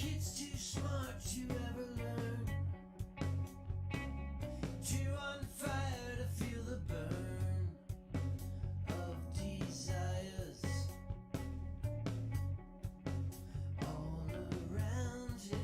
kid's too smart to ever learn. Too on fire to feel the burn of desires all around him.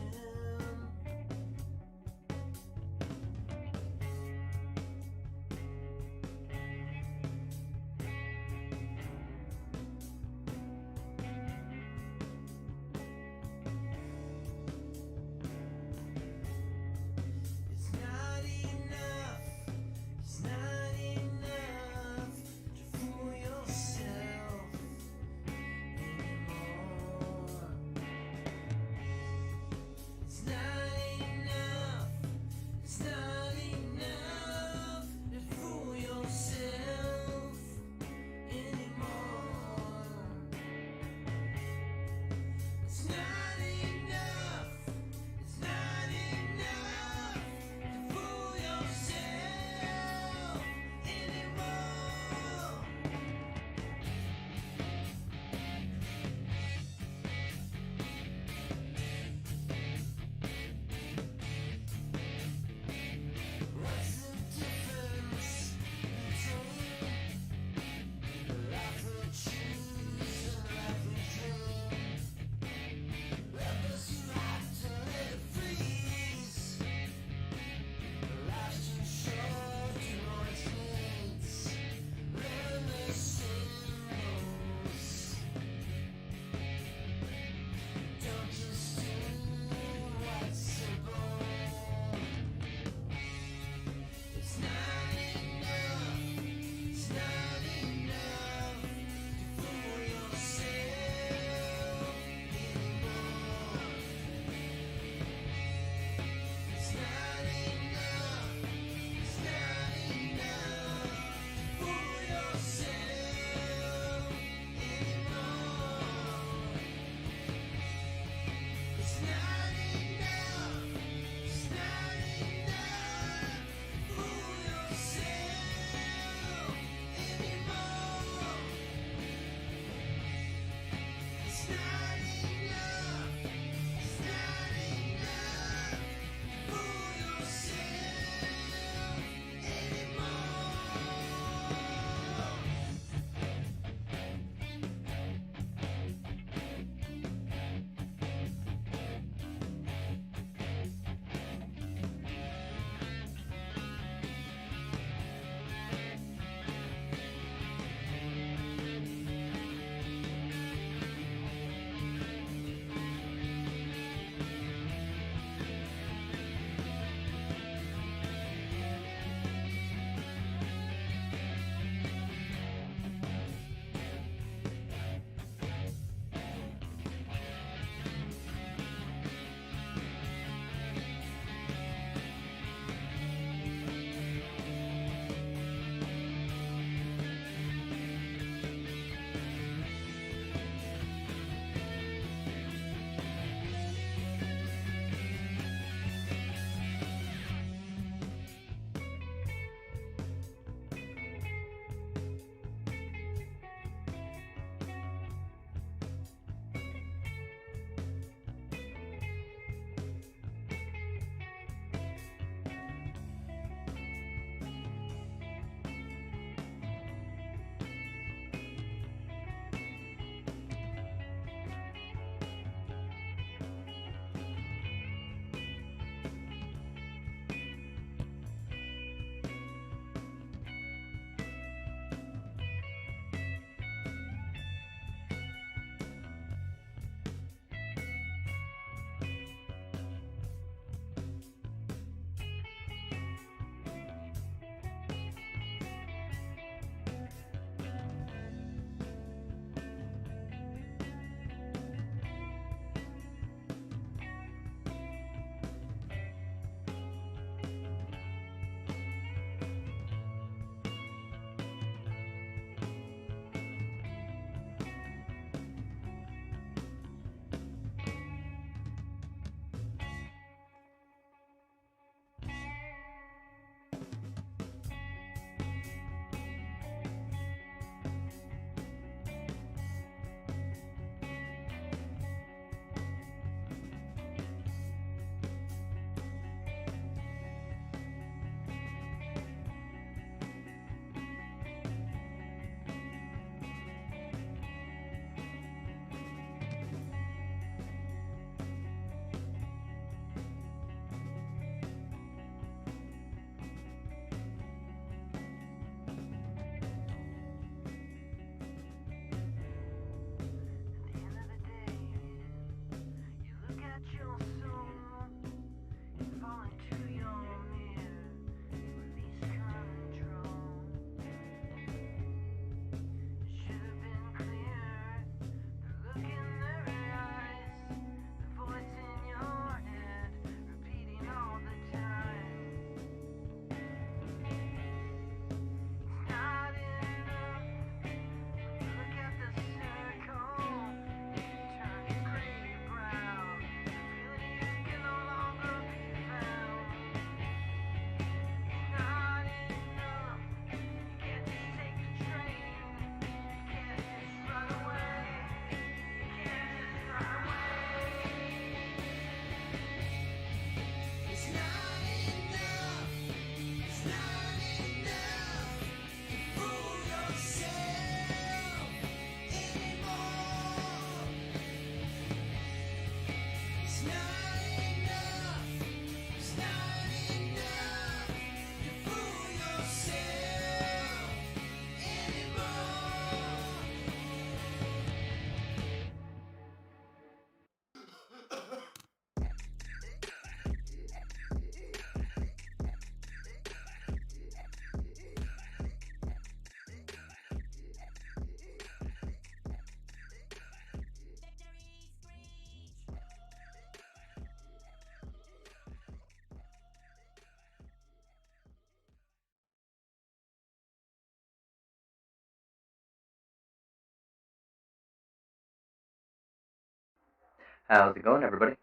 How's it going, everybody?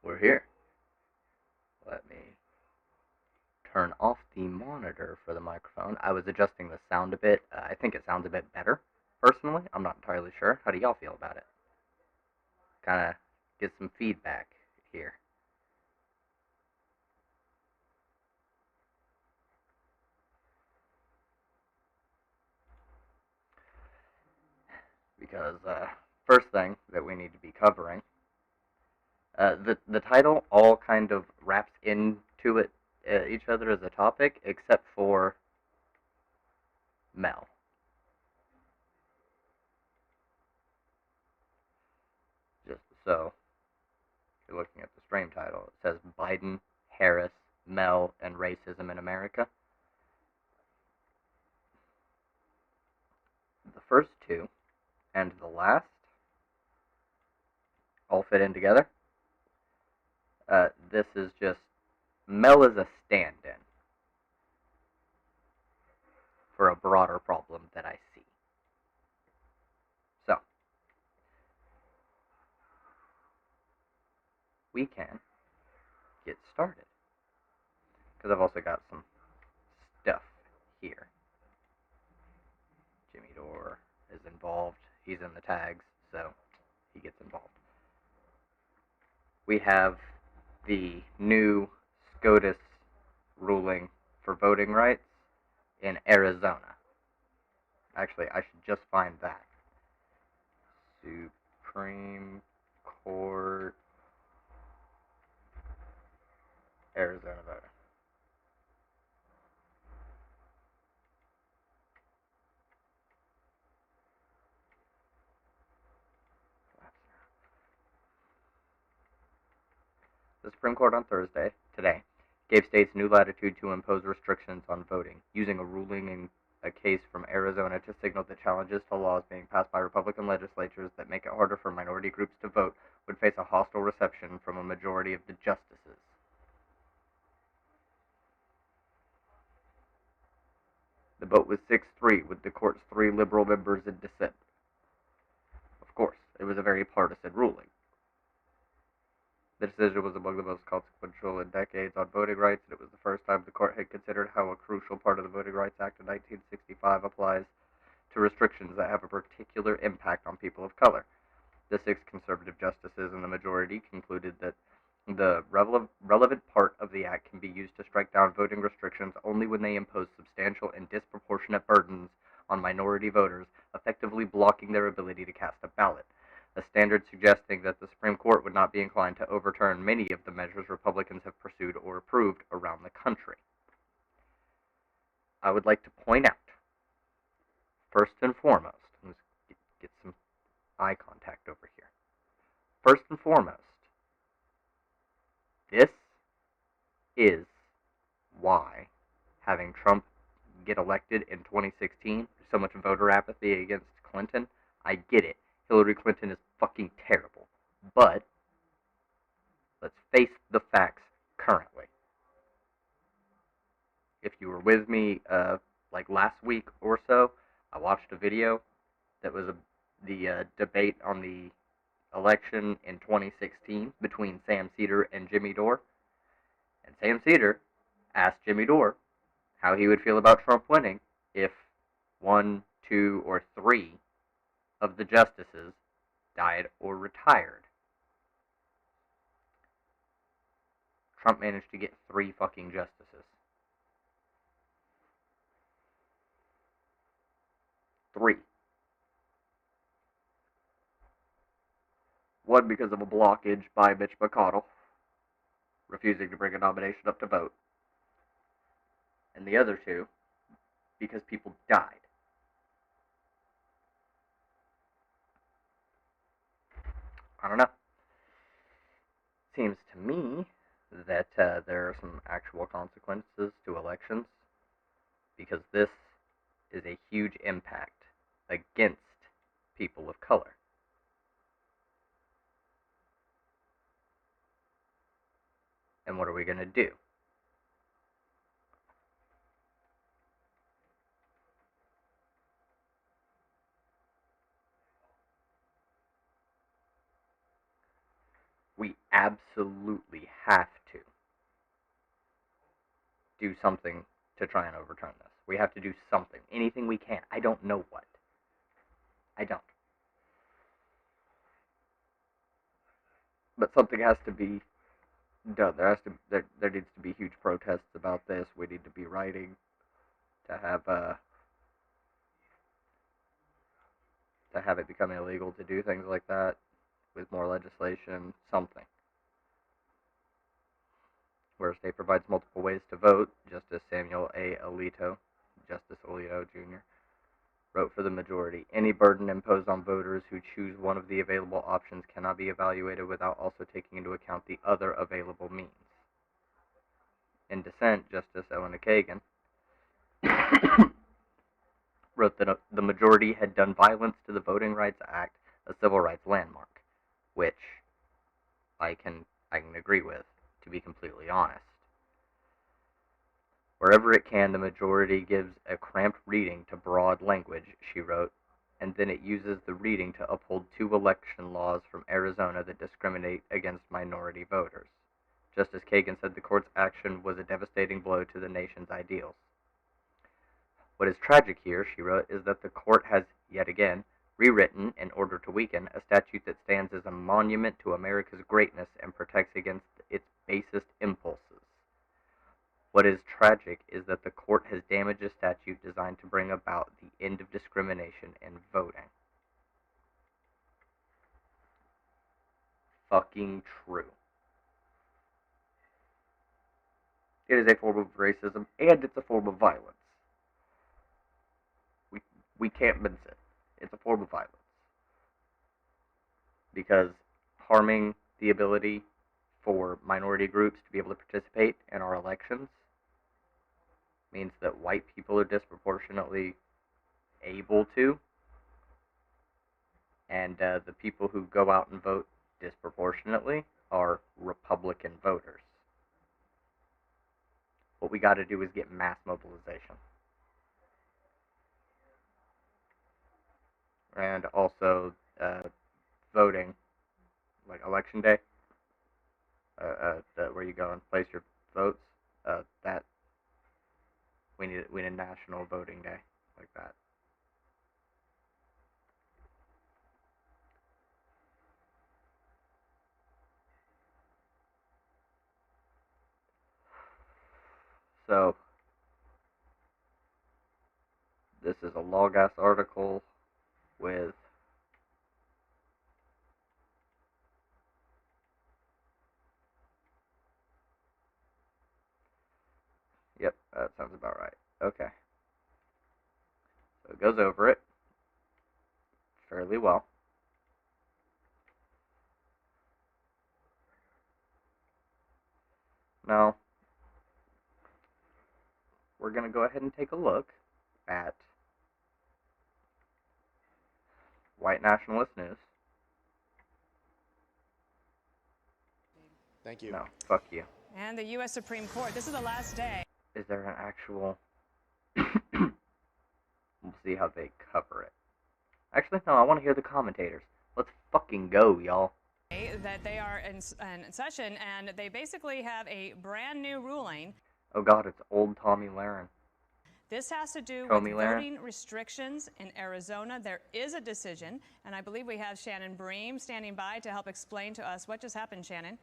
We're here. Let me turn off the monitor for the microphone. I was adjusting the sound a bit. I think it sounds a bit better, personally. I'm not entirely sure. How do y'all feel about it? Kind of get some feedback here. Because, first thing that we need to be covering, the title all kind of wraps into it, each other as a topic, except for Mel. Just so you're looking at the stream title, it says Biden, Harris, Mel, and Racism in America. The first two and the last all fit in together. This is just Mel is a stand-in for a broader problem that I see. So, we can get started. Because I've also got some stuff here. Jimmy Dore is involved. He's in the tags, so he gets involved. We have the new SCOTUS ruling for voting rights in Arizona. Actually, I should just find that. Supreme Court, Arizona voter. The Supreme Court on Thursday, today, gave states new latitude to impose restrictions on voting, using a ruling in a case from Arizona to signal that challenges to laws being passed by Republican legislatures that make it harder for minority groups to vote would face a hostile reception from a majority of the justices. The vote was 6-3, with the court's 3 liberal members in dissent. Of course, it was a very partisan ruling. The decision was among the most consequential in decades on voting rights, and it was the first time the court had considered how a crucial part of the Voting Rights Act of 1965 applies to restrictions that have a particular impact on people of color. The 6 conservative justices in the majority concluded that the relevant part of the act can be used to strike down voting restrictions only when they impose substantial and disproportionate burdens on minority voters, effectively blocking their ability to cast a ballot, a standard suggesting that the Supreme Court would not be inclined to overturn many of the measures Republicans have pursued or approved around the country. I would like to point out, first and foremost, let's get some eye contact over here. First and foremost, this is why having Trump get elected in 2016, so much voter apathy against Clinton. I get it. Hillary Clinton is fucking terrible. But let's face the facts currently. If you were with me like last week or so, I watched a video that was the debate on the election in 2016 between Sam Seder and Jimmy Dore. And Sam Seder asked Jimmy Dore how he would feel about Trump winning if 1, 2, or 3 of the justices died or retired. Trump managed to get 3 fucking justices. 3. One because of a blockage by Mitch McConnell, refusing to bring a nomination up to vote. And the other 2 because people died. I don't know. Seems to me that there are some actual consequences to elections, because this is a huge impact against people of color. And what are we going to do? absolutely have to do something to try and overturn this. We have to do something. Anything we can. I don't know what. I don't. But something has to be done. There needs to be huge protests about this. We need to be writing to have it become illegal to do things like that with more legislation, something. Where a state provides multiple ways to vote, Justice Samuel A. Alito, Justice Alito Jr., wrote for the majority, any burden imposed on voters who choose one of the available options cannot be evaluated without also taking into account the other available means. In dissent, Justice Elena Kagan wrote that the majority had done violence to the Voting Rights Act, a civil rights landmark, which I can agree with, to be completely honest. Wherever it can, the majority gives a cramped reading to broad language, she wrote, and then it uses the reading to uphold 2 election laws from Arizona that discriminate against minority voters. Justice Kagan said the court's action was a devastating blow to the nation's ideals. What is tragic here, she wrote, is that the court has, yet again, rewritten, in order to weaken, a statute that stands as a monument to America's greatness and protects against its basest impulses. What is tragic is that the court has damaged a statute designed to bring about the end of discrimination in voting. Fucking true. It is a form of racism, and it's a form of violence. We can't mince it. It's a form of violence. Because harming the ability for minority groups to be able to participate in our elections means that white people are disproportionately able to, and the people who go out and vote disproportionately are Republican voters. What we got to do is get mass mobilization. And also voting, like election day, where you go and place your votes. That we need a national voting day like that. So this is a log-ass article with yep, that sounds about right. Okay. So it goes over it fairly well. Now, we're going to go ahead and take a look at white nationalist news. Thank you. No, fuck you. And the U.S. Supreme Court, this is the last day. Is there an actual... We'll see how they cover it. Actually, no, I want to hear the commentators. Let's fucking go, y'all. That they are in session, and they basically have a brand new ruling. Oh god, it's old Tommy Lahren. This has to do Tommy with Lahren? voting restrictions in Arizona. There is a decision, and I believe we have Shannon Bream standing by to help explain to us what just happened, Shannon.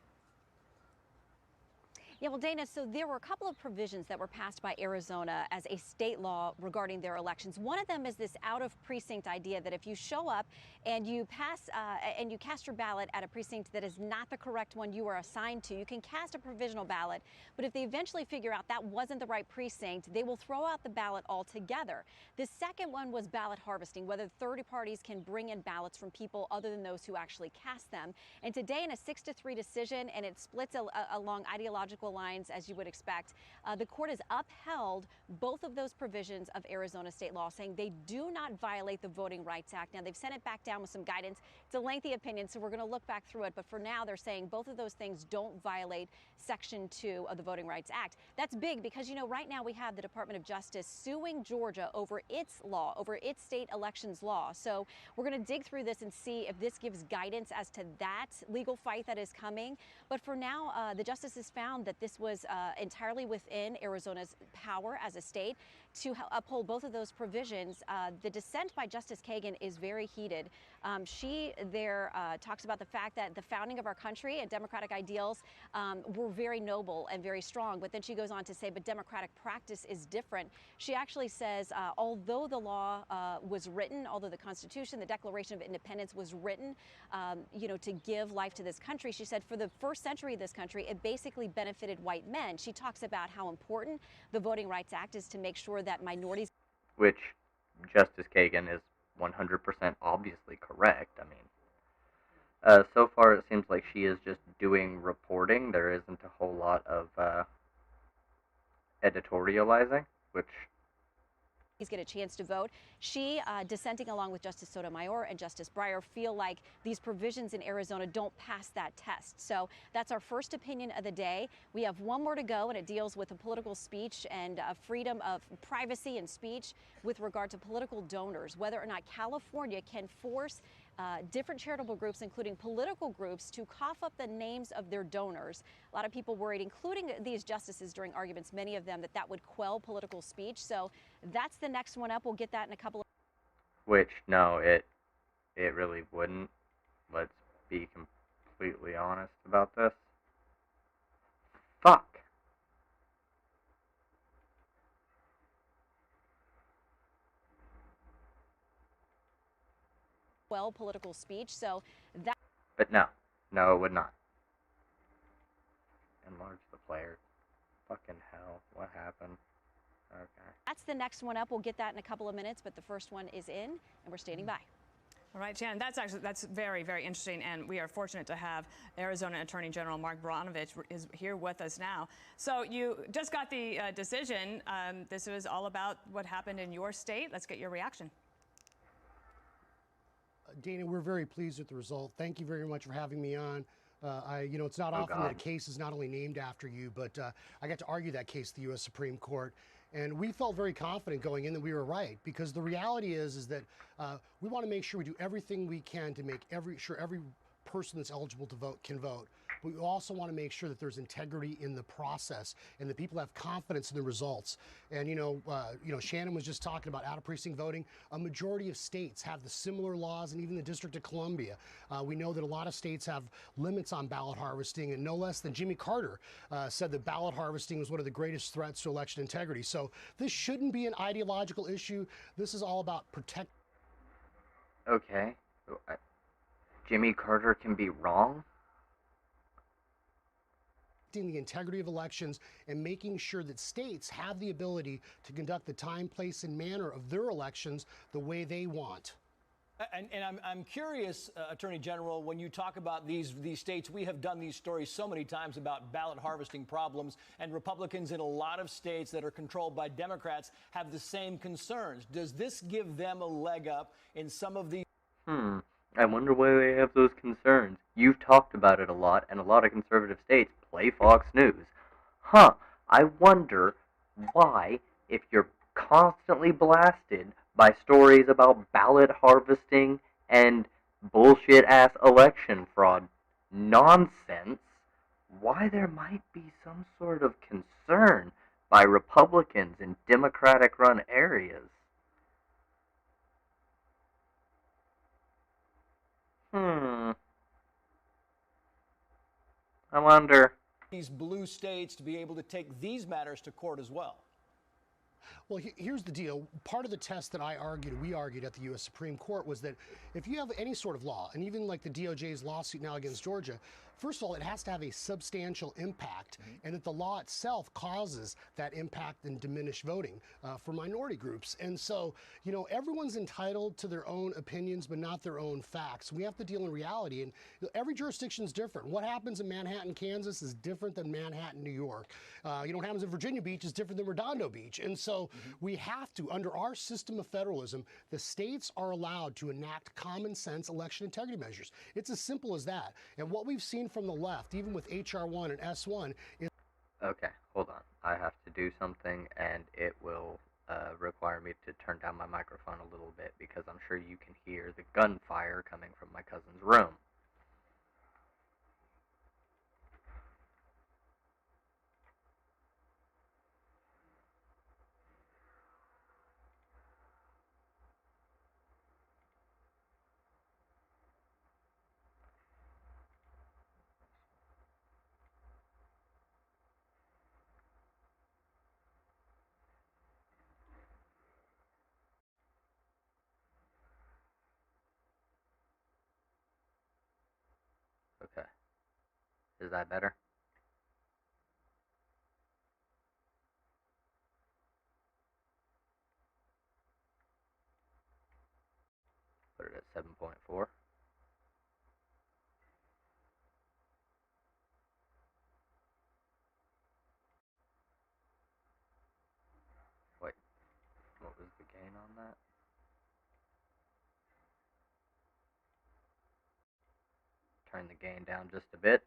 Yeah, well, Dana, so there were a couple of provisions that were passed by Arizona as a state law regarding their elections. One of them is this out-of-precinct idea that if you show up and you cast your ballot at a precinct that is not the correct one you were assigned to, you can cast a provisional ballot. But if they eventually figure out that wasn't the right precinct, they will throw out the ballot altogether. The second one was ballot harvesting, whether third parties can bring in ballots from people other than those who actually cast them. And today, in a 6-3 decision, and it splits along ideological lines, as you would expect. The court has upheld both of those provisions of Arizona state law, saying they do not violate the Voting Rights Act. Now, they've sent it back down with some guidance. It's a lengthy opinion, so we're going to look back through it. But for now, they're saying both of those things don't violate Section 2 of the Voting Rights Act. That's big because, you know, right now we have the Department of Justice suing Georgia over its law, over its state elections law. So we're going to dig through this and see if this gives guidance as to that legal fight that is coming. But for now, the justices found that this was entirely within Arizona's power as a state to uphold both of those provisions. The dissent by Justice Kagan is very heated. She there talks about the fact that the founding of our country and democratic ideals were very noble and very strong. But then she goes on to say, but democratic practice is different. She actually says, although the law was written, although the Constitution, the Declaration of Independence was written, you know, to give life to this country, she said for the first century of this country, it basically benefited white men. She talks about how important the Voting Rights Act is to make sure that minorities. Which Justice Kagan is 100% obviously correct. I mean, so far it seems like she is just doing reporting. There isn't a whole lot of editorializing, which Get a chance to vote. She, dissenting along with Justice Sotomayor and Justice Breyer, feel like these provisions in Arizona don't pass that test. So that's our first opinion of the day. We have one more to go, and it deals with the political speech and freedom of privacy and speech with regard to political donors, whether or not California can force different charitable groups, including political groups, to cough up the names of their donors. A lot of people worried, including these justices during arguments, many of them, that that would quell political speech. So that's the next one up. We'll get that in a couple of. which no, it really wouldn't. Let's be completely honest about this. Fuck. Quell political speech. So that. But no, it would not. Enlarge the player. Fucking hell, what happened? Okay. That's the next one up. We'll get that in a couple of minutes, but the first one is in, and we're standing by. All right, Shannon, that's very, very interesting, and we are fortunate to have Arizona Attorney General Mark Baranovich is here with us now. So you just got the decision. This was all about what happened in your state. Let's get your reaction. Dana, we're very pleased with the result. Thank you very much for having me on. You know, it's not often that a case is not only named after you, but I got to argue that case at the U.S. Supreme Court. And we felt very confident going in that we were right, because the reality is that we want to make sure we do everything we can to make sure every person that's eligible to vote can vote. But we also want to make sure that there's integrity in the process and that people have confidence in the results. And you know, Shannon was just talking about out of precinct voting. A majority of states have the similar laws, and even the District of Columbia. We know that a lot of states have limits on ballot harvesting, and no less than Jimmy Carter said that ballot harvesting was one of the greatest threats to election integrity. So this shouldn't be an ideological issue. This is all about protect. Okay. Jimmy Carter can be wrong? The integrity of elections and making sure that states have the ability to conduct the time, place, and manner of their elections the way they want. And I'm curious, Attorney General, when you talk about these states, we have done these stories so many times about ballot harvesting problems, and Republicans in a lot of states that are controlled by Democrats have the same concerns. Does this give them a leg up in some of these? I wonder why they have those concerns. You've talked about it a lot, and a lot of conservative states play Fox News. I wonder why, if you're constantly blasted by stories about ballot harvesting and bullshit-ass election fraud nonsense, why there might be some sort of concern by Republicans in Democratic-run areas. I wonder. These blue states to be able to take these matters to court as well. Well, here's the deal. Part of the test that we argued at the U.S. Supreme Court was that if you have any sort of law, and even like the DOJ's lawsuit now against Georgia, first of all, it has to have a substantial impact, and that the law itself causes that impact and diminished voting for minority groups. And so, everyone's entitled to their own opinions, but not their own facts. We have to deal in reality, and every jurisdiction is different. What happens in Manhattan, Kansas is different than Manhattan, New York. What happens in Virginia Beach is different than Redondo Beach. And so we have to, under our system of federalism, the states are allowed to enact common sense election integrity measures. It's as simple as that. And what we've seen from the left, even with HR 1 and S1, is... Okay, hold on. I have to do something, and it will require me to turn down my microphone a little bit, because I'm sure you can hear the gunfire coming from my cousin's room. Okay. Is that better? Put it at 7.4. Wait, what was the gain on that? Turn the gain down just a bit.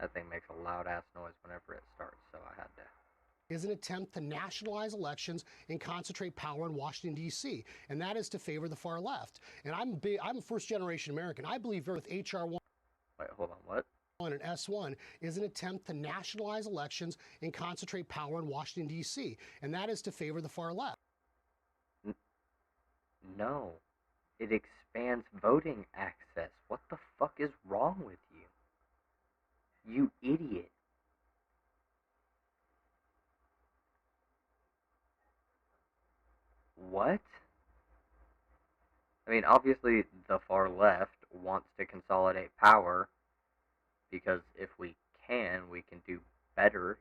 That thing makes a loud ass noise whenever it starts, so I had to. Is an attempt to nationalize elections and concentrate power in Washington, D.C., and that is to favor the far left. And I'm a first-generation American. I believe with H.R. 1 Wait, hold on, what? and S1 is an attempt to nationalize elections and concentrate power in Washington, D.C., and that is to favor the far left. No. It expands voting access. What the fuck is wrong with you? You idiot. What? I mean, obviously, the far left wants to consolidate power, because if we can do better.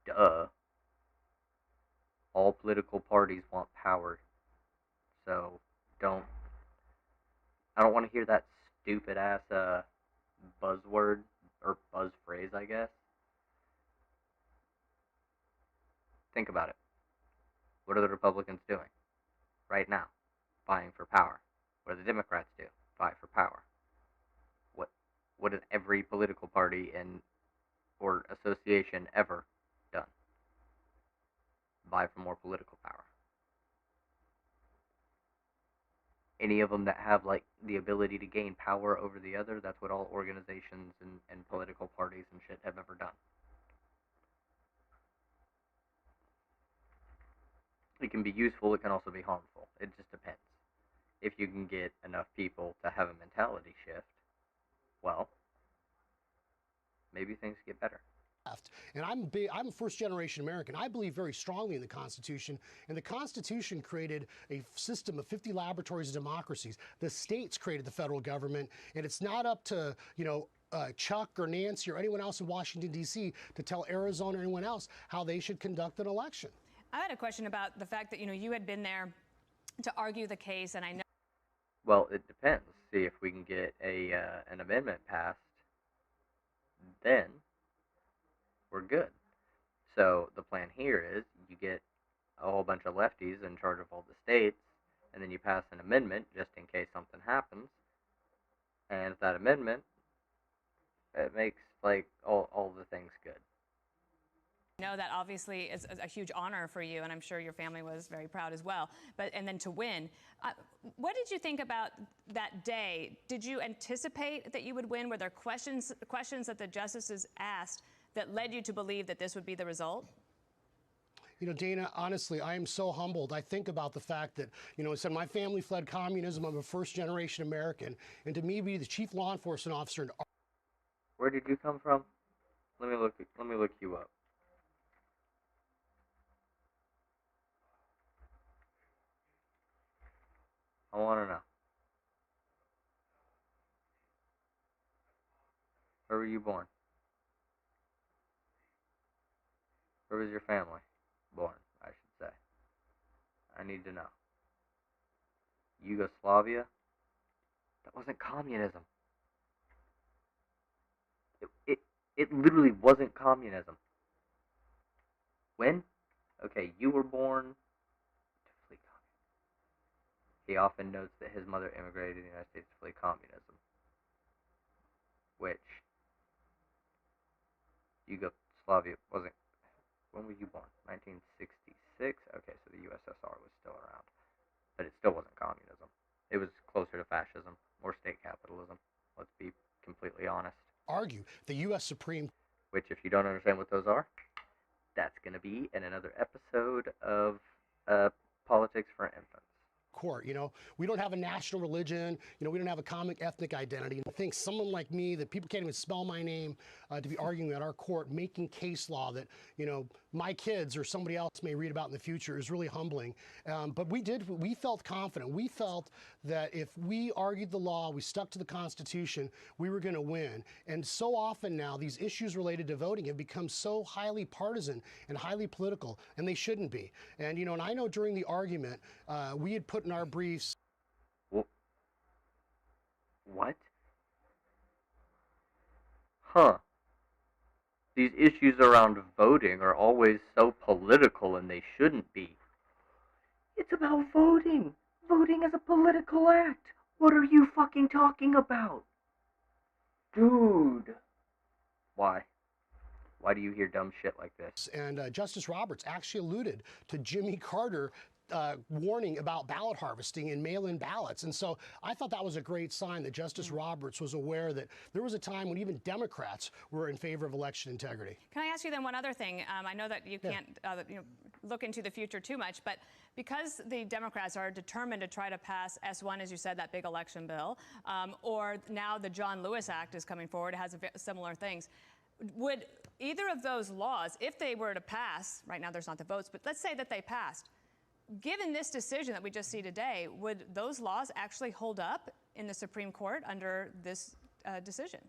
Duh. All political parties want power. So, I don't want to hear that stupid ass, buzzword, or buzz phrase, I guess. Think about it. What are the Republicans doing right now? Vying for power. What do the Democrats do? Vie for power. What has every political party or association ever done? Vie for more political power. Any of them that have the ability to gain power over the other, that's what all organizations and political parties and shit have ever done. It can be useful, it can also be harmful. It just depends. If you can get enough people to have a mentality shift, well, maybe things get better. And I'm a first-generation American. I believe very strongly in the Constitution, and the Constitution created a system of 50 laboratories of democracies. The states created the federal government, and it's not up to, Chuck or Nancy or anyone else in Washington, D.C. to tell Arizona or anyone else how they should conduct an election. I had a question about the fact that, you had been there to argue the case, and I know... Well, it depends. See, if we can get an amendment passed, then we're good. So the plan here is you get a whole bunch of lefties in charge of all the states, and then you pass an amendment just in case something happens. And that amendment, it makes all the things good. I know that obviously is a huge honor for you, and I'm sure your family was very proud as well. And then to win, what did you think about that day? Did you anticipate that you would win? Were there questions that the justices asked that led you to believe that this would be the result? Dana, honestly, I am so humbled. I think about the fact that, I said my family fled communism. I'm a first-generation American, and to me, be the chief law enforcement officer. Where did you come from? Let me look you up. I want to know. Where were you born? Where was your family born, I should say? I need to know. Yugoslavia? That wasn't communism. It literally wasn't communism. When? Okay, you were born to flee communism. He often notes that his mother immigrated to the United States to flee communism. Which Yugoslavia wasn't. When were you born? 1966? Okay, so the USSR was still around. But it still wasn't communism. It was closer to fascism or state capitalism. Let's be completely honest. Argue the U.S. Supreme. Which, if you don't understand what those are, that's going to be in another episode of Politics for Infants. Court. We don't have a national religion. We don't have a common ethnic identity. And I think someone like me, that people can't even spell my name, to be arguing at our court, making case law that, my kids or somebody else may read about in the future is really humbling. But we felt confident. We felt that if we argued the law, we stuck to the Constitution, we were going to win. And so often now, these issues related to voting have become so highly partisan and highly political, and they shouldn't be. And, and I know during the argument, we had put in our briefs. What? Huh. These issues around voting are always so political, and they shouldn't be. It's about voting. Voting is a political act. What are you fucking talking about? Dude. Why? Why do you hear dumb shit like this? And Justice Roberts actually alluded to Jimmy Carter warning about ballot harvesting and mail-in ballots. And so I thought that was a great sign that Justice Roberts was aware that there was a time when even Democrats were in favor of election integrity. Can I ask you then one other thing? I know that you can't look into the future too much, but because the Democrats are determined to try to pass S1, as you said, that big election bill, or now the John Lewis Act is coming forward, it has similar things. Would either of those laws, if they were to pass, right now there's not the votes, but let's say that they passed, given this decision that we just see today, would those laws actually hold up in the Supreme Court under this decision?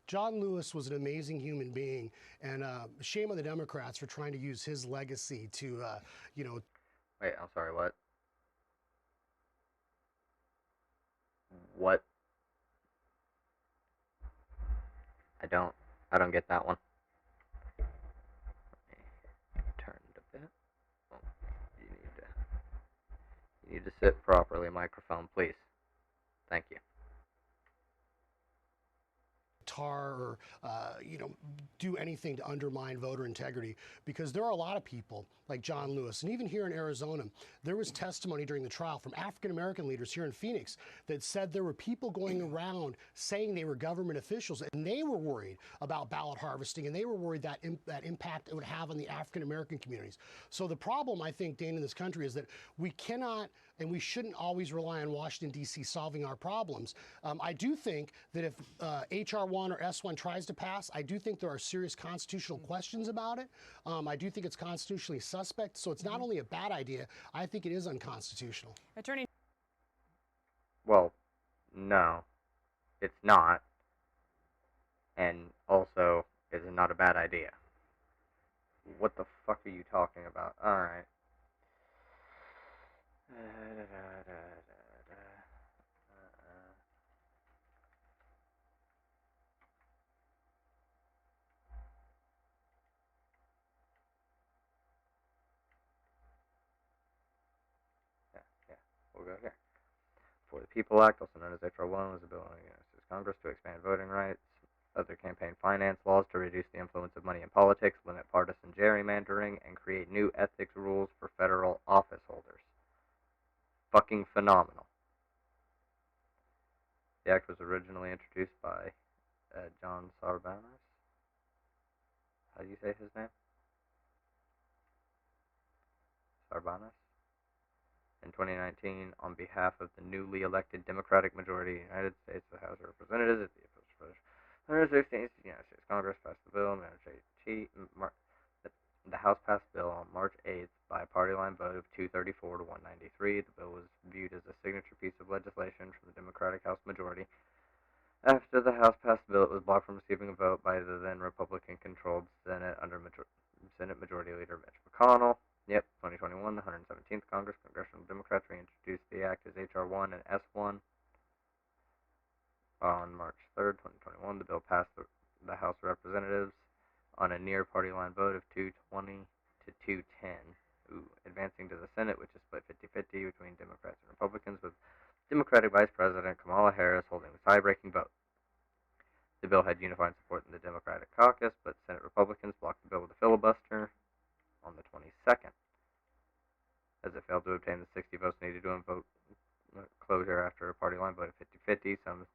John Lewis was an amazing human being, and shame on the Democrats for trying to use his legacy to, Wait, I'm sorry, what? What? I don't get that one. Let me turn it a bit. Oh, you need to sit properly, microphone, please. Thank you. Or do anything to undermine voter integrity, because there are a lot of people like John Lewis, and even here in Arizona, there was testimony during the trial from African-American leaders here in Phoenix that said there were people going around saying they were government officials, and they were worried about ballot harvesting, and they were worried that impact it would have on the African-American communities. So the problem, I think, Dane, in this country is that we cannot and we shouldn't always rely on Washington, D.C. solving our problems. I do think that if H.R. 1 or S1 tries to pass, I do think there are serious constitutional questions about it. I do think it's constitutionally suspect. So it's not only a bad idea, I think it is unconstitutional. Attorney. Well, no, it's not. And also, it's not a bad idea. What the fuck are you talking about? Alright. Yeah, we'll go here. For the People Act, also known as H.R. 1, was a bill in the United States Congress to expand voting rights, other campaign finance laws to reduce the influence of money in politics, limit partisan gerrymandering, and create new ethics rules for federal office holders. Fucking phenomenal. The act was originally introduced by John Sarbanes. How do you say his name? Sarbanes? In 2019, on behalf of the newly elected Democratic majority of the United States, the House of Representatives, the 116th United States Congress passed the bill. The House passed the bill on March 8th by a party line vote of 234 to 193. The bill was viewed as a signature piece of legislation from the Democratic House majority. After the House passed the bill, it was blocked from receiving a vote by the then Republican-controlled Senate under Senate Majority Leader Mitch McConnell. Yep, 2021, the 117th Congress, Congressional Democrats reintroduced the act as H.R. 1 and S1. On March 3rd, 2021, the bill passed the House of Representatives on a near party line vote of 220 to 210, advancing to the Senate, which is split 50-50 between Democrats and Republicans, with Democratic Vice President Kamala Harris holding the tie-breaking vote. The bill had unified support in the Democratic caucus, but Senate Republicans blocked the bill with a filibuster on the 22nd, as it failed to obtain the 60 votes needed to vote closure after a party line vote of 50-50. Some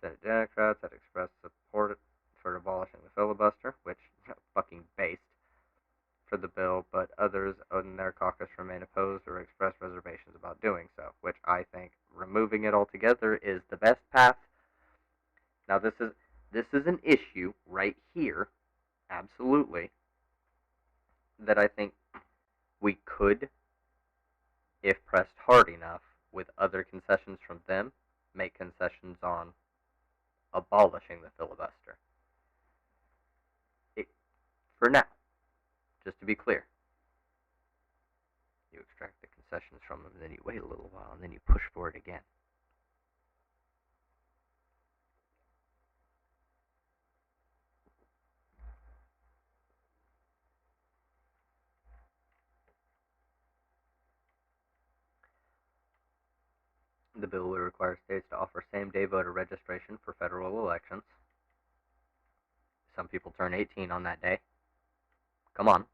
Senate Democrats had expressed support for abolishing the filibuster, which fucking based for the bill, but others in their caucus remain opposed or expressed reservations about doing so, which I think removing it altogether is the best path. Now this is an issue right here, absolutely, that I think we could, if pressed hard enough with other concessions from them, make concessions on abolishing the filibuster. For now, just to be clear, you extract the concessions from them, then you wait a little while, and then you push for it again. The bill will require states to offer same-day voter registration for federal elections. Some people turn 18 on that day. Come on.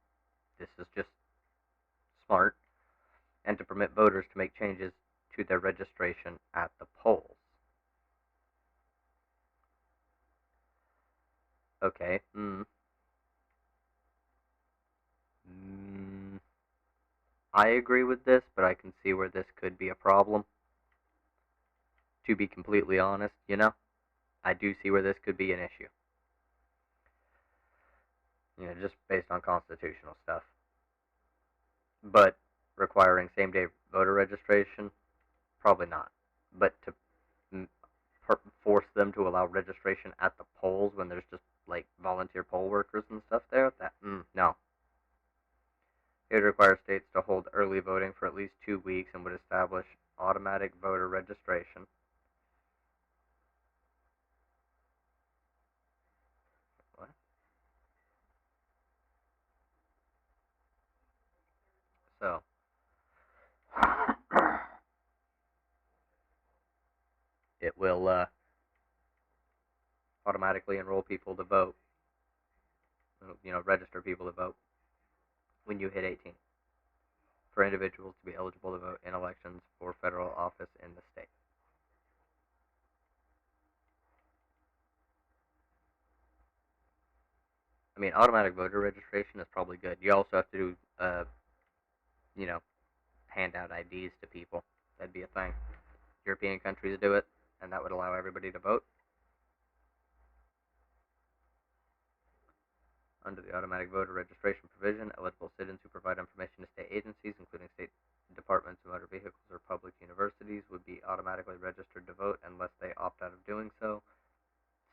This is just smart. And to permit voters to make changes to their registration at the polls. Okay. I agree with this, but I can see where this could be a problem. To be completely honest, I do see where this could be an issue. Just based on constitutional stuff. But requiring same-day voter registration, probably not. But to force them to allow registration at the polls when there's just like volunteer poll workers and stuff there, no. It would require states to hold early voting for at least 2 weeks and would establish automatic voter registration. What? So, it will automatically enroll people to vote, register people to vote when you hit 18 for individuals to be eligible to vote in elections for federal office in the state. I mean, automatic voter registration is probably good. You also have to do, hand out IDs to people. That'd be a thing. European countries do it, and that would allow everybody to vote. Under the automatic voter registration provision, eligible citizens who provide information to state agencies, including state departments of motor vehicles or public universities, would be automatically registered to vote unless they opt out of doing so.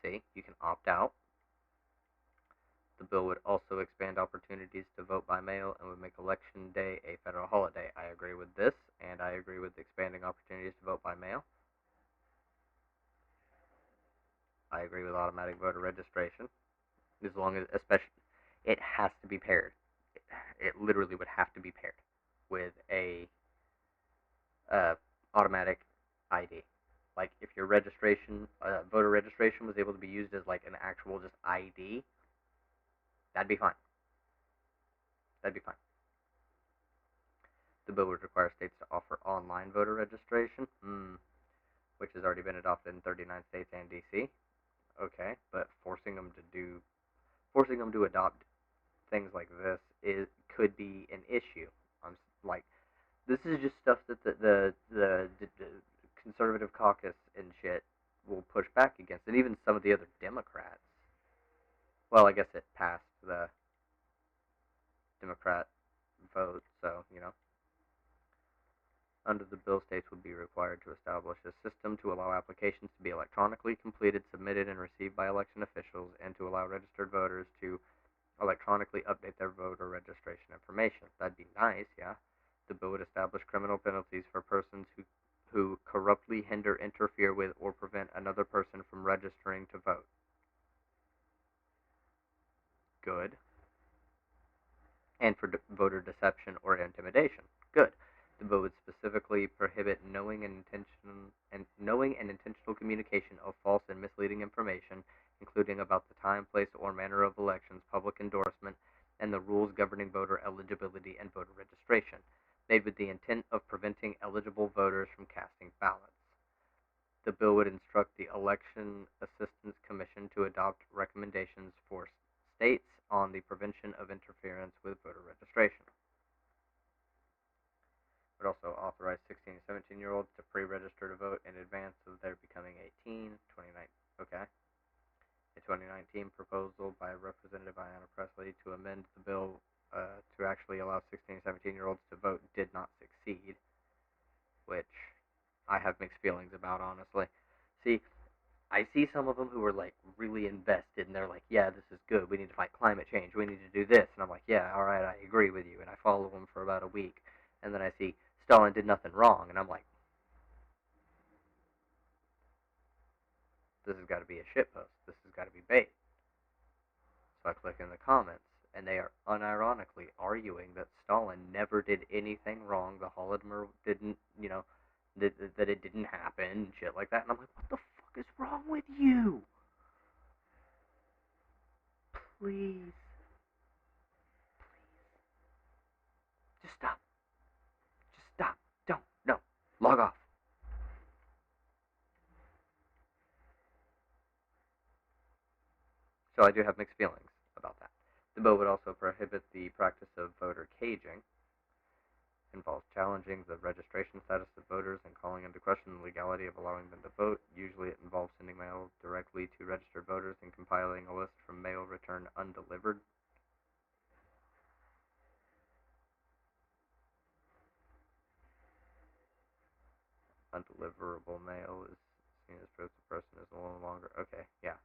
See, you can opt out. The bill would also expand opportunities to vote by mail and would make Election Day a federal holiday. I agree with this, and I agree with expanding opportunities to vote by mail. I agree with automatic voter registration. As long as, especially, it has to be paired. It literally would have to be paired with a automatic ID. Like, if your voter registration was able to be used as like an actual just ID, that'd be fine. That'd be fine. The bill would require states to offer online voter registration, which has already been adopted in 39 states and D.C. Okay, but forcing them to adopt things like this could be an issue. This is just stuff that the conservative caucus and shit will push back against, and even some of the other Democrats. Well, I guess it passed the Democrat vote, so, under the bill, states would be required to establish a system to allow applications to be electronically completed, submitted, and received by election officials, and to allow registered voters to electronically update their voter registration information. That'd be nice, yeah. The bill would establish criminal penalties for persons who corruptly hinder, interfere with, or prevent another person from registering to vote. Good. And for voter deception or intimidation. Good. The bill would specifically prohibit knowing and intentional communication of false and misleading information, including about the time, place, or manner of elections, public endorsement, and the rules governing voter eligibility and voter registration, made with the intent of preventing eligible voters from casting ballots. The bill would instruct the Election Assistance Commission to adopt recommendations for states on the prevention of interference with voter registration. It would also authorize 16 and 17-year-olds to pre-register to vote in advance of their becoming 18. Okay. A 2019 proposal by Representative Ayanna Pressley to amend the bill to actually allow 16 and 17-year-olds to vote did not succeed, which I have mixed feelings about, honestly. See, I see some of them who are, like, really invested, and they're like, yeah, this is good, we need to fight climate change, we need to do this, and I'm like, yeah, alright, I agree with you, and I follow them for about a week, and then I see Stalin did nothing wrong, and I'm like, this has got to be a shitpost, this has got to be bait. So I click in the comments, and they are unironically arguing that Stalin never did anything wrong, the Holodomor didn't, that it didn't happen, and shit like that, and I'm like, what the fuck is wrong with you? Please. Just stop. Just stop. Don't. No. Log off. So I do have mixed feelings about that. The bill would also prohibit the practice of voter caging. Involves challenging the registration status of voters and calling into question the legality of allowing them to vote. Usually it involves sending mail directly to registered voters and compiling a list from mail returned undelivered. Undeliverable mail is seen as proof the person is no longer... Okay, yeah.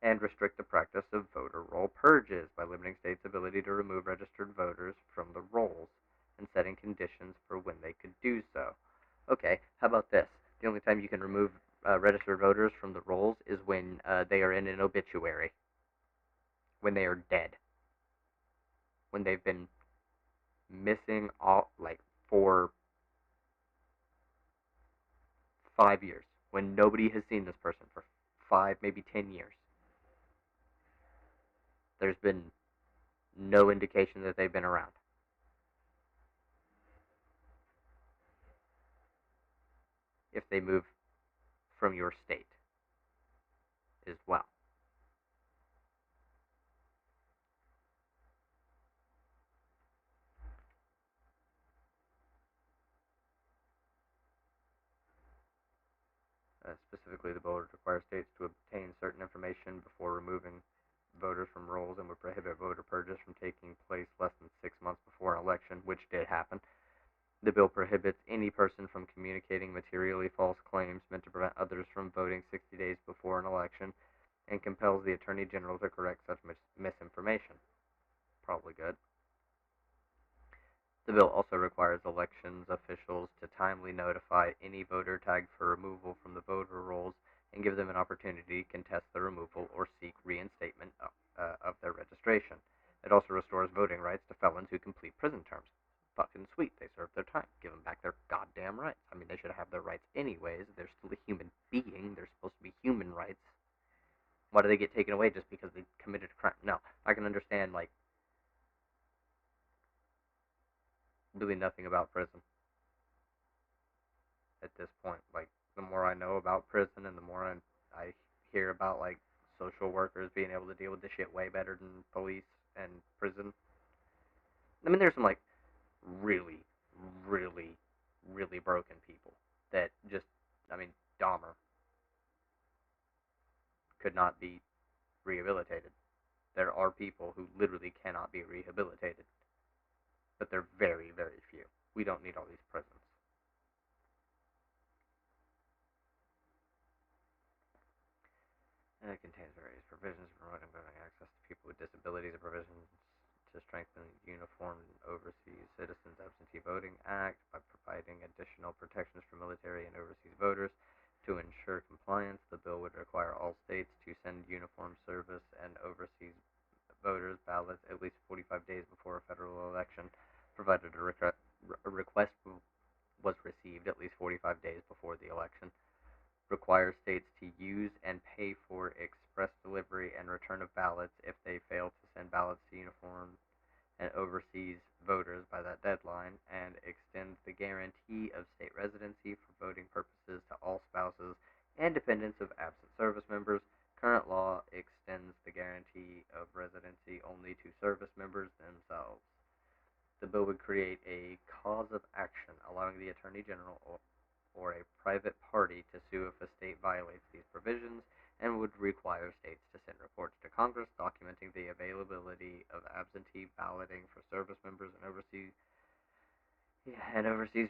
And restrict the practice of voter roll purges by limiting states' ability to remove registered voters from the rolls and setting conditions for when they could do so. Okay, how about this? The only time you can remove registered voters from the rolls is when they are in an obituary. When they are dead. When they've been missing for 5 years. When nobody has seen this person for 5, maybe 10 years. There's been no indication that they've been around. If they move from your state as well. Specifically, the bill would require states to obtain certain information before removing voters from rolls and would prohibit voter purges from taking place less than 6 months before an election, which did happen. The bill prohibits any person from communicating materially false claims meant to prevent others from voting 60 days before an election and compels the Attorney General to correct such misinformation. Probably good. The bill also requires elections officials to timely notify any voter tagged for removal from the voter rolls and give them an opportunity to contest the removal or seek reinstatement of their registration. It also restores voting rights to felons who complete prison terms. Fucking sweet. They served their time. Give them back their goddamn rights. I mean, they should have their rights anyways. They're still a human being. They're supposed to be human rights. Why do they get taken away just because they committed a crime? No. I can understand, really nothing about prison at this point. The more I know about prison and the more I hear about, social workers being able to deal with this shit way better than police and prison. I mean, there's some, really, really, really broken people that just, Dahmer could not be rehabilitated. There are people who literally cannot be rehabilitated. but they're very, very few. We don't need all these prisons. And it contains various provisions promoting voting access to people with disabilities and provisions to strengthen the Uniform Overseas Citizens Absentee Voting Act by providing additional protections for military and overseas voters. To ensure compliance, the bill would require all states to send uniformed service and overseas voters ballots at least 45 days before a federal election, provided a request was received at least 45 days before the election. Requires states to use and pay for express delivery and return of ballots if they fail to send ballots to uniformed and overseas voters by that deadline, and extends the guarantee of state residency for voting purposes to all spouses and dependents of absent service members. Current law extends the guarantee of residency only to service members themselves. The bill would create a cause of action, allowing the Attorney General or a private party to sue if a state violates these provisions, and would require states to send reports to Congress documenting the availability of absentee balloting for service members and overseas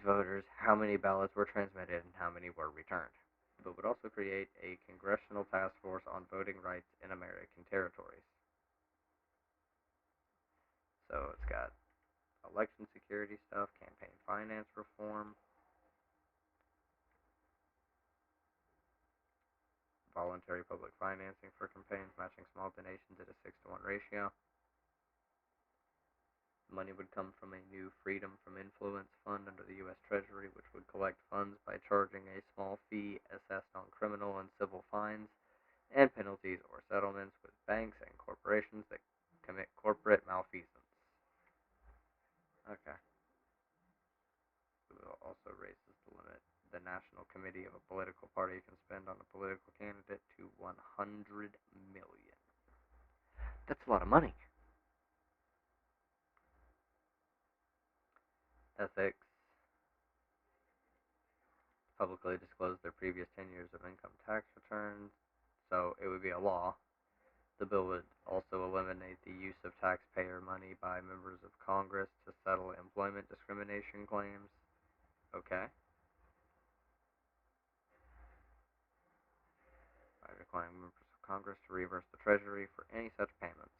voters, how many ballots were transmitted, and how many were returned. The bill would also create a congressional task force on voting rights in American territories. So it's got election security stuff, campaign finance reform, voluntary public financing for campaigns, matching small donations at a 6-to-1 ratio. Money would come from a new Freedom from Influence fund under the U.S. Treasury, which would collect funds by charging a small fee assessed on criminal and civil fines and penalties or settlements with banks and corporations that commit corporate malfeasance. Okay. The bill also raises the limit the National Committee of a political party can spend on a political candidate to $100 million. That's a lot of money. Ethics. Publicly disclose their previous 10 years of income tax returns, so it would be a law. The bill would also eliminate the use of taxpayer money by members of Congress to settle employment discrimination claims. Okay. By requiring members of Congress to reimburse the Treasury for any such payments.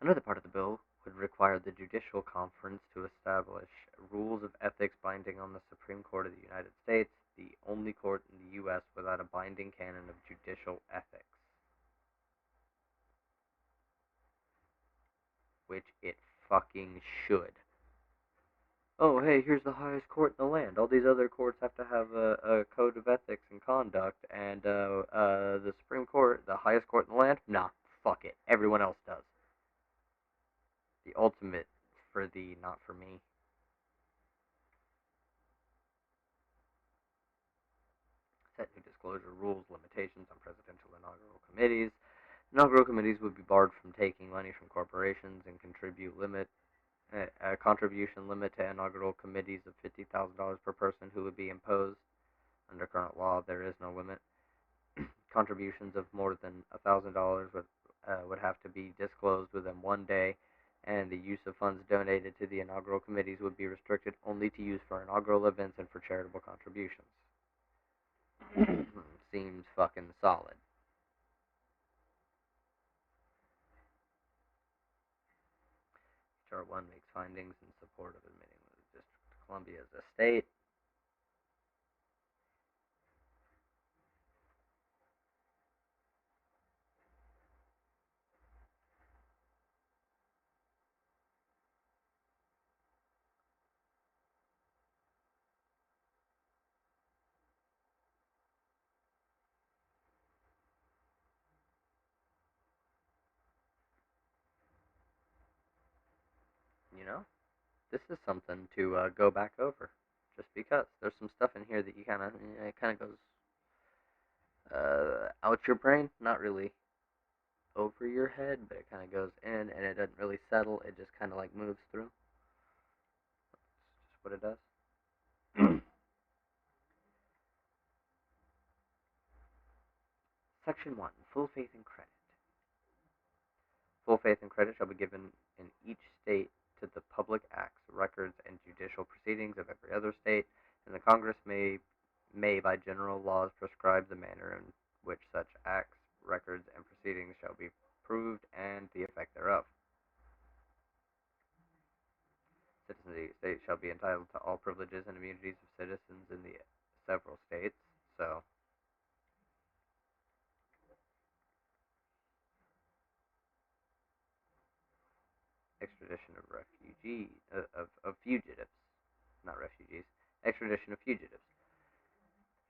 Another part of the bill would require the Judicial Conference to establish rules of ethics binding on the Supreme Court of the United States, the only court in the U.S. without a binding canon of judicial ethics. Which it fucking should. Oh, hey, here's the highest court in the land. All these other courts have to have a code of ethics and conduct, and the Supreme Court, the highest court in the land? Nah, fuck it. Everyone else does. The ultimate for the not for me. Set new disclosure rules, limitations on presidential inaugural committees. Inaugural committees would be barred from taking money from corporations, and a contribution limit to inaugural committees of $50,000 per person who would be imposed. Under current law, there is no limit. Contributions of more than $1,000 would have to be disclosed within 1 day, and the use of funds donated to the inaugural committees would be restricted only to use for inaugural events and for charitable contributions. Seems fucking solid. H.R. 1 makes findings in support of admitting the District of Columbia as a state. You know, this is something to go back over, just because there's some stuff in here that you it kind of goes out your brain, not really over your head, but it kind of goes in, and it doesn't really settle. It just kind of like moves through. That's just what it does. Section 1. Full faith and credit. Full faith and credit shall be given in each state to the public acts, records, and judicial proceedings of every other state, and the Congress may by general laws prescribe the manner in which such acts, records, and proceedings shall be proved and the effect thereof. Citizens of the state shall be entitled to all privileges and immunities of citizens in the several states. So, extradition of refugees, of fugitives, not refugees, extradition of fugitives.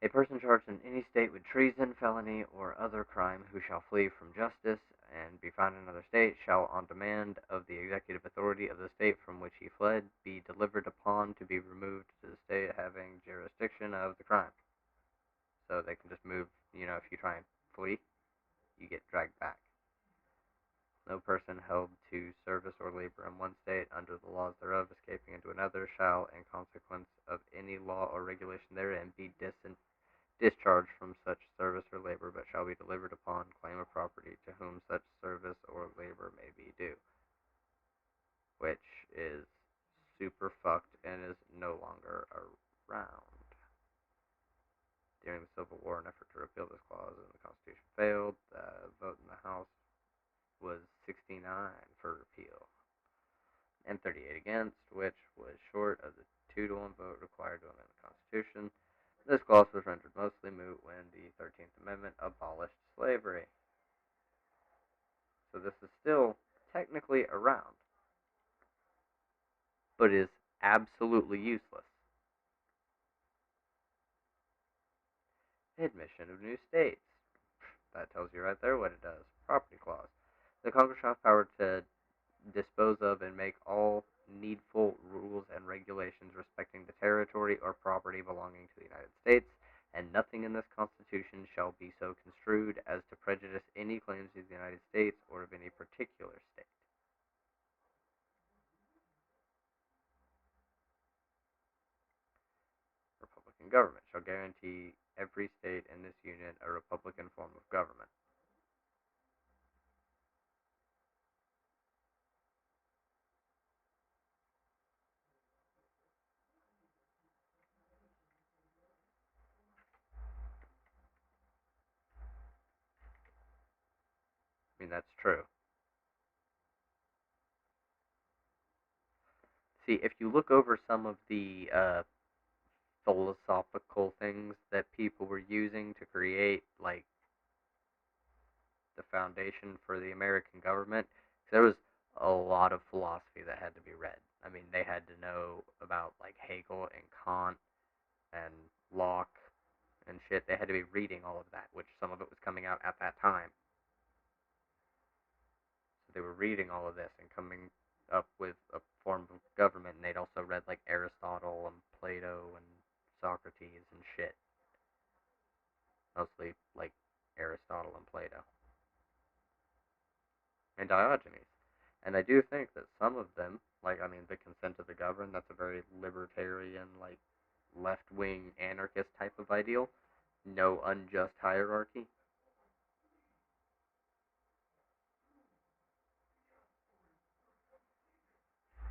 A person charged in any state with treason, felony, or other crime who shall flee from justice and be found in another state shall, on demand of the executive authority of the state from which he fled, be delivered upon to be removed to the state having jurisdiction of the crime. So they can just move, if you try and flee, you get dragged back. No person held to service or labor in one state under the laws thereof, escaping into another, shall, in consequence of any law or regulation therein, be discharged from such service or labor, but shall be delivered upon claim of property to whom such service or labor may be due. Which is super fucked and is no longer around. During the Civil War, an effort to repeal this clause in the Constitution failed. The vote in the House was 69 for repeal and 38 against, which was short of the 2-to-1 vote required to amend the Constitution. This clause was rendered mostly moot when the 13th Amendment abolished slavery. So this is still technically around, but is absolutely useless. Admission of new states. That tells you right there what it does. Property clause. The Congress shall have power to dispose of and make all needful rules and regulations respecting the territory or property belonging to the United States, and nothing in this Constitution shall be so construed as to prejudice any claims of the United States or of any particular state. Republican government shall guarantee every state in this union a republican form of government. I mean, that's true. See, if you look over some of the philosophical things that people were using to create, like, the foundation for the American government, there was a lot of philosophy that had to be read. I mean, they had to know about, like, Hegel and Kant and Locke and shit. They had to be reading all of that, which some of it was coming out at that time. So they were reading all of this and coming up with a form of government, and they'd also read, like, Aristotle and Plato and Socrates and shit. Mostly, like, Aristotle and Plato. And Diogenes. And I do think that some of them, like, I mean, the consent of the governed, that's a very libertarian, like, left-wing anarchist type of ideal. No unjust hierarchy.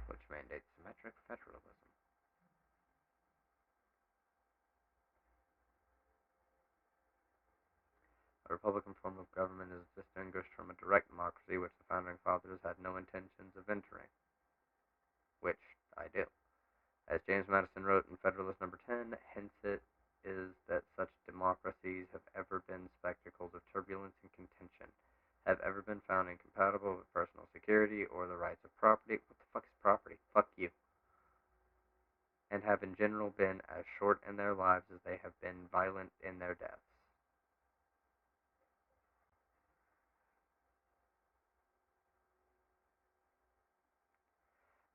Which mandates symmetric federalism. A republican form of government is distinguished from a direct democracy, which the founding fathers had no intentions of entering. Which I do. As James Madison wrote in Federalist Number 10, hence it is that such democracies have ever been spectacles of turbulence and contention, have ever been found incompatible with personal security or the rights of property. What the fuck is property? Fuck you. And have in general been as short in their lives as they have been violent in their deaths.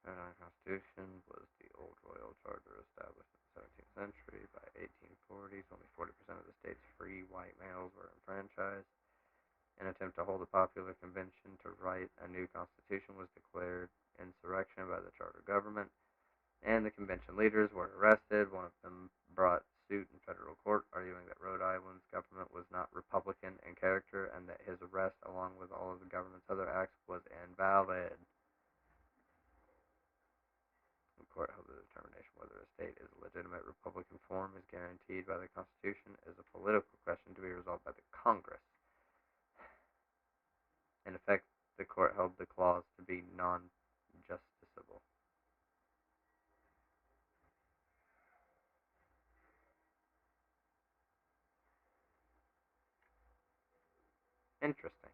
Our Constitution was the old royal charter established in the 17th century. By 1840s, only 40% of the state's free white males were enfranchised. An attempt to hold a popular convention to write a new constitution was declared insurrection by the charter government, and the convention leaders were arrested. One of them brought suit in federal court, arguing that Rhode Island's government was not Republican in character and that his arrest, along with all of the government's other acts, was invalid. Republican form is guaranteed by the Constitution is a political question to be resolved by the Congress. In effect, the court held the clause to be non-justiciable. Interesting.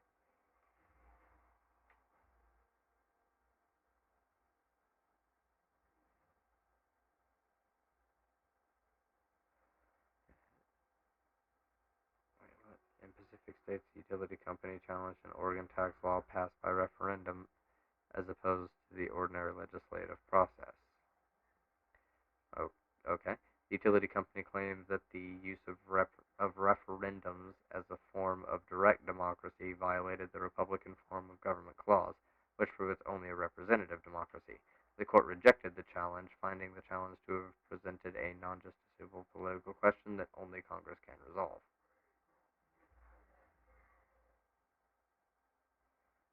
In Pacific States, the utility company challenged an Oregon tax law passed by referendum as opposed to the ordinary legislative process. Oh, okay. The utility company claimed that the use of referendums as a form of direct democracy violated the Republican form of government clause, which prohibits only a representative democracy. The court rejected the challenge, finding the challenge to have presented a non-justiciable political question that only Congress can resolve.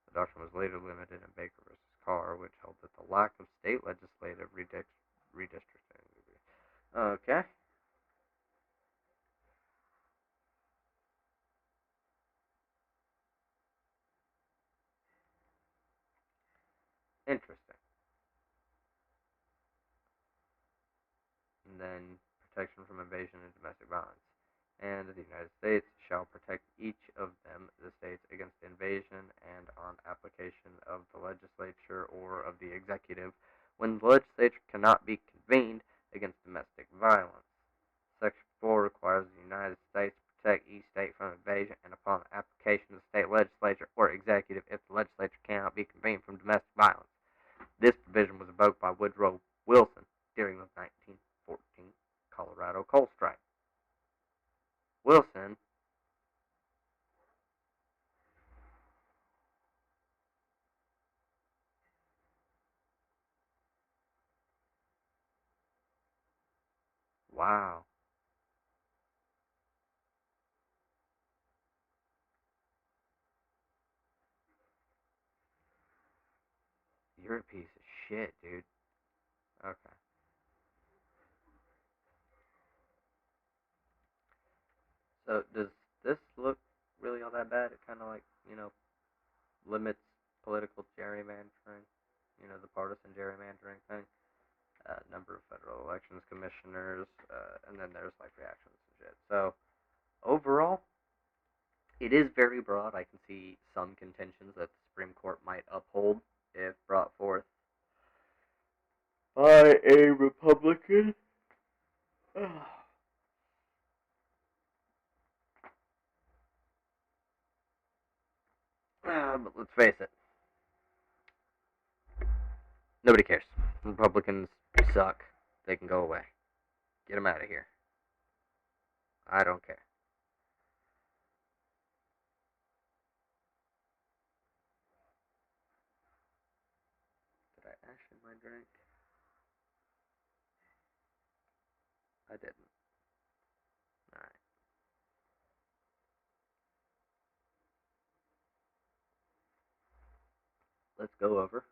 The doctrine was later limited in Baker v. Carr, which held that the lack of state legislative redistricting. Okay. Interesting. And then protection from invasion and domestic violence. And the United States shall protect each of them, the states, against invasion and on application of the legislature or of the executive when the legislature cannot be convened against domestic violence. Section 4 requires the United States to protect each state from invasion and upon the application of the state legislature or executive if the legislature cannot be convened from domestic violence. This provision was invoked by Woodrow Wilson during the 1914 Colorado coal strike. Wilson wow. You're a piece of shit, dude. Okay. So does this look really all that bad? It kind of like, limits political gerrymandering, the partisan gerrymandering thing. Number of federal elections commissioners, and then there's like reactions and shit. So overall, it is very broad. I can see some contentions that the Supreme Court might uphold if brought forth by a Republican. But let's face it, nobody cares. Republicans suck. They can go away. Get them out of here. I don't care. Did I ash in my drink? I didn't. Alright. Let's go over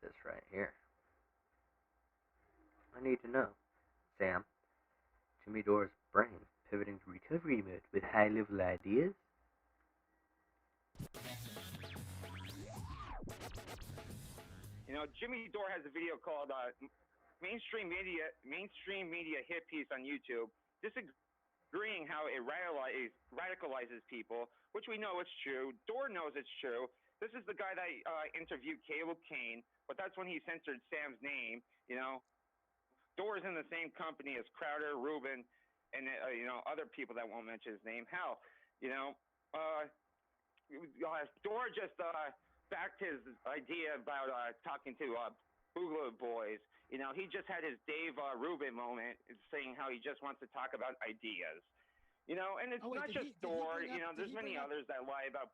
this right here. I need to know, Sam, Jimmy Dore's brain pivoting to recovery mode with high-level ideas? Jimmy Dore has a video called mainstream media hit piece on YouTube disagreeing how it radicalizes people, which we know it's true. Dore knows it's true. This is the guy that interviewed Caleb Kane, but that's when he censored Sam's name. Dore's in the same company as Crowder, Rubin, and other people that won't mention his name. Hell, Dore just backed his idea about talking to Boogaloo Boys. He just had his Dave Rubin moment, saying how he just wants to talk about ideas. And it's not just Dore. There's many others that lie about.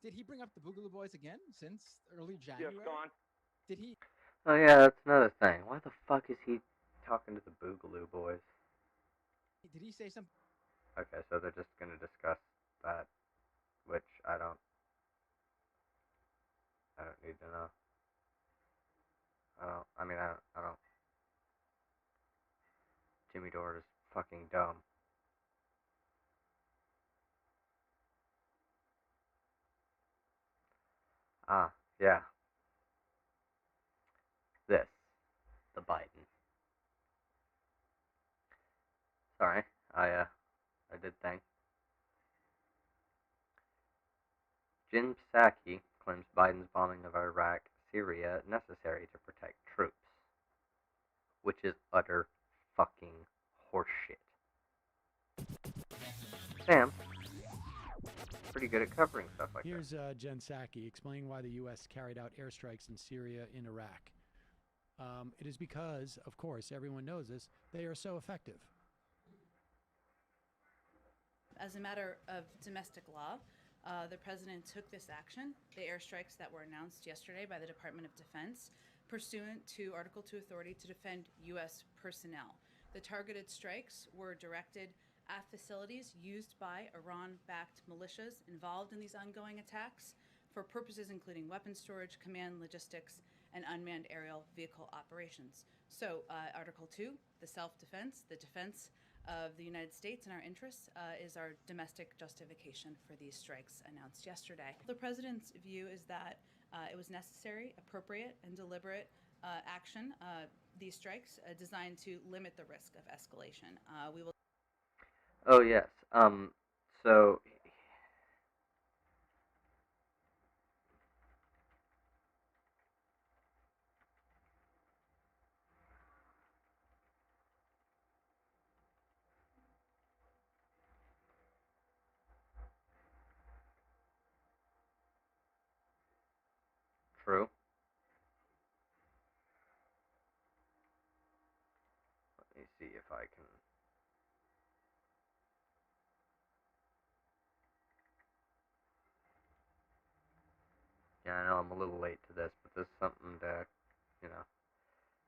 Did he bring up the Boogaloo Boys again since early January? Yes, go on. Did he? Oh yeah, that's another thing. Why the fuck is he talking to the Boogaloo Boys? Did he say something? Okay, so they're just gonna discuss that, which I don't need to know. I don't. humidor is fucking dumb. Ah, yeah. This. The Biden. Sorry, I did think. Jim Psaki claims Biden's bombing of Iraq, Syria necessary to protect troops, which is utter fucking horseshit. Sam, pretty good at covering stuff like Here's that. Jen Psaki explaining why the U.S. carried out airstrikes in Syria and Iraq. It is because, of course, everyone knows this, they are so effective. As a matter of domestic law, the president took this action, the airstrikes that were announced yesterday by the Department of Defense, pursuant to Article 2 authority to defend U.S. personnel. The targeted strikes were directed at facilities used by Iran-backed militias involved in these ongoing attacks for purposes including weapons storage, command, logistics, and unmanned aerial vehicle operations. So Article 2, the self-defense, the defense of the United States and our interests is our domestic justification for these strikes announced yesterday. The president's view is that it was necessary, appropriate, and deliberate action, these strikes designed to limit the risk of escalation. We will. Oh, yes. So true. Let me see if I can. Yeah, I know I'm a little late to this, but this is something to, you know,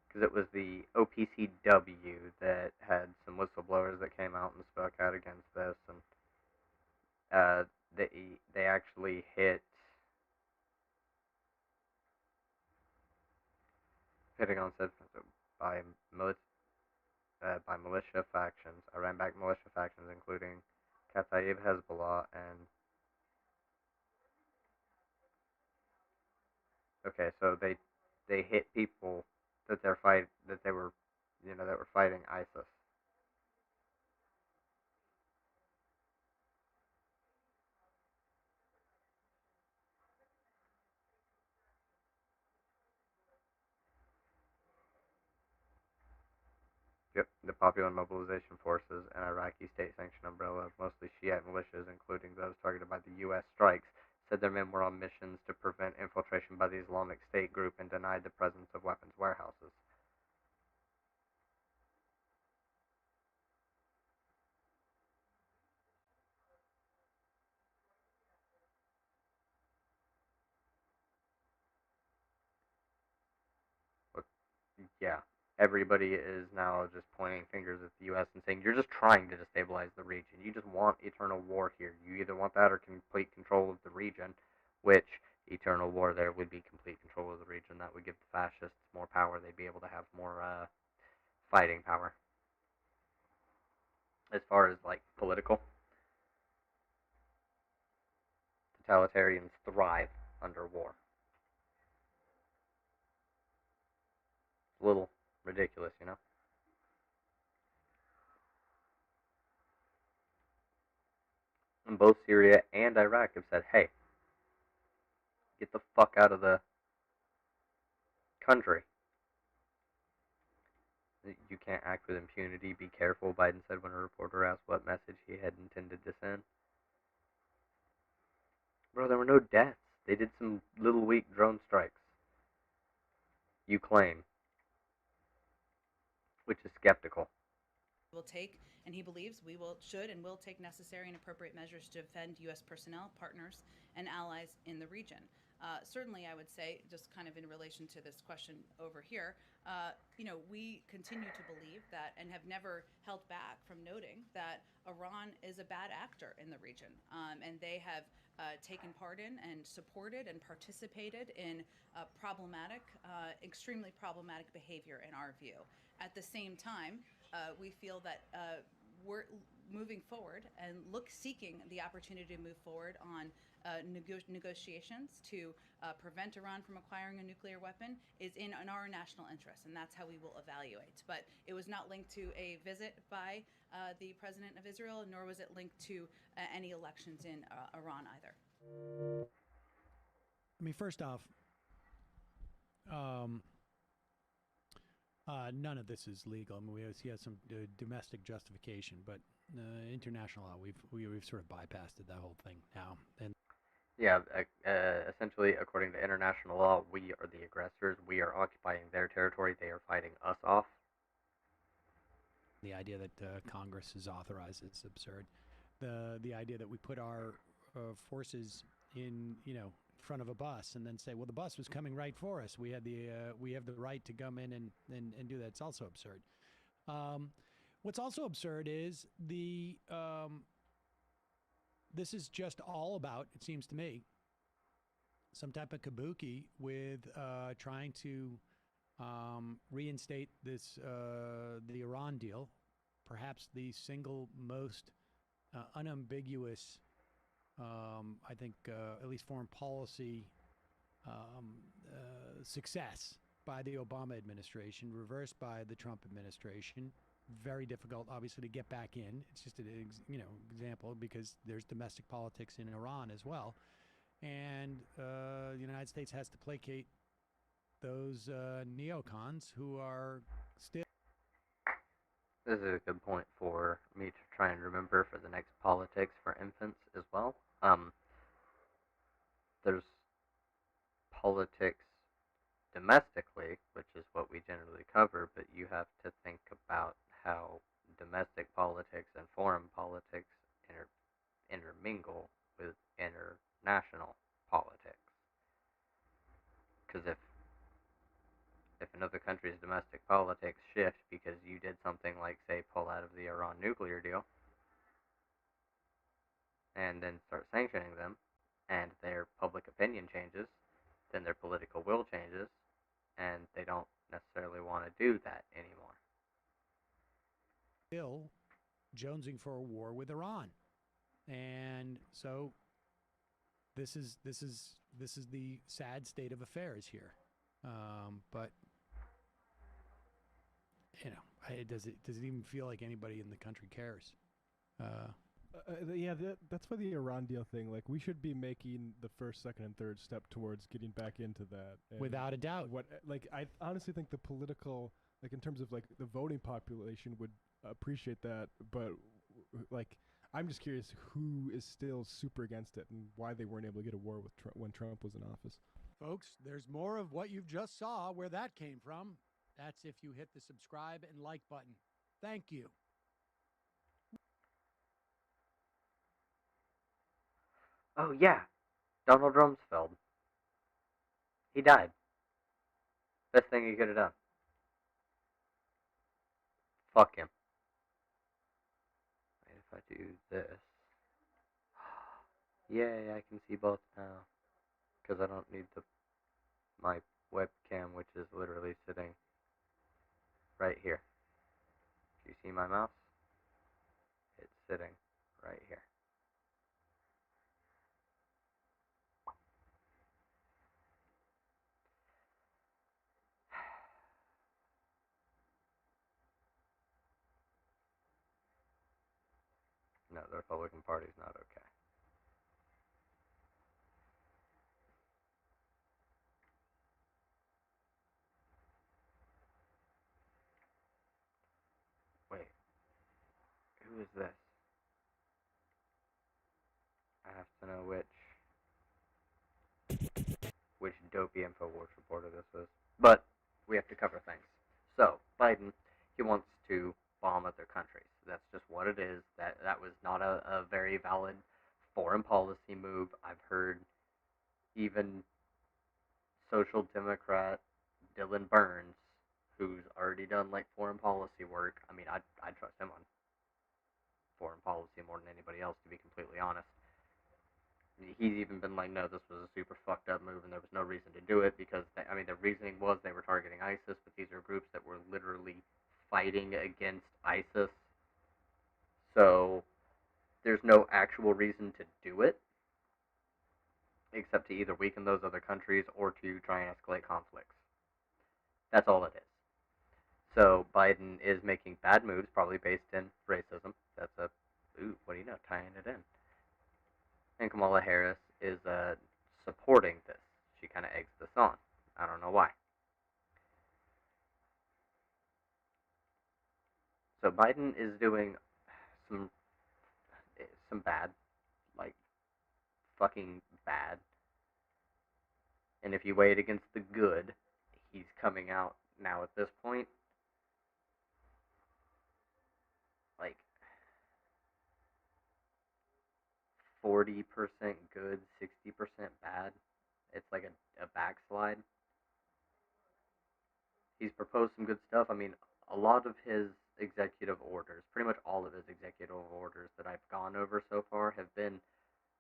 because it was the OPCW that had some whistleblowers that came out and spoke out against this, and they actually hitting on said by by militia factions, Iran-backed militia factions, including Kataib Hezbollah and. Okay, so they hit people that they were, that were fighting ISIS. Yep, the Popular Mobilization Forces, an Iraqi state-sanctioned umbrella of mostly Shiite militias, including those targeted by the U.S. strikes, said their men were on missions to prevent infiltration by the Islamic State group and denied the presence of weapons warehouses. Look, yeah, everybody is now just pointing fingers at the U.S. and saying, you're just trying to destabilize the region. You just want eternal war here. You either want that or complete control of the region, which eternal war there would be complete control of the region. That would give the fascists more power. They'd be able to have more fighting power. As far as like political, totalitarians thrive under war. It's a little ridiculous, you know? And both Syria and Iraq have said, hey, get the fuck out of the country. You can't act with impunity. Be careful, Biden said when a reporter asked what message he had intended to send. Bro, there were no deaths. They did some little weak drone strikes. You claim. Which is skeptical. Will take, and he believes we should and will take necessary and appropriate measures to defend U.S. personnel, partners, and allies in the region. Certainly, I would say, just kind of in relation to this question over here, we continue to believe that and have never held back from noting that Iran is a bad actor in the region. And they have taken part in and supported and participated in extremely problematic behavior in our view. At the same time, we feel that we're moving forward and seeking the opportunity to move forward on negotiations to prevent Iran from acquiring a nuclear weapon is in our national interest, and that's how we will evaluate. But it was not linked to a visit by the president of Israel, nor was it linked to any elections in Iran either. I mean, first off, none of this is legal. I mean, we have some domestic justification, but international law, we've sort of bypassed that whole thing now. And Yeah, essentially, according to international law, we are the aggressors. We are occupying their territory. They are fighting us off. the idea that Congress has authorized it's absurd. The idea that we put our forces in front of a bus and then say, well, the bus was coming right for us. We have the right to come in and do that. It's also absurd. What's also absurd is this is just all about, it seems to me, some type of kabuki with trying to reinstate the Iran deal, perhaps the single most unambiguous, I think, at least foreign policy success by the Obama administration, reversed by the Trump administration. Very difficult, obviously, to get back in. It's just an example because there's domestic politics in Iran as well, and the United States has to placate those neocons who are still. This is a good point for me to try and remember for the next politics for infants as well. There's politics domestically, which is what we generally cover, but you have to think about how domestic politics and foreign politics intermingle with international politics. Because if another country's domestic politics shift because you did something like, say, pull out of the Iran nuclear deal, and then start sanctioning them, and their public opinion changes, then their political will changes, and they don't necessarily want to do that anymore. Still jonesing for a war with Iran, and so this is the sad state of affairs here. But does it even feel like anybody in the country cares? Yeah, that's why the Iran deal thing. Like, we should be making the first, second, and third step towards getting back into that. And without a doubt. I honestly think the political, like, in terms of like the voting population, would appreciate that. But like, I'm just curious who is still super against it and why they weren't able to get a war with when Trump was in office. Folks, there's more of what you've just saw where that came from. That's if you hit the subscribe and like button. Thank you. Oh, yeah. Donald Rumsfeld. He died. Best thing he could have done. Fuck him. Wait, if I do this. Yay, I can see both now. Because I don't need my webcam, which is literally sitting right here. Do you see my mouse? It's sitting right here. No, the Republican Party's not okay. Wait. Who is this? I have to know which dopey InfoWars reporter this is. But we have to cover things. So, Biden, he wants to bomb other countries. That's just what it is. That was not a very valid foreign policy move. I've heard even Social Democrat Dylan Burns, who's already done like foreign policy work. I mean, I'd trust him on foreign policy more than anybody else, to be completely honest. He's even been like, no, this was a super fucked up move, and there was no reason to do it because, the reasoning was they were targeting ISIS, but these are groups that were literally fighting against ISIS, so there's no actual reason to do it, except to either weaken those other countries or to try and escalate conflicts. That's all it is. So Biden is making bad moves, probably based in racism. That's what do you know, tying it in. And Kamala Harris is supporting this. She kind of eggs this on. I don't know why. So Biden is doing some bad, like fucking bad. And if you weigh it against the good, he's coming out now at this point like 40% good, 60% bad. It's like a backslide. He's proposed some good stuff. I mean, a lot of his executive orders, pretty much all of his executive orders that I've gone over so far have been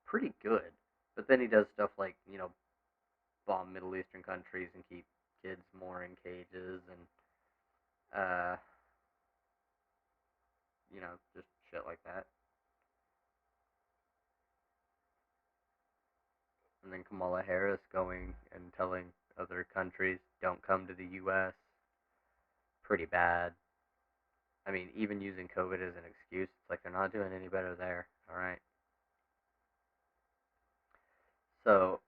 pretty good. But then he does stuff like, bomb Middle Eastern countries and keep kids more in cages and, just shit like that. And then Kamala Harris going and telling other countries, don't come to the U.S. Pretty bad. I mean, even using COVID as an excuse, it's like they're not doing any better there, alright? So,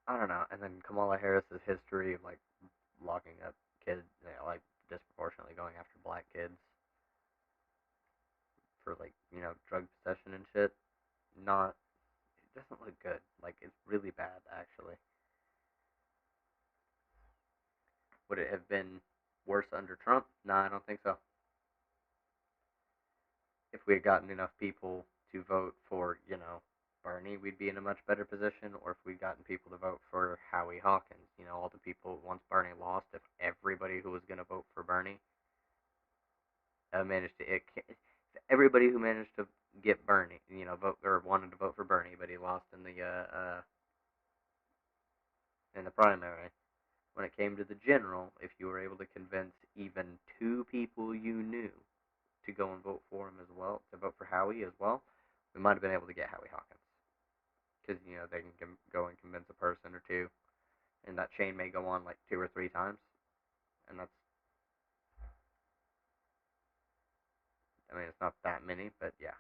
I don't know. And then Kamala Harris's history of, locking up kids, disproportionately going after black kids for, drug possession and shit. It doesn't look good. It's really bad, actually. Would it have been worse under Trump? No, I don't think so. If we had gotten enough people to vote for, Bernie, we'd be in a much better position. Or if we'd gotten people to vote for Howie Hawkins, all the people, once Bernie lost, if everybody who was going to vote for Bernie if everybody who managed to get Bernie, vote or wanted to vote for Bernie, but he lost in the primary. When it came to the general, if you were able to convince even 2 people you knew to go and vote for him as well, to vote for Howie as well, we might have been able to get Howie Hawkins. Because, they can go and convince a person or 2, and that chain may go on 2 or 3 times, and that's, it's not that many, but yeah.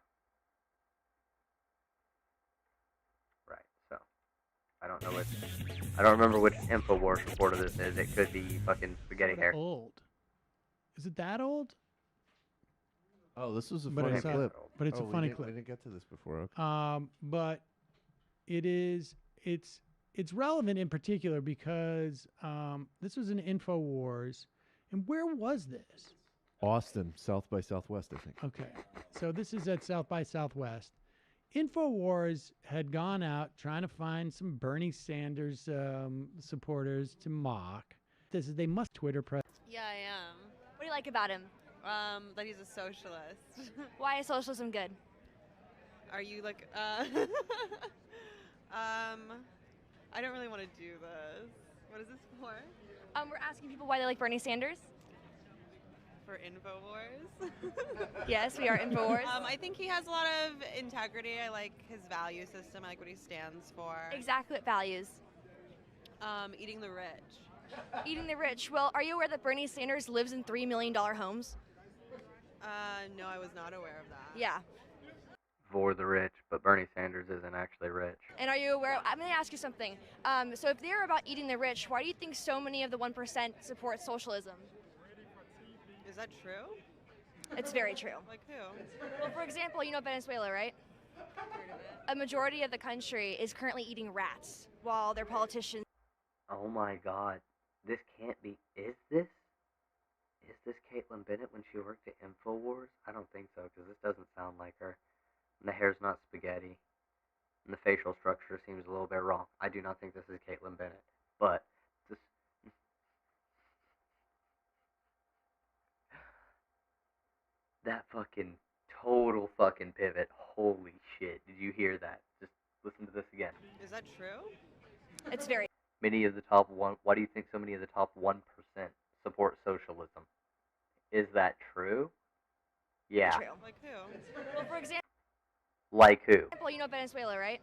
Right, so. I don't remember which InfoWars reporter this is. It could be fucking Spaghetti Hair. Old. Is it that old? Oh, this was a But funny it's clip. but it's a funny We clip. didn't get to this before. Okay. But it's relevant in particular because this was an InfoWars. And where was this? Austin, South by Southwest, I think. Okay. So this is at South by Southwest. InfoWars had gone out trying to find some Bernie Sanders supporters to mock. They must Twitter press. Yeah, I am. What do you like about him? That he's a socialist. Why is socialism good? Are you like, I don't really want to do this. What is this for? We're asking people why they like Bernie Sanders. For InfoWars? Yes, we are InfoWars. I think he has a lot of integrity. I like his value system. I like what he stands for. Exactly what values? Eating the rich. Eating the rich. Well, are you aware that Bernie Sanders lives in $3 million homes? No, I was not aware of that. Yeah. For the rich, but Bernie Sanders isn't actually rich. And are you aware? I'm going to ask you something. So if they're about eating the rich, why do you think so many of the 1% support socialism? Is that true? It's very true. Like who? Well, for example, you know Venezuela, right? Heard of it. A majority of the country is currently eating rats while their politicians. Oh my god. This can't be. Is this Caitlyn Bennett when she worked at InfoWars? I don't think so, because this doesn't sound like her. And the hair's not spaghetti. And the facial structure seems a little bit wrong. I do not think this is Caitlyn Bennett. But this. That fucking total fucking pivot. Holy shit. Did you hear that? Just listen to this again. Is that true? It's very. Many of the top one. Why do you think so many of the top 1% support socialism? Is that true? Yeah. True. Like who? Well, for example, Like who? you know Venezuela, right?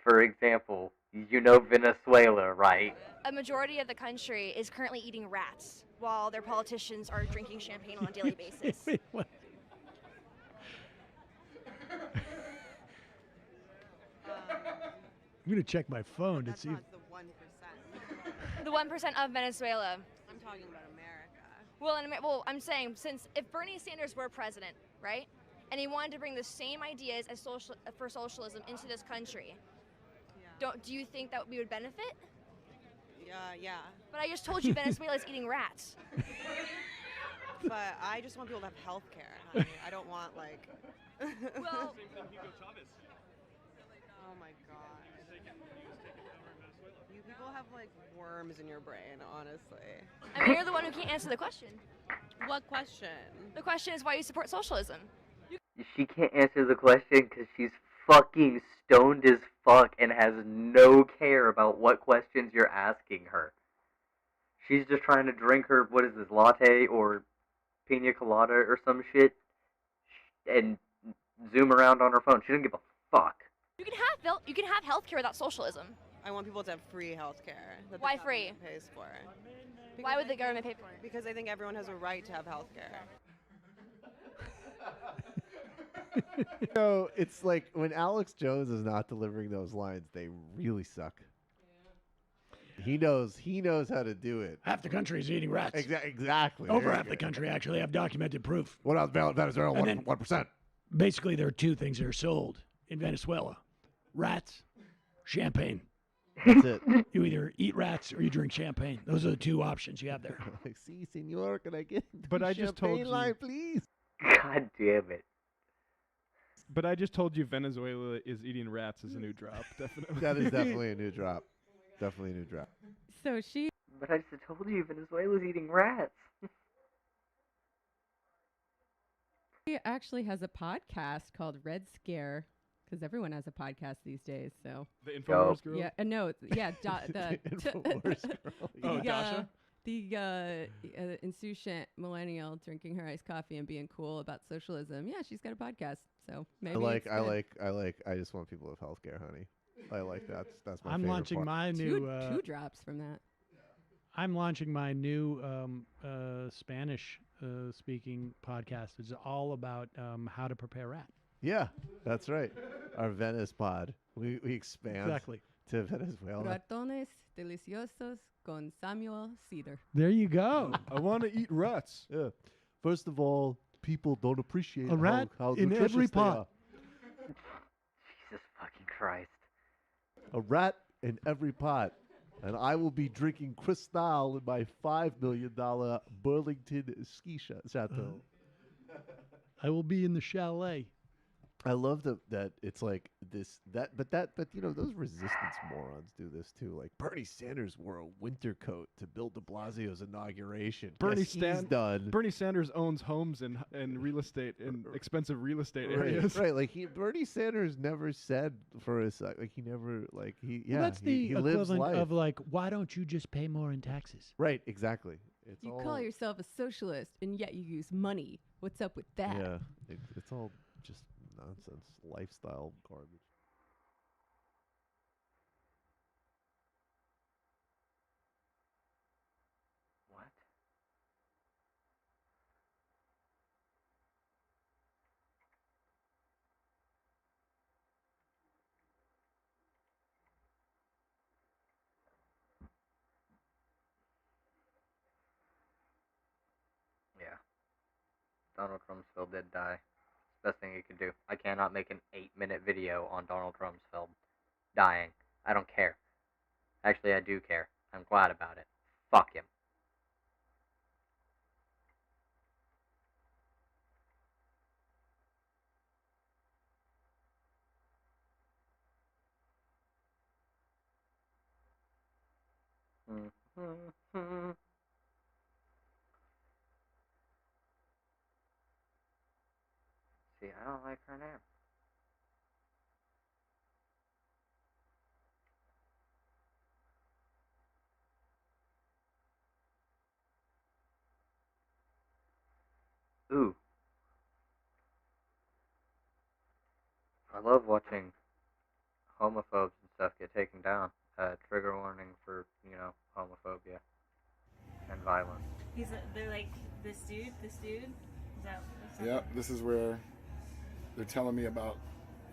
For example, you know Venezuela, right? A majority of the country is currently eating rats, while their politicians are drinking champagne on a daily basis. Wait, what? I'm gonna check my phone to That's see. not the 1%. The 1% of Venezuela. I'm talking about America. Well, I'm saying if Bernie Sanders were president, right, and he wanted to bring the same ideas as for socialism into this country, do you think that we would benefit? Yeah. But I just told you Venezuela's eating rats. But I just want people to have health care, honey. I don't want like. Well. Oh my god. You people have like worms in your brain, honestly. I mean, you're the one who can't answer the question. What question? The question is why you support socialism. She can't answer the question because she's fucking stoned as fuck and has no care about what questions you're asking her. She's just trying to drink her, what is this, latte or pina colada or some shit, and zoom around on her phone. She doesn't give a fuck. You can have healthcare without socialism. I want people to have free health care. Why free? Pays for. Why would the government pay for it? Because I think everyone has a right to have health care. So it's like when Alex Jones is not delivering those lines, they really suck. He knows how to do it. Half the country is eating rats. Exactly. Over half the country actually have documented proof. What else? Venezuela, And then- 1%. Basically, there are two things that are sold in Venezuela: rats, champagne. That's it. You either eat rats or you drink champagne. Those are the two options you have there. Like, see, senor, can I get But the I just told champagne you. line, please? God damn it. But I just told you Venezuela is eating rats is a new drop. Definitely. That is definitely a new drop. Definitely a new drop. So she But I just told you Venezuela's eating rats. actually has a podcast called Red Scare, because everyone has a podcast these days. So The Infowars girl? Yeah, no, yeah, The Infowars girl. Oh, Dasha? The insouciant millennial drinking her iced coffee and being cool about socialism. Yeah, she's got a podcast. So maybe I just want people with healthcare, honey. I like that. That's my I'm favorite launching part. my new. two drops from that. I'm launching my new Spanish speaking podcast. It's all about how to prepare rat. Yeah, that's right. Our Venice pod. We expand Exactly. to Venezuela. Ratones deliciosos con Samuel Cedar. There you go. I want to eat rats. Yeah. First of all, people don't appreciate A rat how in nutritious every they pot. are. Jesus fucking Christ. A rat in every pot. And I will be drinking Cristal in my $5 million Burlington ski chateau. I will be in the chalet. I love that it's like this but you know those resistance morons do this too. Like Bernie Sanders wore a winter coat to Bill De Blasio's inauguration. Guess he's done. Bernie Sanders owns homes and real estate in expensive real estate areas. Right, like Bernie Sanders never said for a sec, like he never like he yeah Well, that's he the lives equivalent life. of like, why don't you just pay more in taxes? Right, exactly. It's You all call yourself a socialist and yet you use money. What's up with that? yeah, it's all just nonsense, lifestyle garbage. What? Yeah. Donald Rumsfeld did die. Best thing you can do. I cannot make an 8-minute video on Donald Rumsfeld dying. I don't care. Actually, I do care. I'm glad about it. Fuck him. See, I don't like her name. love watching homophobes and stuff get taken down. Trigger warning for, homophobia and violence. They're like, this dude? Is that? Yeah, this is where they're telling me about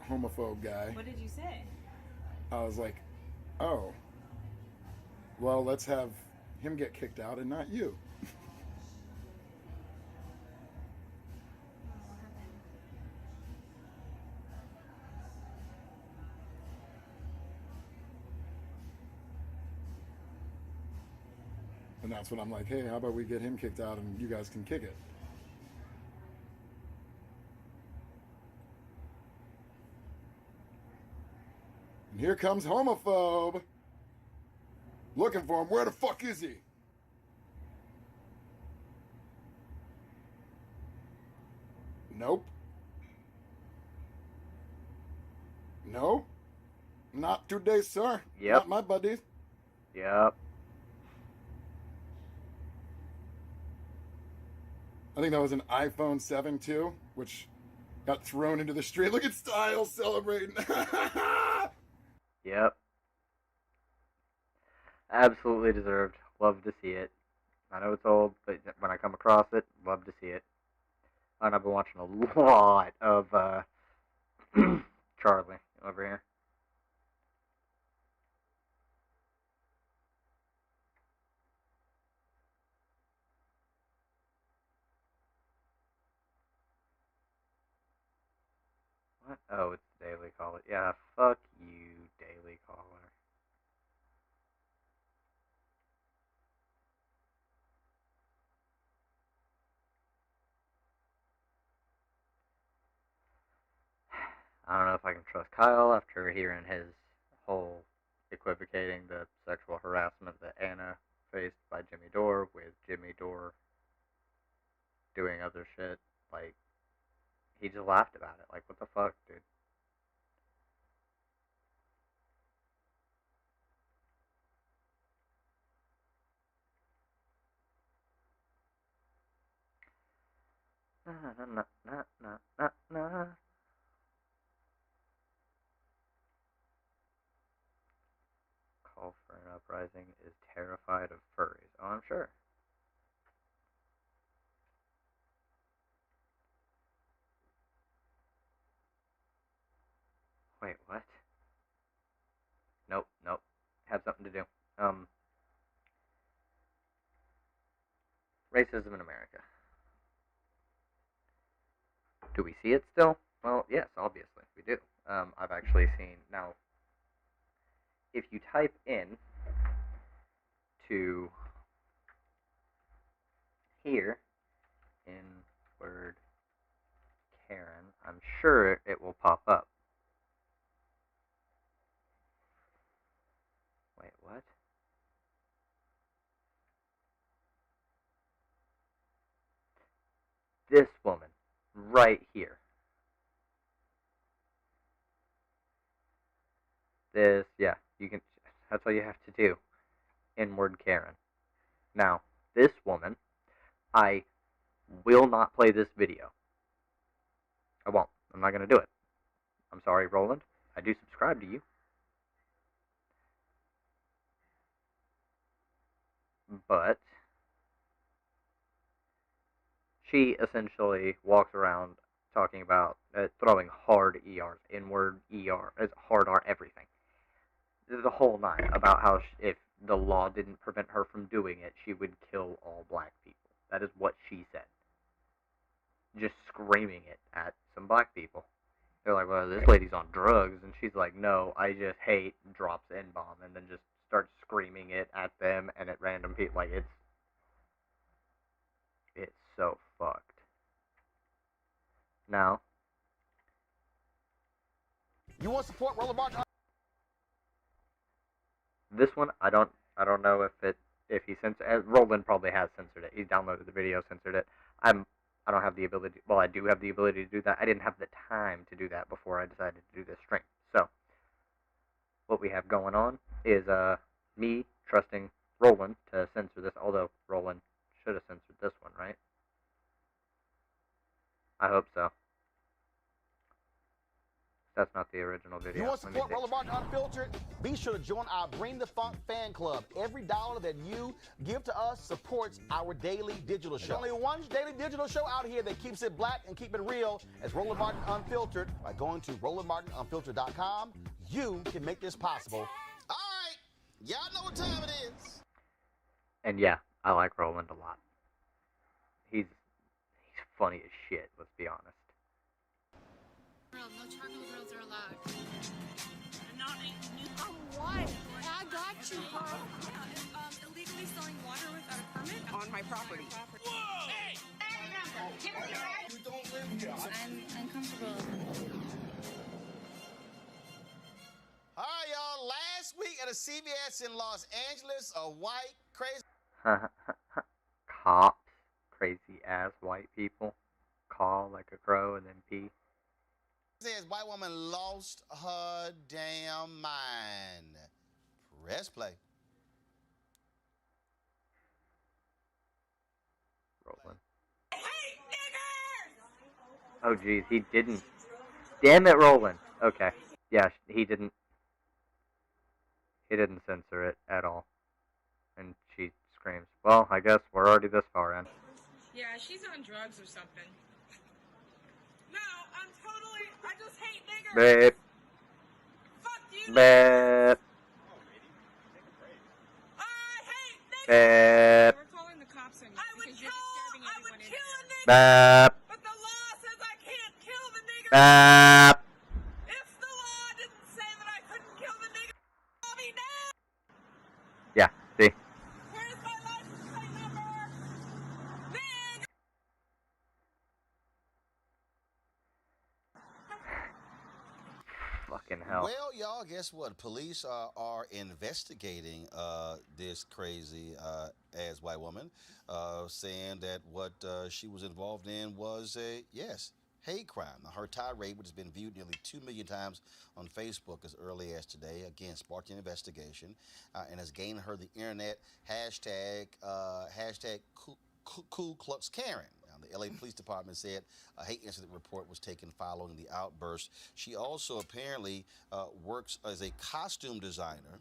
homophobe guy. What did you say? I was like, oh, well, let's have him get kicked out and not you. And that's when I'm like, hey, how about we get him kicked out and you guys can kick it? And here comes homophobe. Looking for him. Where the fuck is he? Nope. No. Not today, sir. Yep. Not my buddies. Yep. I think that was an iPhone 7 too, which got thrown into the street. Look at Styles celebrating. Yep. Absolutely deserved. Love to see it. I know it's old, but when I come across it, love to see it. And I've been watching a lot of Charlie over here. What? Oh, it's Daily Caller. Yeah, fuck you, Daily Caller. I don't know if I can trust Kyle after hearing his whole equivocating the sexual harassment that Anna faced by Jimmy Dore, with Jimmy Dore doing other shit. Like, he just laughed about it. Like, what the fuck, dude? Call for an uprising is terrified of furries. Oh, I'm sure. Wait, what? Nope. Had something to do. Racism in America. Do we see it still? Well, yes, obviously, we do. I've actually seen, now, if you type in to here, in word Karen, I'm sure it will pop up. Wait, what? This woman, right here. This, yeah, you can, that's all you have to do. Inward Karen. Now, this woman, I will not play this video. I won't. I'm not going to do it. I'm sorry, Roland. I do subscribe to you. But she essentially walks around talking about throwing hard ERs, inward ER, hard R, everything. The whole nine about how if the law didn't prevent her from doing it, she would kill all black people. That is what she said. Just screaming it at some black people. They're like, well, this lady's on drugs. And she's like, no, I just hate, drops N-bomb, and then just starts screaming it at them and at random people. Like, it's so fucked. Now, You want support? Roll a bar. this one, I don't know if he censored. Roland probably has censored it. He's downloaded the video, censored it. I don't have the ability. Well, I do have the ability to do that. I didn't have the time to do that before I decided to do this stream. So, what we have going on is me trusting Roland to censor this. Although Roland should have censored this one, right? I hope so. That's not the original video. You want to Let me support see. Roller Martin Unfiltered? Be sure to join our Bring the Funk fan club. Every dollar that you give to us supports our daily digital show. There's only one daily digital show out here that keeps it black and keep it real as Roller Martin Unfiltered. By going to rollermartinunfiltered.com, you can make this possible. All right, y'all know what time it is. And yeah, I like Roland a lot. He's funny as shit, let's be honest. No charcoal grills are allowed. I'm white. I got you, bro. Illegally selling water without a permit on my property. Whoa! Hey! You don't live here. I'm uncomfortable. All right, y'all. Last week at a CVS in Los Angeles, a white crazy. Cops, crazy ass white people, call like a crow and then pee. Says white woman lost her damn mind. Press play. Rolling. Oh geez, he didn't. Damn it, Roland. Okay, yeah, he didn't. He didn't censor it at all. And she screams, "Well, I guess we're already this far in." Yeah, she's on drugs or something. No, I'm totally. I just hate niggers. Babe. Fuck you, Babe. Babe. We're calling the cops on you because you're disturbing everyone in here. Babe. But the law says I can't kill the nigger. Babe. If the law didn't say that I couldn't kill the nigger, call me now. Yeah, see? Where's my license plate number? Nigger. Fucking hell. Well, y'all, guess what? Police are investigating this crazy ass white woman, saying that what she was involved in was a, hate crime. Now, her tirade, which has been viewed nearly 2 million times on Facebook as early as today, again, sparked an investigation and has gained her the internet hashtag Ku Klux Karen. The LA Police Department said a hate incident report was taken following the outburst. She also apparently works as a costume designer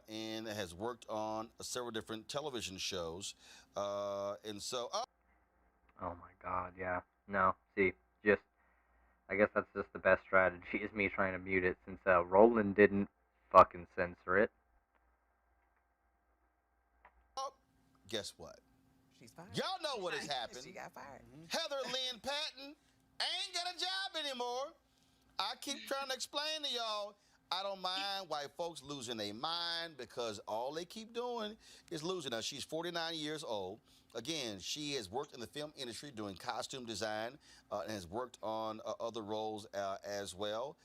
and has worked on several different television shows. And so... Oh my god, yeah. No, see, I guess that's just the best strategy is me trying to mute it since Roland didn't fucking censor it. Guess what? She's fired. Y'all know what has happened. She got fired. Heather Lynn Patton ain't got a job anymore. I keep trying to explain to y'all, I don't mind white folks losing their mind because all they keep doing is losing. Now, she's 49 years old. Again, she has worked in the film industry doing costume design and has worked on other roles as well.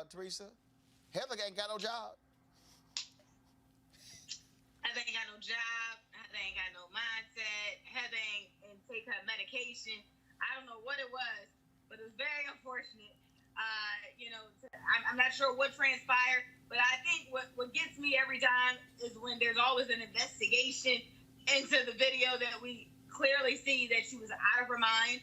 Teresa, Heather ain't got no job. Heather ain't got no job. Heather ain't got no mindset. Heather ain't take her medication. I don't know what it was, but it was very unfortunate. I'm not sure what transpired, but I think what gets me every time is when there's always an investigation into the video that we clearly see that she was out of her mind.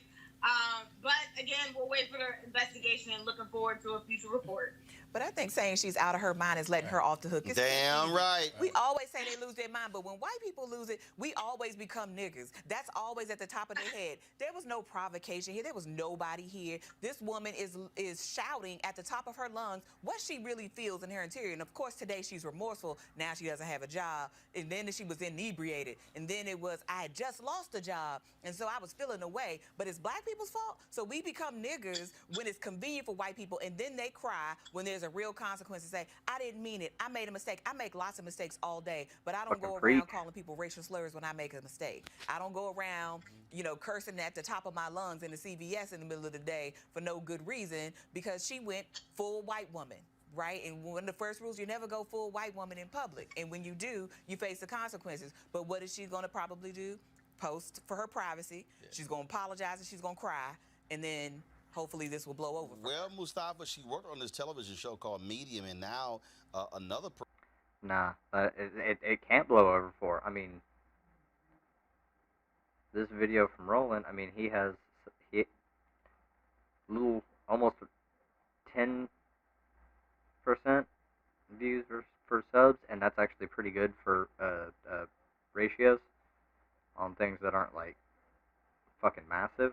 But again, we'll wait for the investigation and looking forward to a future report. But I think saying she's out of her mind is letting her off the hook. It's Damn right. We always say they lose their mind, but when white people lose it, we always become niggers. That's always at the top of their head. There was no provocation here. There was nobody here. This woman is shouting at the top of her lungs what she really feels in her interior. And of course, today she's remorseful. Now she doesn't have a job. And then she was inebriated. And then it was, I had just lost a job. And so I was feeling away. But it's black people's fault. So we become niggers when it's convenient for white people. And then they cry when there's a real consequence and say, I didn't mean it. I made a mistake. I make lots of mistakes all day, but I don't go around calling people racial slurs when I make a mistake. I don't go around, cursing at the top of my lungs in the CVS in the middle of the day for no good reason because she went full white woman. Right? And one of the first rules, you never go full white woman in public. And when you do, you face the consequences. But what is she going to probably do? Post for her privacy. Yeah. She's going to apologize and she's going to cry. And then hopefully this will blow over. Well, Mustafa, she worked on this television show called Medium, and now another. Nah, it can't blow over for her. I mean, this video from Roland. I mean, he little, almost 10% views for subs, and that's actually pretty good for ratios on things that aren't like fucking massive.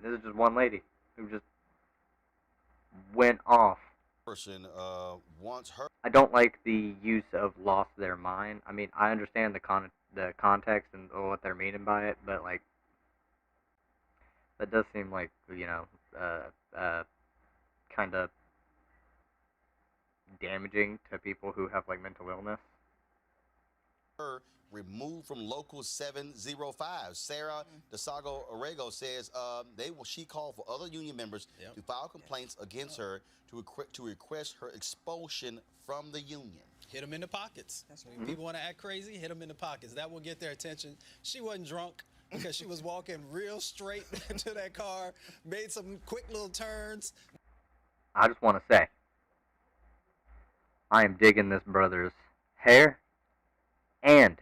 This is just one lady who just went off. Person wants her. I don't like the use of lost their mind. I mean, I understand the context and what they're meaning by it, but like that does seem like, you know, kind of damaging to people who have like mental illness. Her removed from Local 705. Sarah DeSago Orrego says she called for other union members to file complaints against her to request her expulsion from the union. Hit them in the pockets. When people want to act crazy, hit them in the pockets. That will get their attention. She wasn't drunk because she was walking real straight to that car, made some quick little turns. I just want to say, I am digging this brother's hair and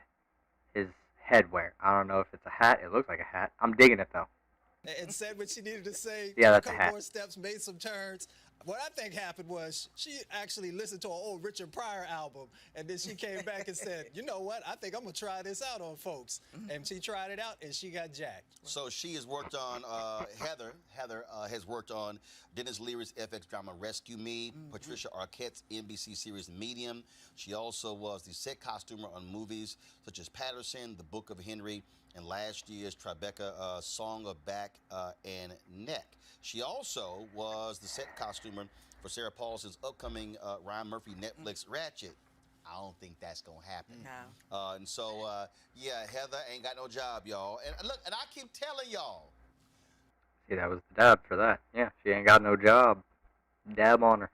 his headwear. I don't know if it's a hat. It looks like a hat. I'm digging it, though. And said what she needed to say. Yeah, that's a a couple hat. more steps, made some turns. What I think happened was she actually listened to an old Richard Pryor album, and then she came back and said, you know what, I think I'm going to try this out on folks. And she tried it out, and she got jacked. So she has worked on, Heather has worked on Dennis Leary's FX drama Rescue Me, Patricia Arquette's NBC series Medium. She also was the set costumer on movies such as Patterson, The Book of Henry, and last year's Tribeca Song of Back and Neck. She also was the set costumer for Sarah Paulson's upcoming Ryan Murphy Netflix Ratchet. I don't think that's going to happen. No. And so, yeah, Heather ain't got no job, y'all. And look, and I keep telling y'all. See, that was the dab for that. Yeah, she ain't got no job. Dab on her.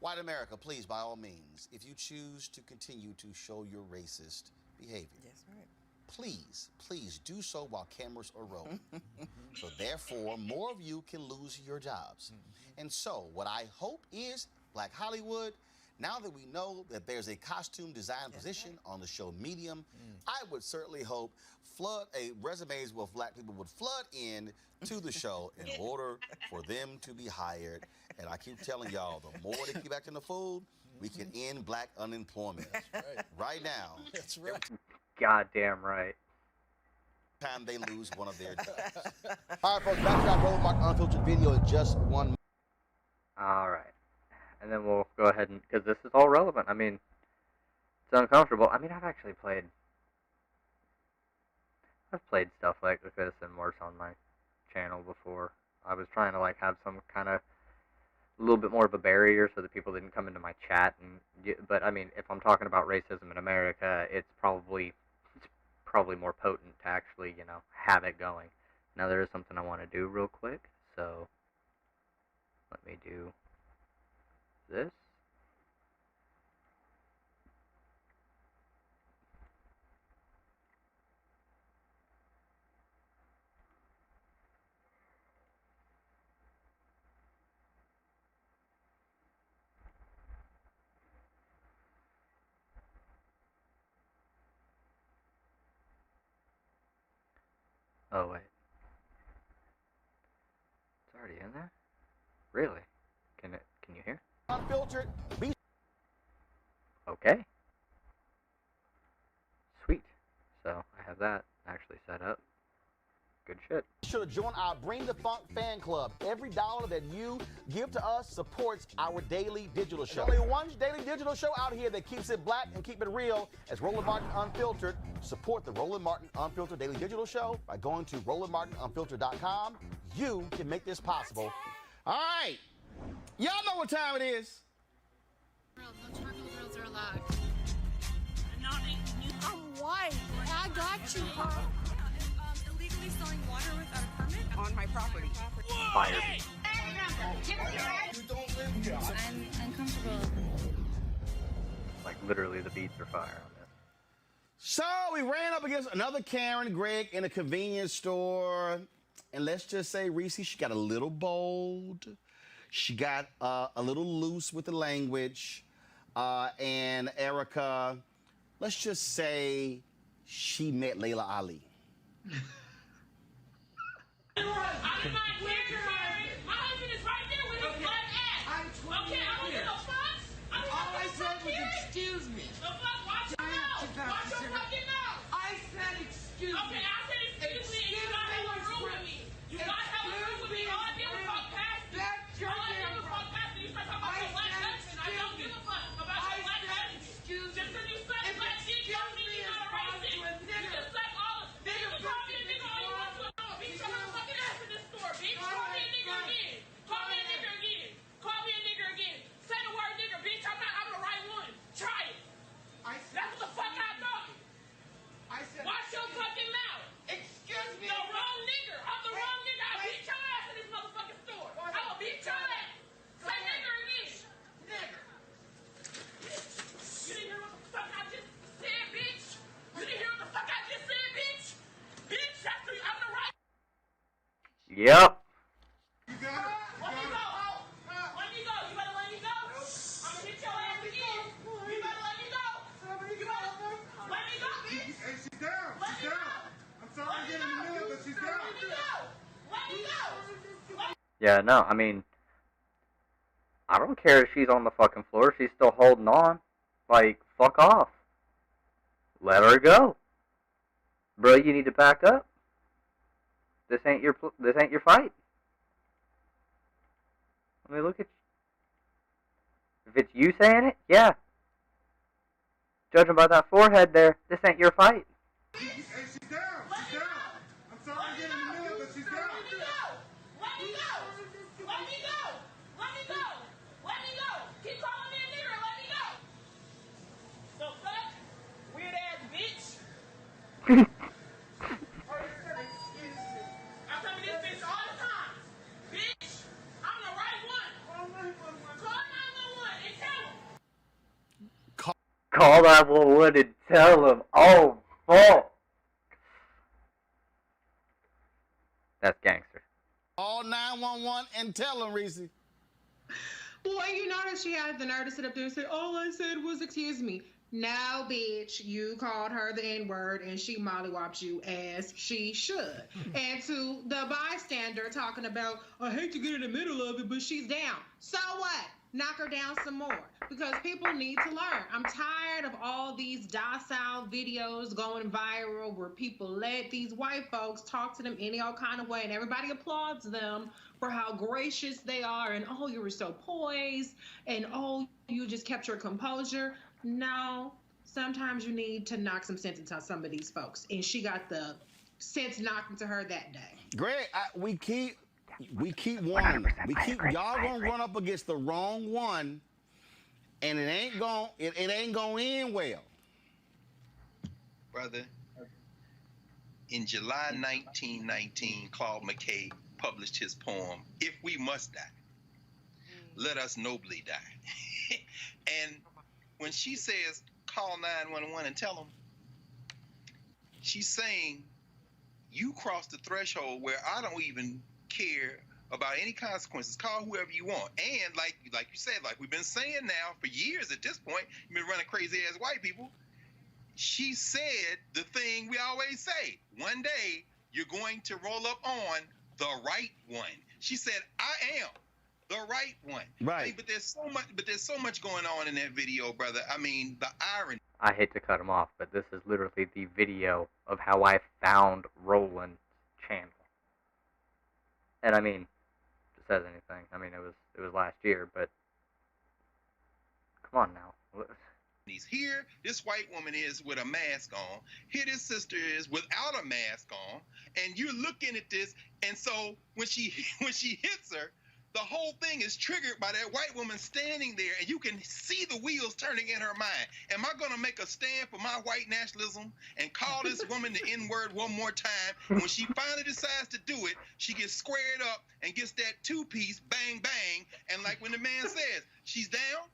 White America, please, by all means, if you choose to continue to show your racist behavior, Yes, right. please do so while cameras are rolling. So therefore, more of you can lose your jobs. And so what I hope is, Black Hollywood, now that we know that there's a costume design position on the show Medium, I would certainly hope resumes with black people would flood in to the show in order for them to be hired. And I keep telling y'all, the more they keep acting the fool, we can end black unemployment. That's right. Right now. That's right. Goddamn right. Time they lose one of their jobs. All right, folks, back to our Road Mark Unfiltered video in just 1 minute. All right. And then we'll go ahead and, because this is all relevant. I mean, it's uncomfortable. I mean, I've played stuff like this and worse on my channel before. I was trying to like have some kind of a little bit more of a barrier so that people didn't come into my chat. But I mean, if I'm talking about racism in America, it's probably more potent to actually, you know, have it going. Now there is something I want to do real quick, so let me do this. Oh wait, it's already in there? Really? Can you hear? Unfiltered. Okay. Sweet. So I have that actually set up. Good shit. Be sure to join our Bring the Funk fan club. Every dollar that you give to us supports our daily digital show. There's only one daily digital show out here that keeps it black and keep it real. As Roland Martin Unfiltered. Support the Roland Martin Unfiltered daily digital show by going to RolandMartinUnfiltered.com. You can make this possible. All right. Y'all know what time it is. No charcoal grills are allowed. I'm white. I got you, huh? Illegally selling water without a permit on my property. Fire. You don't live here. I'm uncomfortable. Like literally the beats are fire on this. So we ran up against another Karen Gregg in a convenience store. And let's just say Reese, she got a little bold. She got a little loose with the language. And Erica, let's just say she met Layla Ali. I'm not here. My husband is Yep. Yeah, no, I mean, I don't care if she's on the fucking floor. She's still holding on. Like, fuck off. Let her go. Bro, you need to back up. This ain't your fight. I mean, look at you. If it's you saying it, yeah. Judging by that forehead there, this ain't your fight. Hey, she's down. She's down. I'm sorry to get in the middle, but she's down. Let me go. Let me go. Let me go. Let me go. Keep calling me a nigger. Let me go. So fuck, weird ass bitch. I come to this bitch all the time. Bitch, I'm the right one. Call 911 and tell them. Call 911 and tell them. Oh, fuck. That's gangster. Call 911 and tell them, Reese. Boy, you notice she had the nerve to sit up there and say, all I said was, excuse me. No, bitch, you called her the N-word and she mollywopped you as she should. And to the bystander talking about, I hate to get in the middle of it, but she's down. So what? Knock her down some more because people need to learn. I'm tired of all these docile videos going viral where people let these white folks talk to them any old kind of way and everybody applauds them for how gracious they are and, oh, you were so poised and, oh, you just kept your composure. No, sometimes you need to knock some sense into some of these folks. And she got the sense knocked into her that day. Greg, we keep warning them. Y'all gonna run up against the wrong one, and it ain't gonna end well. Brother, in July 1919, Claude McKay published his poem, If We Must Die, Let Us Nobly Die. And when she says, call 911 and tell them, she's saying, you crossed the threshold where I don't even care about any consequences. Call whoever you want. And like you said, like we've been saying now for years at this point, you've been running crazy ass white people. She said the thing we always say, one day you're going to roll up on the right one. She said, I am the right one. Right. I mean, but there's so much going on in that video, brother. I mean, the irony. I hate to cut him off, but this is literally the video of how I found Roland's channel. And I mean, if it says anything, I mean, it was last year, but come on now. He's here, this white woman is with a mask on. Here this sister is without a mask on. And you're looking at this, and so when she hits her, the whole thing is triggered by that white woman standing there, and you can see the wheels turning in her mind. Am I going to make a stand for my white nationalism and call this woman the N-word one more time? And when she finally decides to do it, she gets squared up and gets that two-piece, bang, bang. And like when the man says, she's down,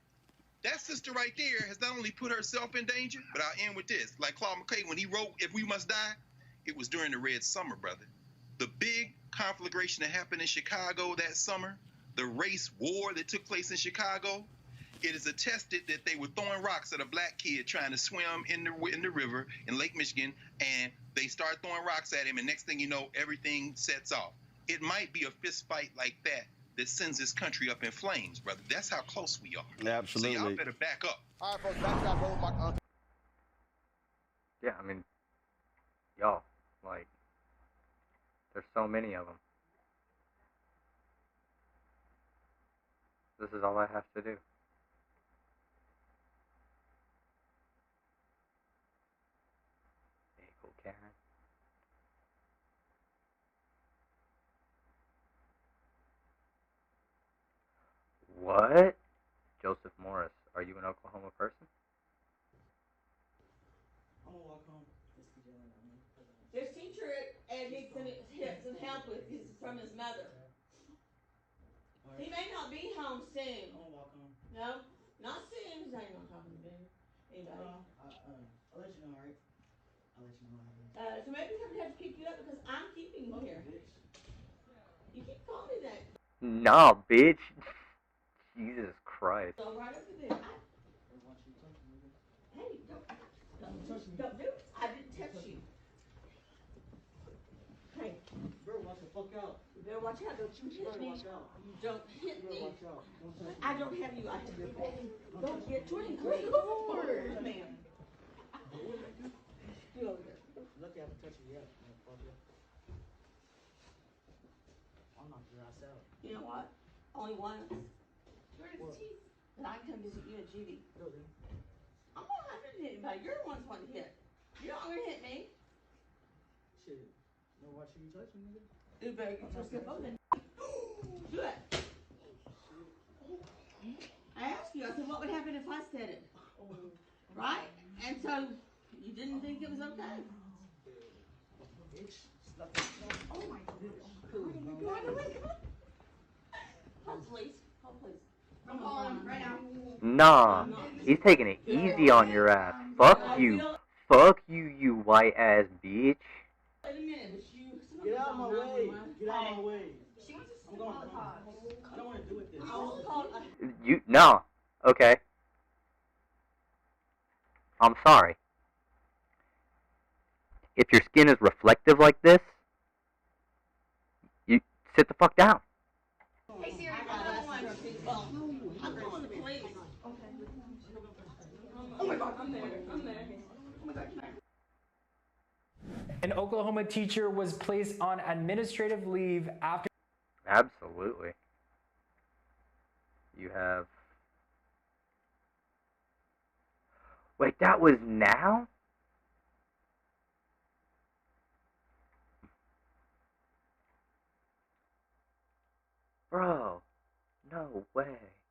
that sister right there has not only put herself in danger, but I'll end with this. Like Claude McKay, when he wrote If We Must Die, it was during the Red Summer, brother. The big conflagration that happened in Chicago that summer, the race war that took place in Chicago, it is attested that they were throwing rocks at a black kid trying to swim in the river in Lake Michigan, and they start throwing rocks at him, and next thing you know, everything sets off. It might be a fist fight like that sends this country up in flames, brother. That's how close we are. Absolutely. So y'all better back up. All right, folks, back to that road, my Yeah, I mean, y'all, like, there's so many of them. This is all I have to do. Hey, cool, Karen. What? Joseph Morris, are you an Oklahoma person? I'm gonna walk home. This teacher needs some help with from his mother. He may not be home soon. I'm gonna walk home. No, not soon. He's not even talking to me. Anybody? I'll let you know, alright? I'll let you know. So maybe I'm gonna have to kick you up because I'm keeping you here. Nah, bitch. Jesus Christ. So right over there. Hey, don't do it. I didn't touch you. Hey. Better watch the fuck out. You better watch out. Don't you hit me. You don't hit me. I don't have you. I have your back. Don't get twin. Good Lord. Ma'am. You over there. Lucky I haven't touched you yet, motherfucker. I'll knock your ass out. You know what? Only once. But I come visit you at Judy. Really? I'm not hitting anybody. You're the ones wanting to hit. You're not gonna hit me. Shit. No, why should you touch me, nigga? You better get yourself over there. Do it. I asked you, I said, what would happen if I said it? Right? And so, you didn't think it was okay? Oh my God. Hold please. Hold please. I'm calling him right now. Nah, he's taking it easy on your ass. Fuck you. Fuck you, you white ass bitch. Wait a minute, but you... Get out of my way. Get out of my way. She wants to I'm going home. I don't want to do with this. I will call... You, no. Okay. I'm sorry. If your skin is reflective like this, you sit the fuck down. Hey Siri, I'm calling the police. Okay. Oh my God, I'm there. I'm there. Oh my God, come here. An Oklahoma teacher was placed on administrative leave after... Absolutely. You have... Wait, that was now? Bro, no way.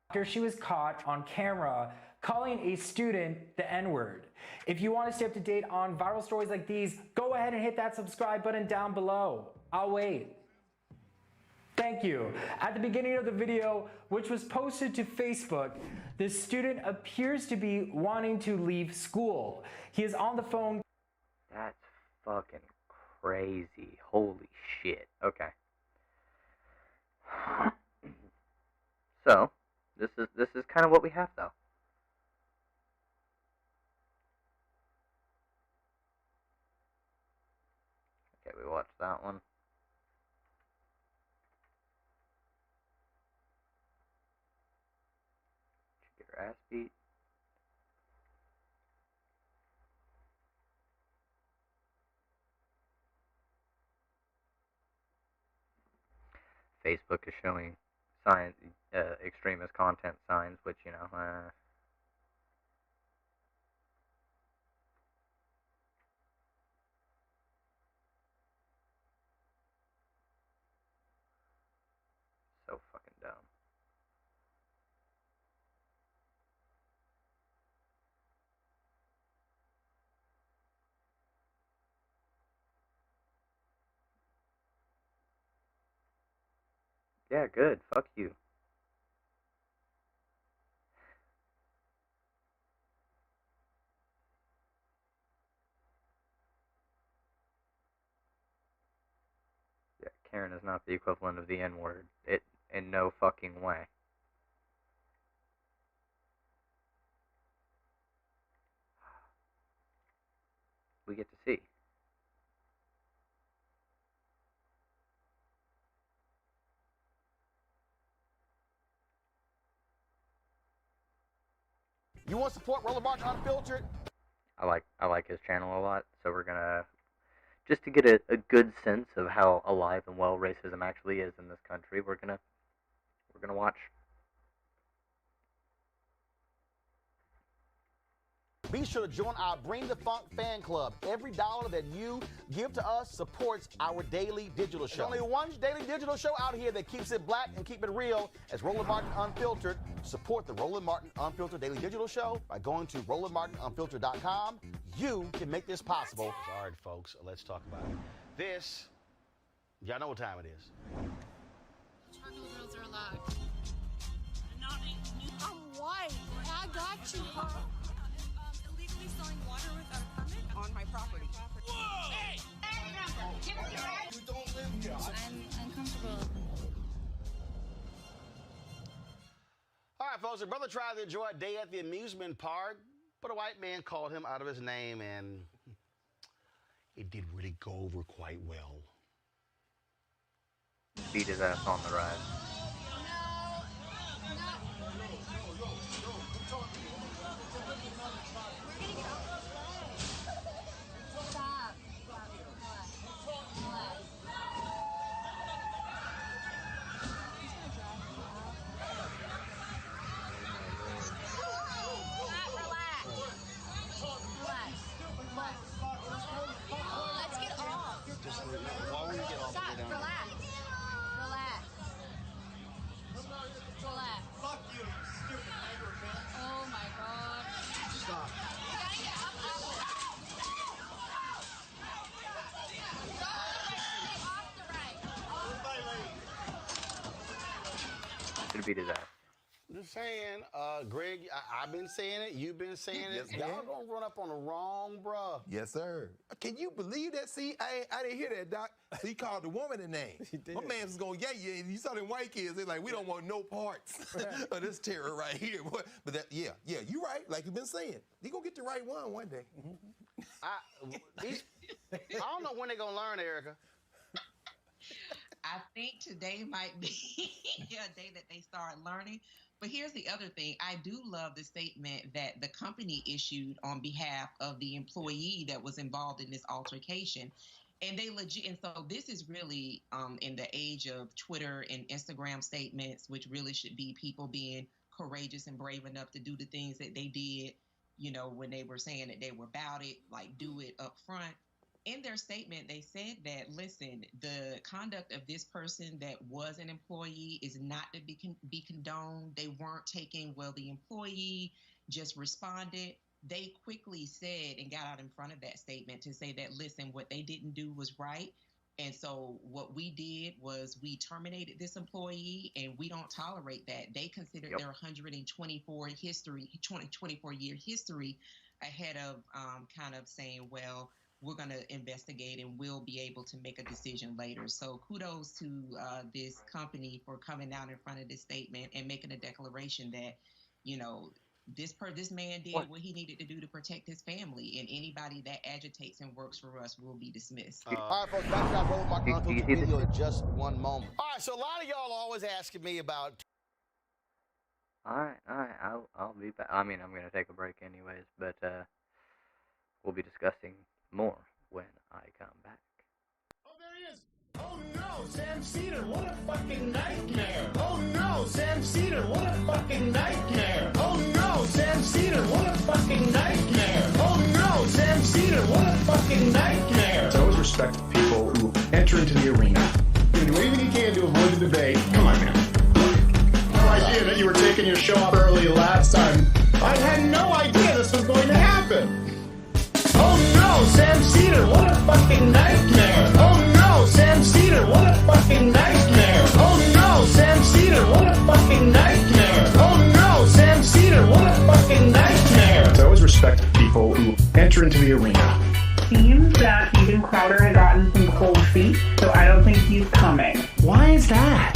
After she was caught on camera calling a student the N-word. If you want to stay up to date on viral stories like these, go ahead and hit that subscribe button down below. I'll wait. Thank you. At the beginning of the video, which was posted to Facebook, the student appears to be wanting to leave school. He is on the phone. That's fucking crazy. Holy shit. Okay. So, this is kind of what we have though. Okay, we watched that one. Get her ass beat. Facebook is showing signs, extremist content signs, which, you know, so fucking dumb. Yeah, good. Fuck you. Yeah, Karen is not the equivalent of the N-word. It in no fucking way. We get to see. You want to support Roller March Unfiltered? I like his channel a lot, so we're gonna just to get a good sense of how alive and well racism actually is in this country. We're gonna watch. Be sure to join our Bring the Funk fan club. Every dollar that you give to us supports our daily digital show. There's only one daily digital show out here that keeps it black and keep it real. As Roland Martin Unfiltered. Support the Roland Martin Unfiltered daily digital show by going to RolandMartinUnfiltered.com. You can make this possible. All right, folks, let's talk about it. This, y'all know what time it is. Charcoal girls are allowed. I'm white. I got you, huh? Illegally selling water without a permit on my property. Whoa! Hey! You don't live here. I'm uncomfortable. folks, a brother tried to enjoy a day at the amusement park, but a white man called him out of his name, and it didn't really go over quite well. Beat his ass on the ride. Let's get off. Why would we get off? Stop. Relax. Relax. Relax. Fuck you, you stupid aggravator. Oh my god. Stop. You gotta get up off the Should have beat his ass. Just saying, Greg, I've been saying it, you've been saying it. Y'all gonna run up on the wrong bruh. Yes, sir. Can you believe that? See, I didn't hear that, Doc. So he called the woman a name. My man was going, yeah. You saw them white kids. They're like, we don't want no parts of this terror right here. But that, yeah, you're right. Like you've been saying, you gonna get the right one day. I don't know when they're gonna learn, Erica. I think today might be a day that they start learning. But here's the other thing. I do love the statement that the company issued on behalf of the employee that was involved in this altercation. And they legit, and so this is really in the age of Twitter and Instagram statements, which really should be people being courageous and brave enough to do the things that they did, you know, when they were saying that they were about it, like do it up front. In their statement, they said that, listen, the conduct of this person that was an employee is not to be condoned. They weren't taking, well, the employee just responded. They quickly said and got out in front of that statement to say that, listen, what they didn't do was right. And so what we did was we terminated this employee, and we don't tolerate that. They considered their 124 year history ahead of kind of saying, well, we're going to investigate and we'll be able to make a decision later. So kudos to this company for coming out in front of this statement and making a declaration that, you know, this man did what he needed to do to protect his family, and anybody that agitates and works for us will be dismissed. All right, folks, back to that road mark on the video in just one moment. All right, so a lot of y'all are always asking me about. All right, I'll be back. I mean, I'm gonna take a break anyways, but we'll be discussing more when I come back. Oh, there he is. Oh no, Sam Cedar, what a fucking nightmare. Oh no, Sam Cedar, what a fucking nightmare. Oh no, Sam Cedar, what a fucking nightmare. Oh no, Sam Cedar, what a fucking nightmare. I always respect people who enter into the arena and do anything you can to avoid the debate. Come on, man. No idea that you were taking your show up early last time. I had no idea this was going to happen. Oh no, Sam Cedar, what a fucking nightmare. Oh no, Sam Cedar, what a fucking nightmare. Oh no, Sam Cedar, what a fucking nightmare. Oh no, Sam Cedar, what a fucking nightmare. I always respect people who enter into the arena. Seems that Eden Crowder had gotten some cold feet, so I don't think he's coming. Why is that?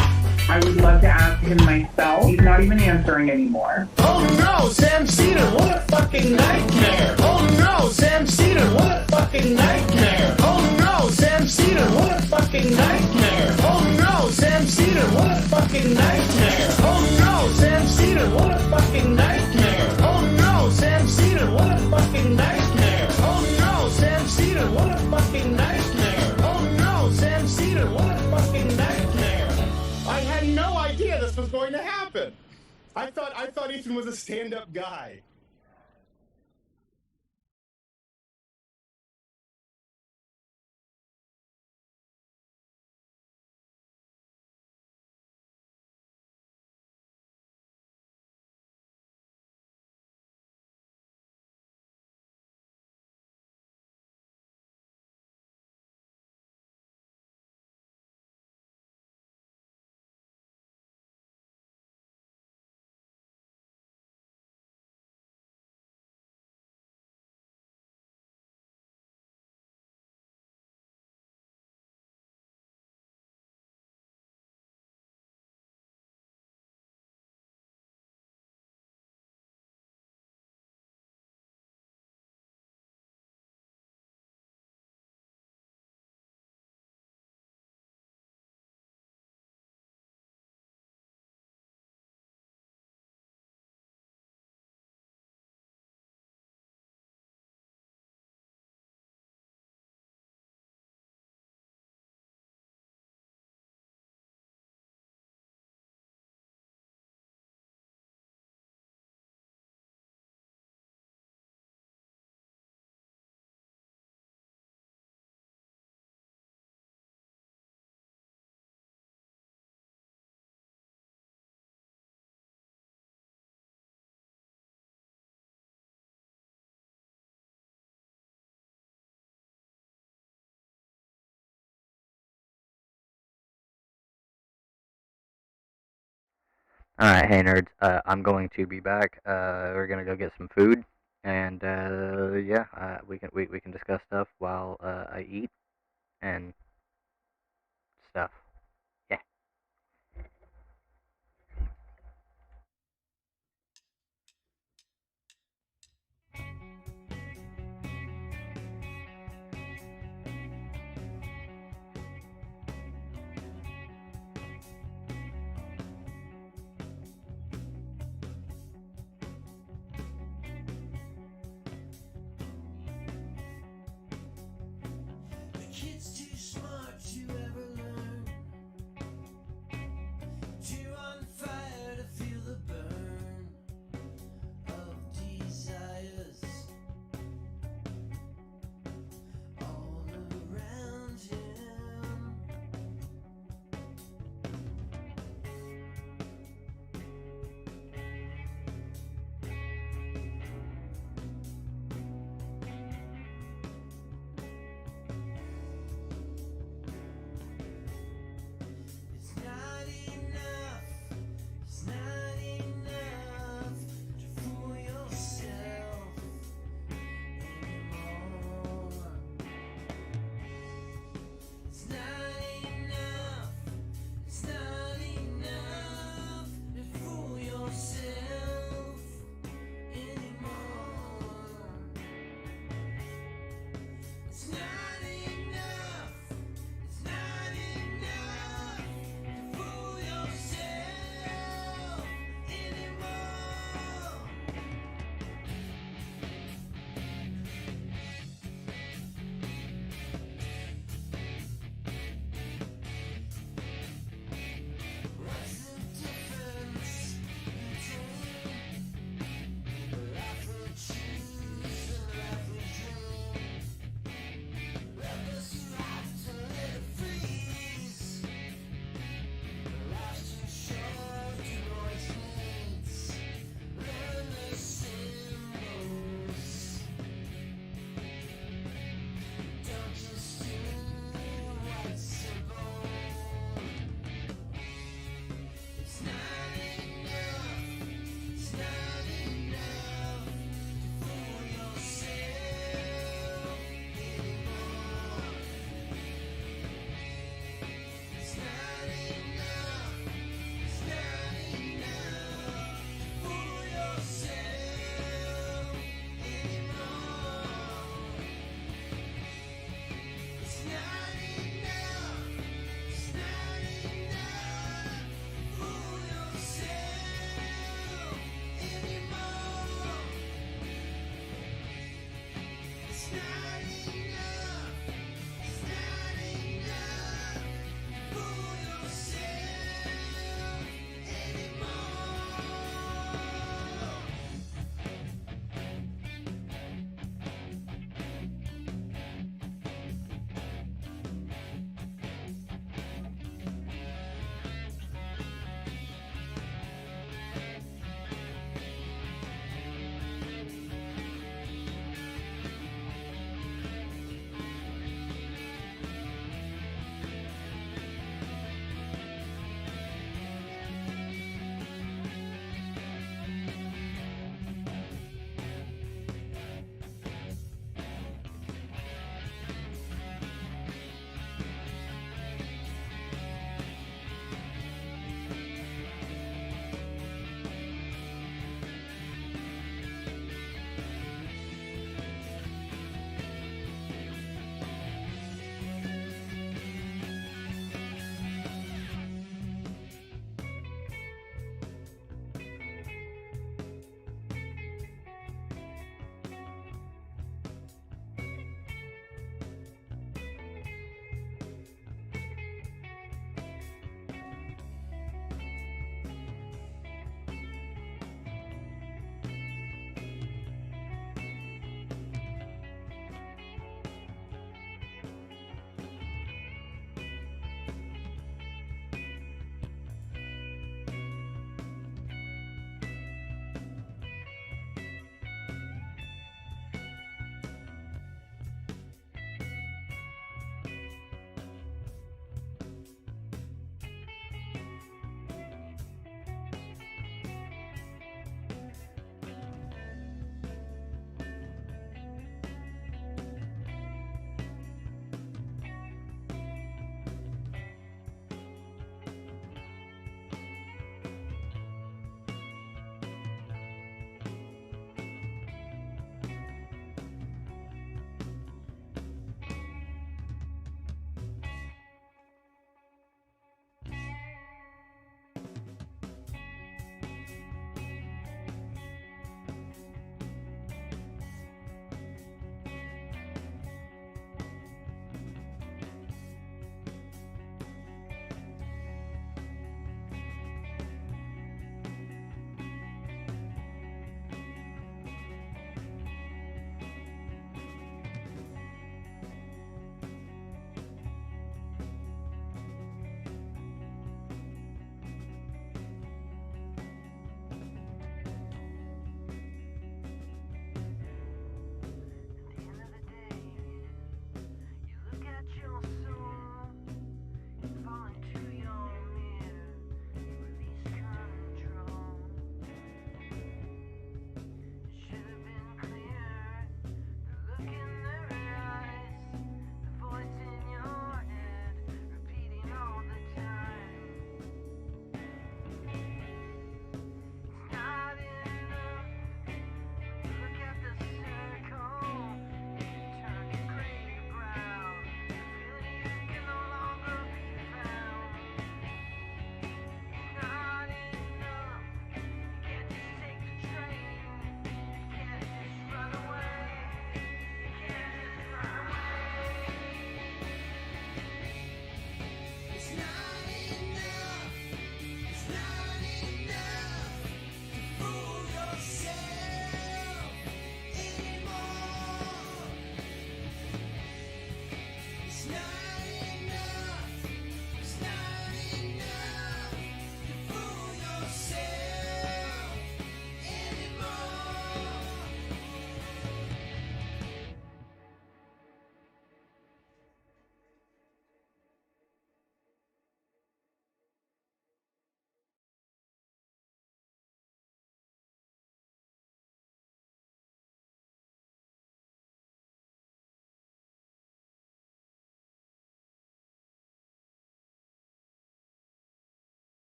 I would love to ask him myself. He's not even answering anymore. Oh no, Sam Cedar, what a fucking nightmare. Oh no, Sam Cedar, what a fucking nightmare. Oh no, Sam Cedar, what a fucking nightmare. Oh no, Sam Cedar, what a fucking nightmare. Oh no, Sam Cedar, what a fucking nightmare. Oh no, Sam Cedar, what a fucking nightmare. Oh no, Sam Cedar, what a fucking nightmare. Oh no, Sam Cedar, what a fucking nightmare. I had no idea this was going to happen. I thought Ethan was a stand-up guy. All right, hey nerds. I'm going to be back. We're gonna go get some food, and yeah, we can discuss stuff while I eat and stuff. Yeah. The kid's too smart to ever learn.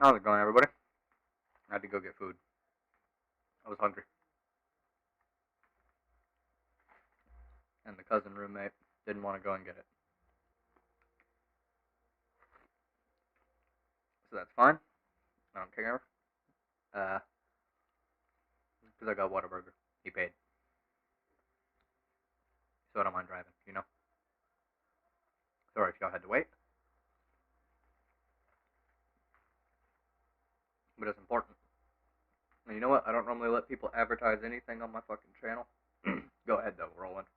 How's it going, everybody? I had to go get food. I was hungry. And the cousin roommate didn't want to go and get it. So that's fine. I don't care. Because I got Whataburger. He paid. So I don't mind driving, you know? Sorry if y'all had to wait. But it's important. And you know what? I don't normally let people advertise anything on my fucking channel. Go ahead, though. Roland.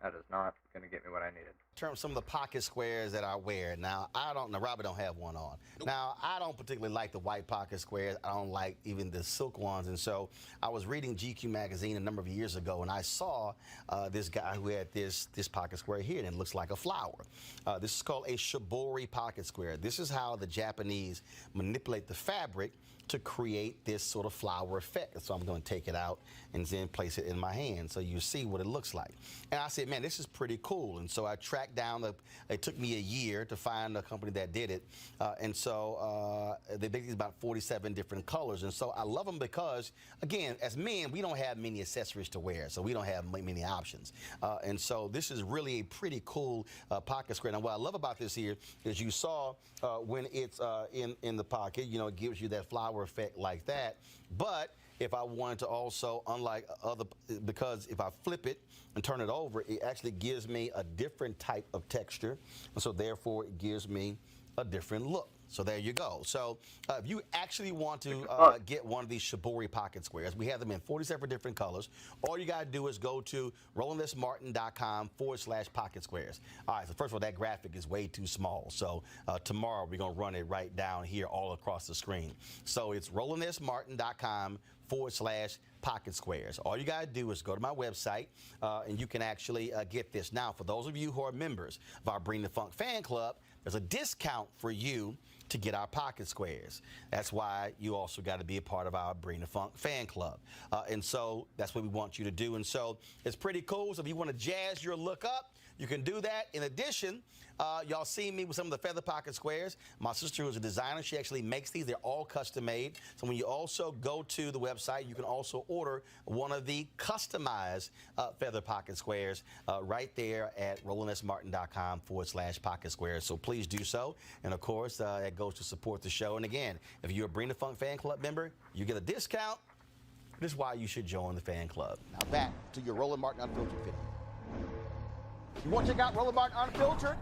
That is not going to get me what I needed. In terms of some of the pocket squares that I wear. Now, Robert don't have one on. Now, I don't particularly like the white pocket squares. I don't like even the silk ones. And so I was reading GQ magazine a number of years ago, and I saw this guy who had this pocket square here, and it looks like a flower. This is called a shibori pocket square. This is how the Japanese manipulate the fabric to create this sort of flower effect. So I'm going to take it out and then place it in my hand so you see what it looks like. And I said, man, this is pretty cool. And so I tracked down, it took me a year to find a company that did it. And so they make these about 47 different colors. And so I love them because, again, as men, we don't have many accessories to wear. So we don't have many options. And so this is really a pretty cool pocket square. Now, what I love about this here is you saw when it's in the pocket, you know, it gives you that flower effect like that. But if I wanted to also, unlike other, because if I flip it and turn it over, it actually gives me a different type of texture. And so therefore it gives me a different look. So there you go. So if you actually want to get one of these shibori pocket squares, we have them in 47 different colors. All you got to do is go to RolandSMartin.com/pocket squares. All right, so first of all, that graphic is way too small. So tomorrow we're going to run it right down here all across the screen. So it's RolandSMartin.com/pocket squares. All you got to do is go to my website and you can actually get this. Now, for those of you who are members of our Bring the Funk fan club, there's a discount for you to get our pocket squares. That's why you also got to be a part of our Bring the Funk fan club. And so that's what we want you to do. And so it's pretty cool. So if you want to jazz your look up, you can do that. In addition, y'all see me with some of the feather pocket squares. My sister, who's a designer, she actually makes these. They're all custom made. So when you also go to the website, you can also order one of the customized feather pocket squares right there at RolandSMartin.com/pocket squares. So please do so. And of course, that goes to support the show. And again, if you're a Bring the Funk fan club member, you get a discount. This is why you should join the fan club. Now back to your Roland Martin Unfiltered video. You want to check out Roland Martin Unfiltered?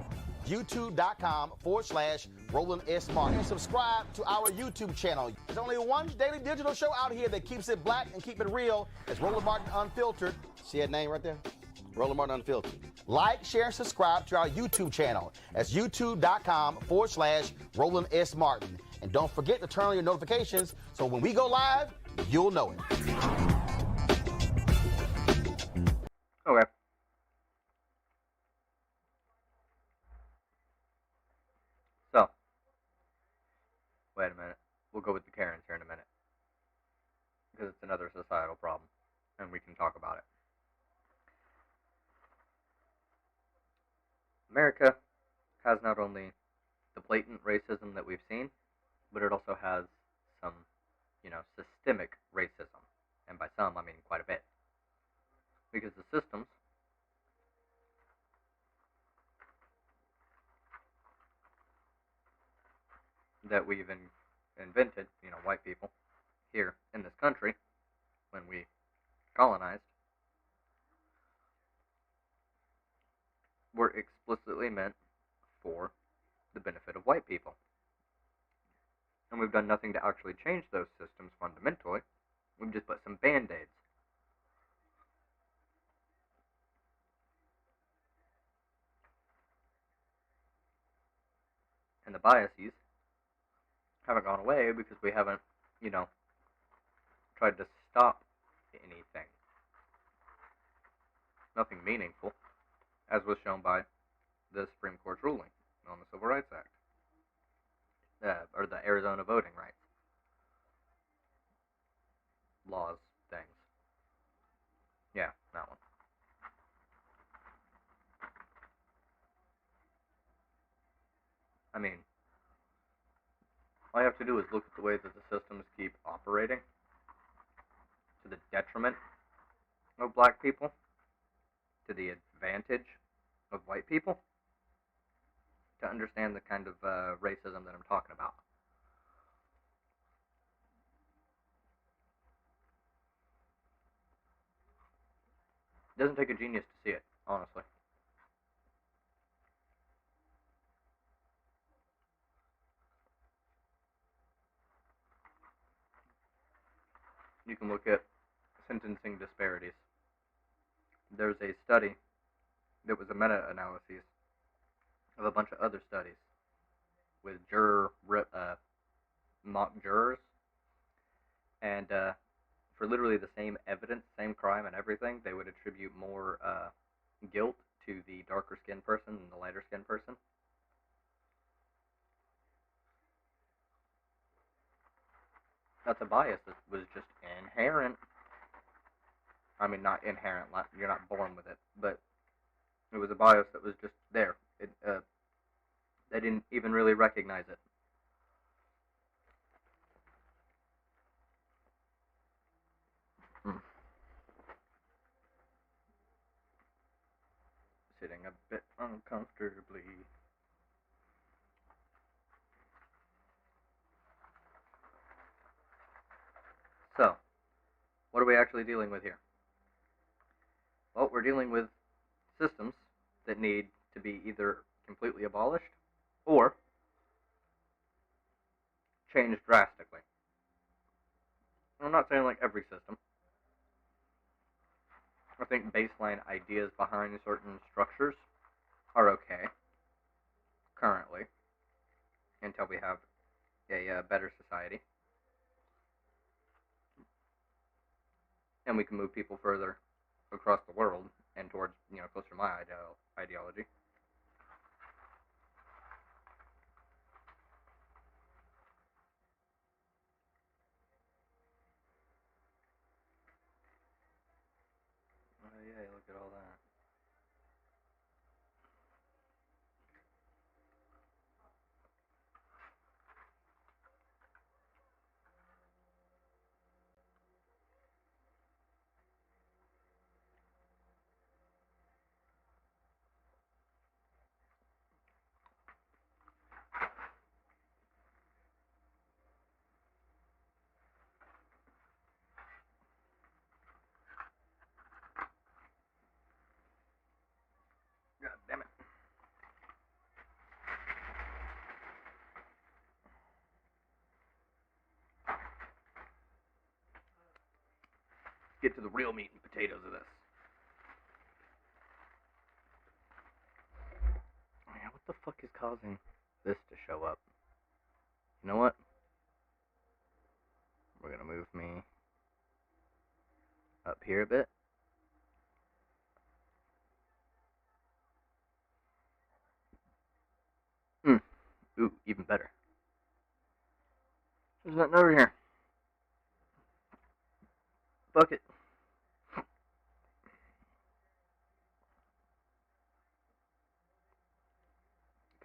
YouTube.com/Roland S. Martin. And subscribe to our YouTube channel. There's only one daily digital show out here that keeps it black and keep it real. It's Roland Martin Unfiltered. See that name right there? Roland Martin Unfiltered. Like, share, and subscribe to our YouTube channel. That's YouTube.com/Roland S. Martin. And don't forget to turn on your notifications so when we go live, you'll know it. Okay. So, wait a minute. We'll go with the Karens here in a minute. Because it's another societal problem. And we can talk about it. America has not only the blatant racism that we've seen, but it also has some, systemic racism. And by some, I mean quite a bit. Because the systems that we've invented, white people, here in this country, when we colonized, were explicitly meant for the benefit of white people. And we've done nothing to actually change those systems fundamentally. We've just put some band-aids. And the biases haven't gone away because we haven't, tried to stop anything. Nothing meaningful, as was shown by the Supreme Court's ruling on the Civil Rights Act, or the Arizona voting rights laws things. Yeah, that one. I mean, All you have to do is look at the way that the systems keep operating to the detriment of black people, to the advantage of white people, to understand the kind of racism that I'm talking about. It doesn't take a genius to see it, honestly. You can look at sentencing disparities. There's a study that was a meta-analysis of a bunch of other studies with mock jurors, and for literally the same evidence, same crime and everything, they would attribute more guilt to the darker skinned person than the lighter skinned person. That's a bias that was just inherent. I mean, not inherent, you're not born with it, but it was a bias that was just there. They didn't even really recognize it. Sitting a bit uncomfortably. So, what are we actually dealing with here? Well, we're dealing with systems that need to be either completely abolished or changed drastically. I'm not saying like every system. I think baseline ideas behind certain structures are okay currently until we have a better society. And we can move people further across the world and towards, closer to my ideology. Oh yeah, look at all that. God damn it. Get to the real meat and potatoes of this. Man, what the fuck is causing this to show up? You know what? We're gonna move me up here a bit. Ooh, even better. There's nothing over here. Fuck it.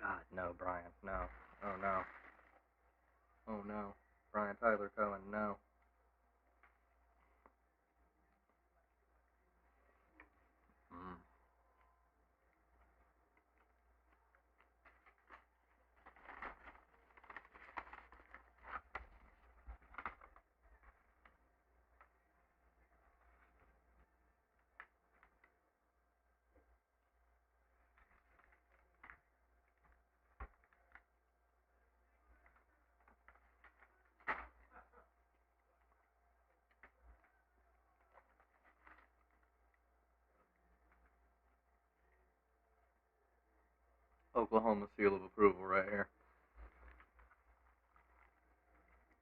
God, no, Brian, no. Oh no. Oh no. Brian Tyler Cohen, no. Oklahoma seal of approval right here.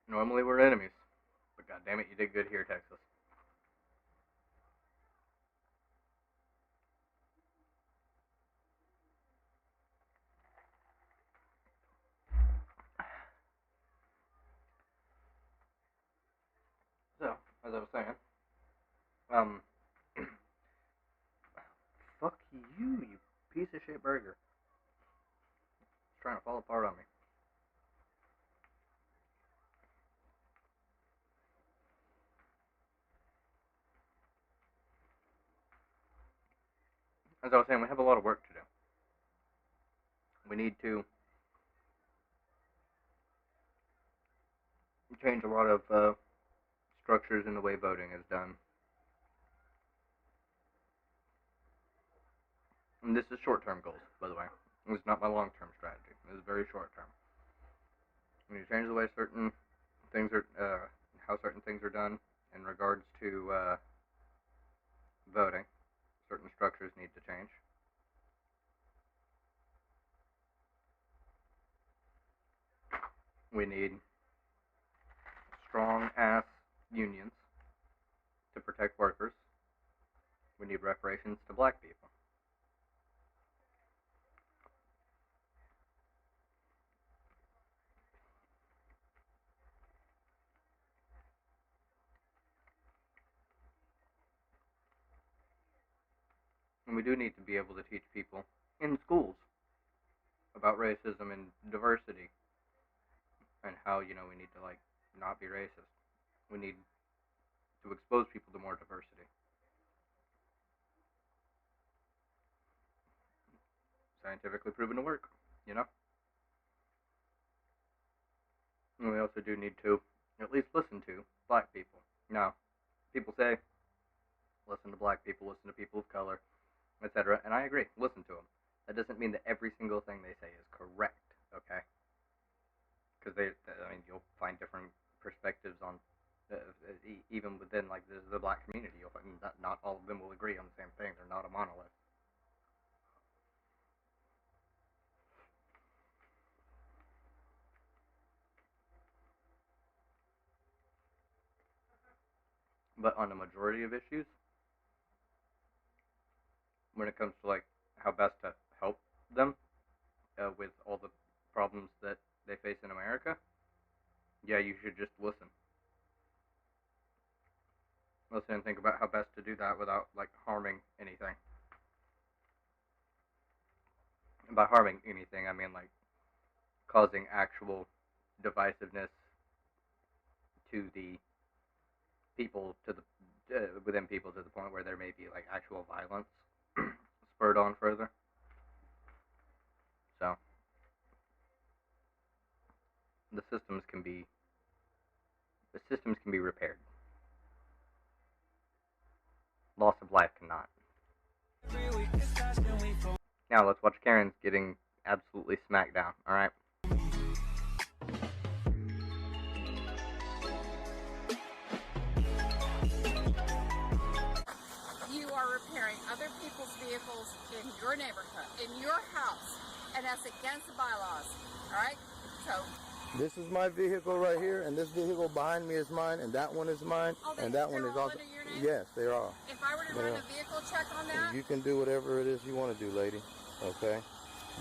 Normally we're enemies, but god damn it, you did good here, Texas. So, as I was saying, fuck you piece of shit burger. It's trying to fall apart on me. as I was saying, we have a lot of work to do. We need to change a lot of structures in the way voting is done. And this is short-term goals, by the way. It's not my long-term strategy. This is very short-term. We need to change the way certain things are, how certain things are done in regards to voting. Certain structures need to change. We need strong-ass unions to protect workers. We need reparations to black people. And we do need to be able to teach people in schools about racism and diversity and how, we need to, not be racist. We need to expose people to more diversity. Scientifically proven to work, And we also do need to at least listen to black people. Now, people say, listen to black people, listen to people of color, etc. And I agree, listen to them. That doesn't mean that every single thing they say is correct, okay? Because you'll find different perspectives on, even within the black community. You'll find that not all of them will agree on the same thing. They're not a monolith. But on the majority of issues, when it comes to how best to help them with all the problems that they face in America, yeah, you should just listen. Listen and think about how best to do that without harming anything. And by harming anything, I mean causing actual divisiveness to the people, to the within people, to the point where there may be actual violence spurred on further. So the systems can be repaired. Loss of life cannot. Now let's watch Karen's getting absolutely smacked down. All right. You are repairing other people's vehicles in your neighborhood, in your house, and that's against the bylaws. All right? So. This is my vehicle right here, and this vehicle behind me is mine, and that one is mine, and that one is also. Under your name? Yes, they are. If I were to run a vehicle check on that? You can do whatever it is you want to do, lady. Okay?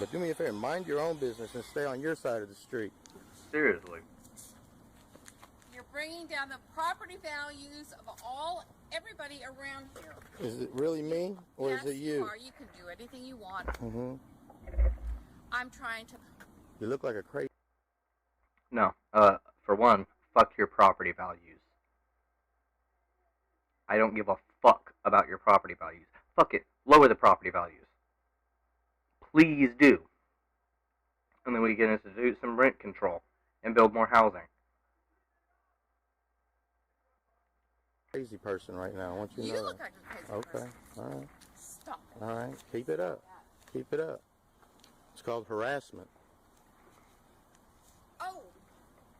But do me a favor, mind your own business and stay on your side of the street. Seriously. You're bringing down the property values of everybody around here. Is it really me, or yes, is it you? You are. You can do anything you want. Mm-hmm. I'm trying to. You look like a crazy. No. For one, fuck your property values. I don't give a fuck about your property values. Fuck it. Lower the property values. Please do. And then we can institute some rent control and build more housing. Crazy person right now. I want you to know. You look like a crazy person. Okay. All right. Stop it. All right. Keep it up. Keep it up. It's called harassment. Oh,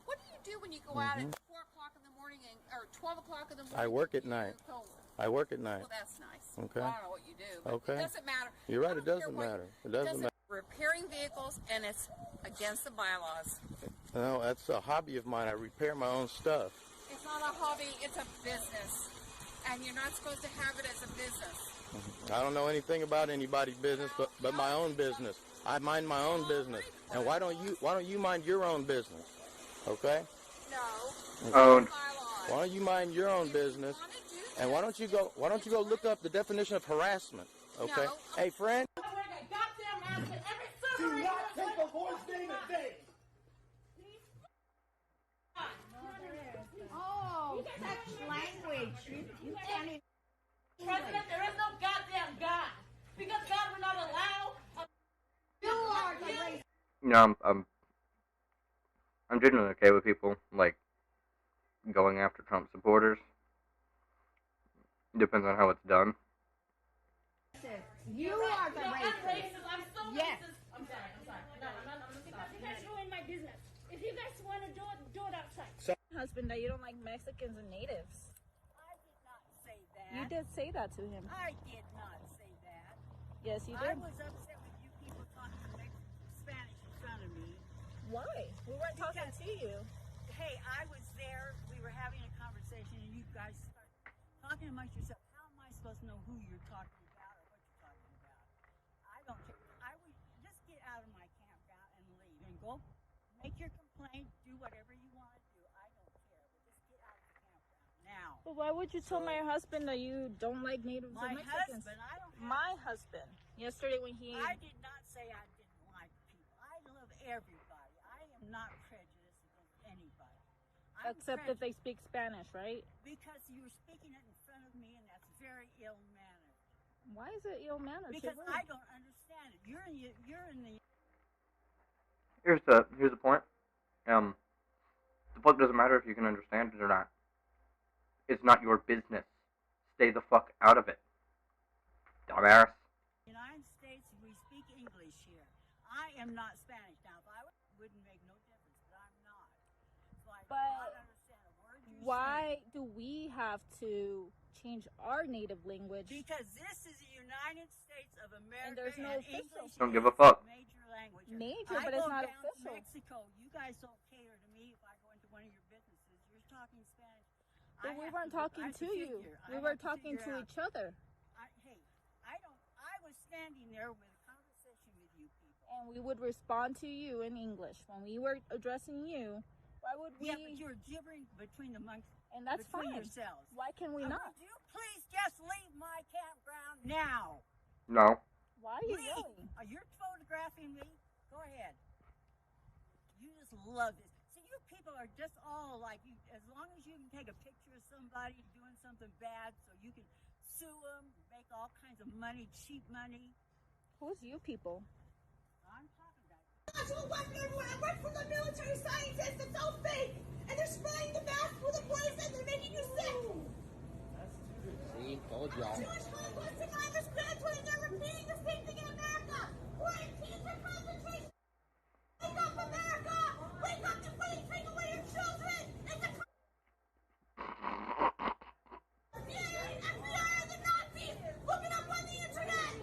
what do you do when you go out at 4 o'clock in the morning or 12 o'clock in the morning? I work at night. I work at night. Well, that's nice. Okay. Well, I don't know what you do. But okay. It doesn't matter. You're right. It doesn't matter. It doesn't matter. Repairing vehicles, and it's against the bylaws. No, that's a hobby of mine. I repair my own stuff. It's not a hobby. It's a business. And you're not supposed to have it as a business. I don't know anything about anybody's business, but my own business. I mind my own business. And why don't you mind your own business? Okay? No. Owned. Why don't you mind your own business? And why don't you go look up the definition of harassment? Okay? No. Hey, friend. Do not take a horse name a day. Oh, such language. You can't even. President, there is no goddamn God. Because God know, I'm genuinely okay with people like going after Trump supporters. Depends on how it's done. You are the racist. I'm so Yes. racist. I'm sorry. No, I'm not. Because you guys ruin my business. If you guys want to do it outside. Husband, that you don't like Mexicans and natives. I did not say that. You did say that to him. I did not say that. Yes, you I did. was upset with you people talking Spanish in front of me. Why? We weren't talking to you. Hey, I was there. We were having a conversation, and you guys started talking amongst yourselves. How am I supposed to know who you're talking about or what you're talking about? I don't care. I would just get out of my campground and leave and go make your complaint, do whatever you want to do. I don't care, but just get out of the campground now. But why would you tell my husband that you don't like natives My and Mexicans? husband, I don't have My husband. Yesterday when he... I did not say I didn't like people. I love everybody. I am not prejudiced against anybody. I'm Except if they speak Spanish, right? Because you were speaking it in front of me, and that's very ill-mannered. Why is it ill-mannered? Because I don't understand it. You're in the... Here's the point. The fuck doesn't matter if you can understand it or not. It's not your business. Stay the fuck out of it, dumbass. United States, we speak English here. I am not Spanish. Now, if I wouldn't make no difference, but I'm not. So I do not understand a word you're Why do we have to change our native language? Because this is the United States of America. And there's no official. English Don't give a is fuck. Major language. Major, I but it's go not down official. To Mexico. You guys don't cater to me if I go into one of your businesses. You're talking Spanish. But we I have weren't I talking have to you. figure. We I were have to talking figure to out. each other. I was standing there with a conversation with you people. And we would respond to you in English. When we were addressing you, why would we... Yeah, but you're gibbering between the monks. And that's between fine. yourselves. Why can we not? Would you please just leave my campground now? No. Why are you Leave. yelling? You're photographing me? Go ahead. You just love this. See, you people are just all like, you. As long as you can take a picture of somebody doing something bad so you can sue them, make all kinds of money, cheap money. Who's you people? I'm talking about you. That's what work everywhere. I work for the military scientists. It's all fake. And they're spraying the mask with a poison. They're making you sick. See, told y'all. Jewish Holocaust survivors graduating. They're repeating the same thing in America. Quarantines for concentration. Wake up, America. Wake up to take away your children. It's a... FBI are the Nazis. Look it up on the internet.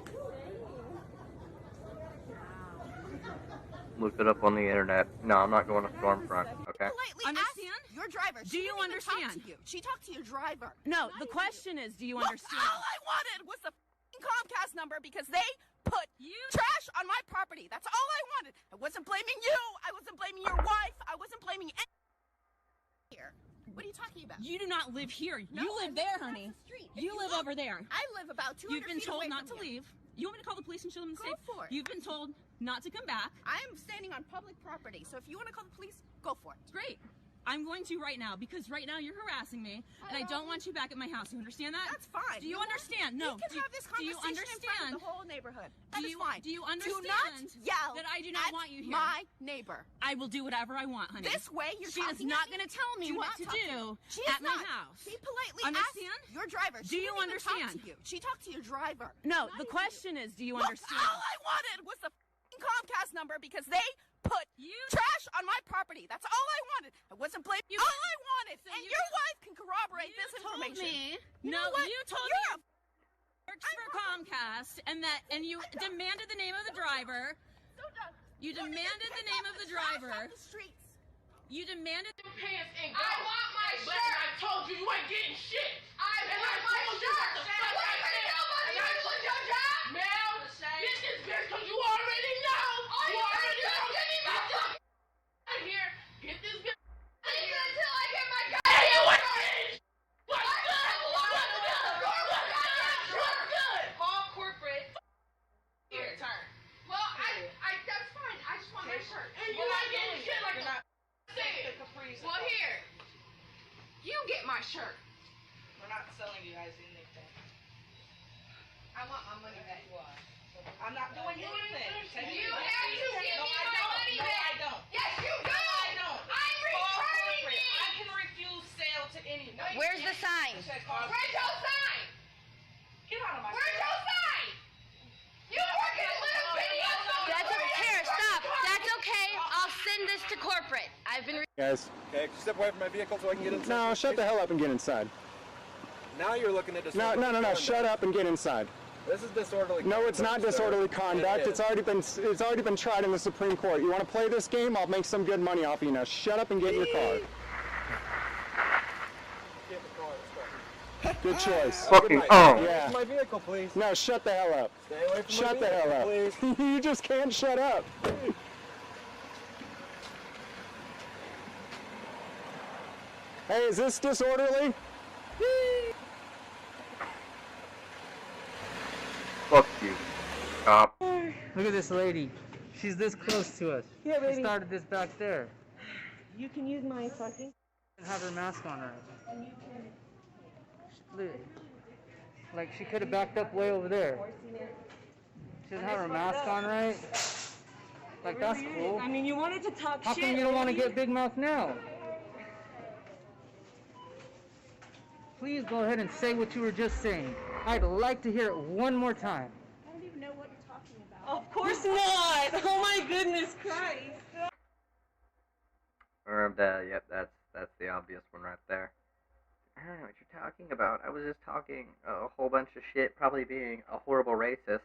Look it up on the internet. No, I'm not going to Stormfront. Okay. Understand? Your driver. Do you understand? She talked to your driver. No, the question is, do you understand? All I wanted was the Comcast number because they put trash on my property. That's all I wanted. I wasn't blaming you. I wasn't blaming your wife. I wasn't blaming any here. What are you talking about? You do not live here. No, You live I there, across honey. the street. If You live look, over there. I live about 200 You've been feet told away not to from you. leave. You want me to call the police and show them the Go safe? for it. You've been told not to come back. I am standing on public property, so if you want to call the police, go for it. Great. I'm going to right now because right now you're harassing me and I don't want you back at my house. You understand that? That's fine. Do you know what? understand? No. We can have this do you conversation in front understand? of the whole neighborhood. That Do is you, fine. do you Do understand not yell that I do not at want you here? my neighbor. I will do whatever I want, honey. This way, you're She is talking not at me. going to tell me Do what not to talk to do me. She at is my not. house. She politely Understand? asked your driver. Do She you didn't even talk understand? to you. She talked to your driver. No, Not the even question is, do you Look, understand? all I wanted was the Comcast number because they put trash on my property. That's all I wanted. I wasn't blaming you. All I wanted. So And you- your wife can corroborate this told information. me. know No, what? you told You're me works for Comcast and you demanded the name of the driver. You demanded the name of the driver. You demanded the pants and go. I want my shirt. I told you you ain't getting shit. I want my shirt. What are you gonna do about it? You gonna quit your job? Mel, get this bitch because you already know. All you already know. Give me my fucking here. Get this bitch. Until I get my gun. Hey, you what's good? What's good? What's good? Call corporate. Here, turn. Well, that's fine. I just want my shirt. And you're not getting shit like a well, here. You get my shirt. We're not selling you guys anything. I want my money back. I'm not doing anything. You have to give me my money back. I've been. Guys. Okay, step away from my vehicle so I can get inside. No, shut the hell up and get inside. Now you're looking at No, disorderly conduct. shut up and get inside. This is disorderly conduct. No, it's not disorderly sir. conduct. It It's already been tried in the Supreme Court. You want to play this game? I'll make some good money off you. Now shut up and get in your car. Get in the car, let's go. Good choice. Fucking oh. Yeah. My vehicle, please. No, shut the hell up. Stay away from Shut my the vehicle, hell up. please. You just can't shut up. Hey, is this disorderly? Fuck you. Cop. Look at this lady. She's this close to us. Yeah, baby. She started this back there. You can use my fucking. And have her mask on her. And you can. Like she could have backed up way over there. She doesn't have her mask on right. Like that's cool. I mean, you wanted to talk How shit. come you don't want to get big mouth now? Please go ahead and say what you were just saying. I'd like to hear it one more time. I don't even know what you're talking about. Of course not. Oh my goodness Christ. Yep, that's the obvious one right there. I don't know what you're talking about. I was just talking a whole bunch of shit, probably being a horrible racist.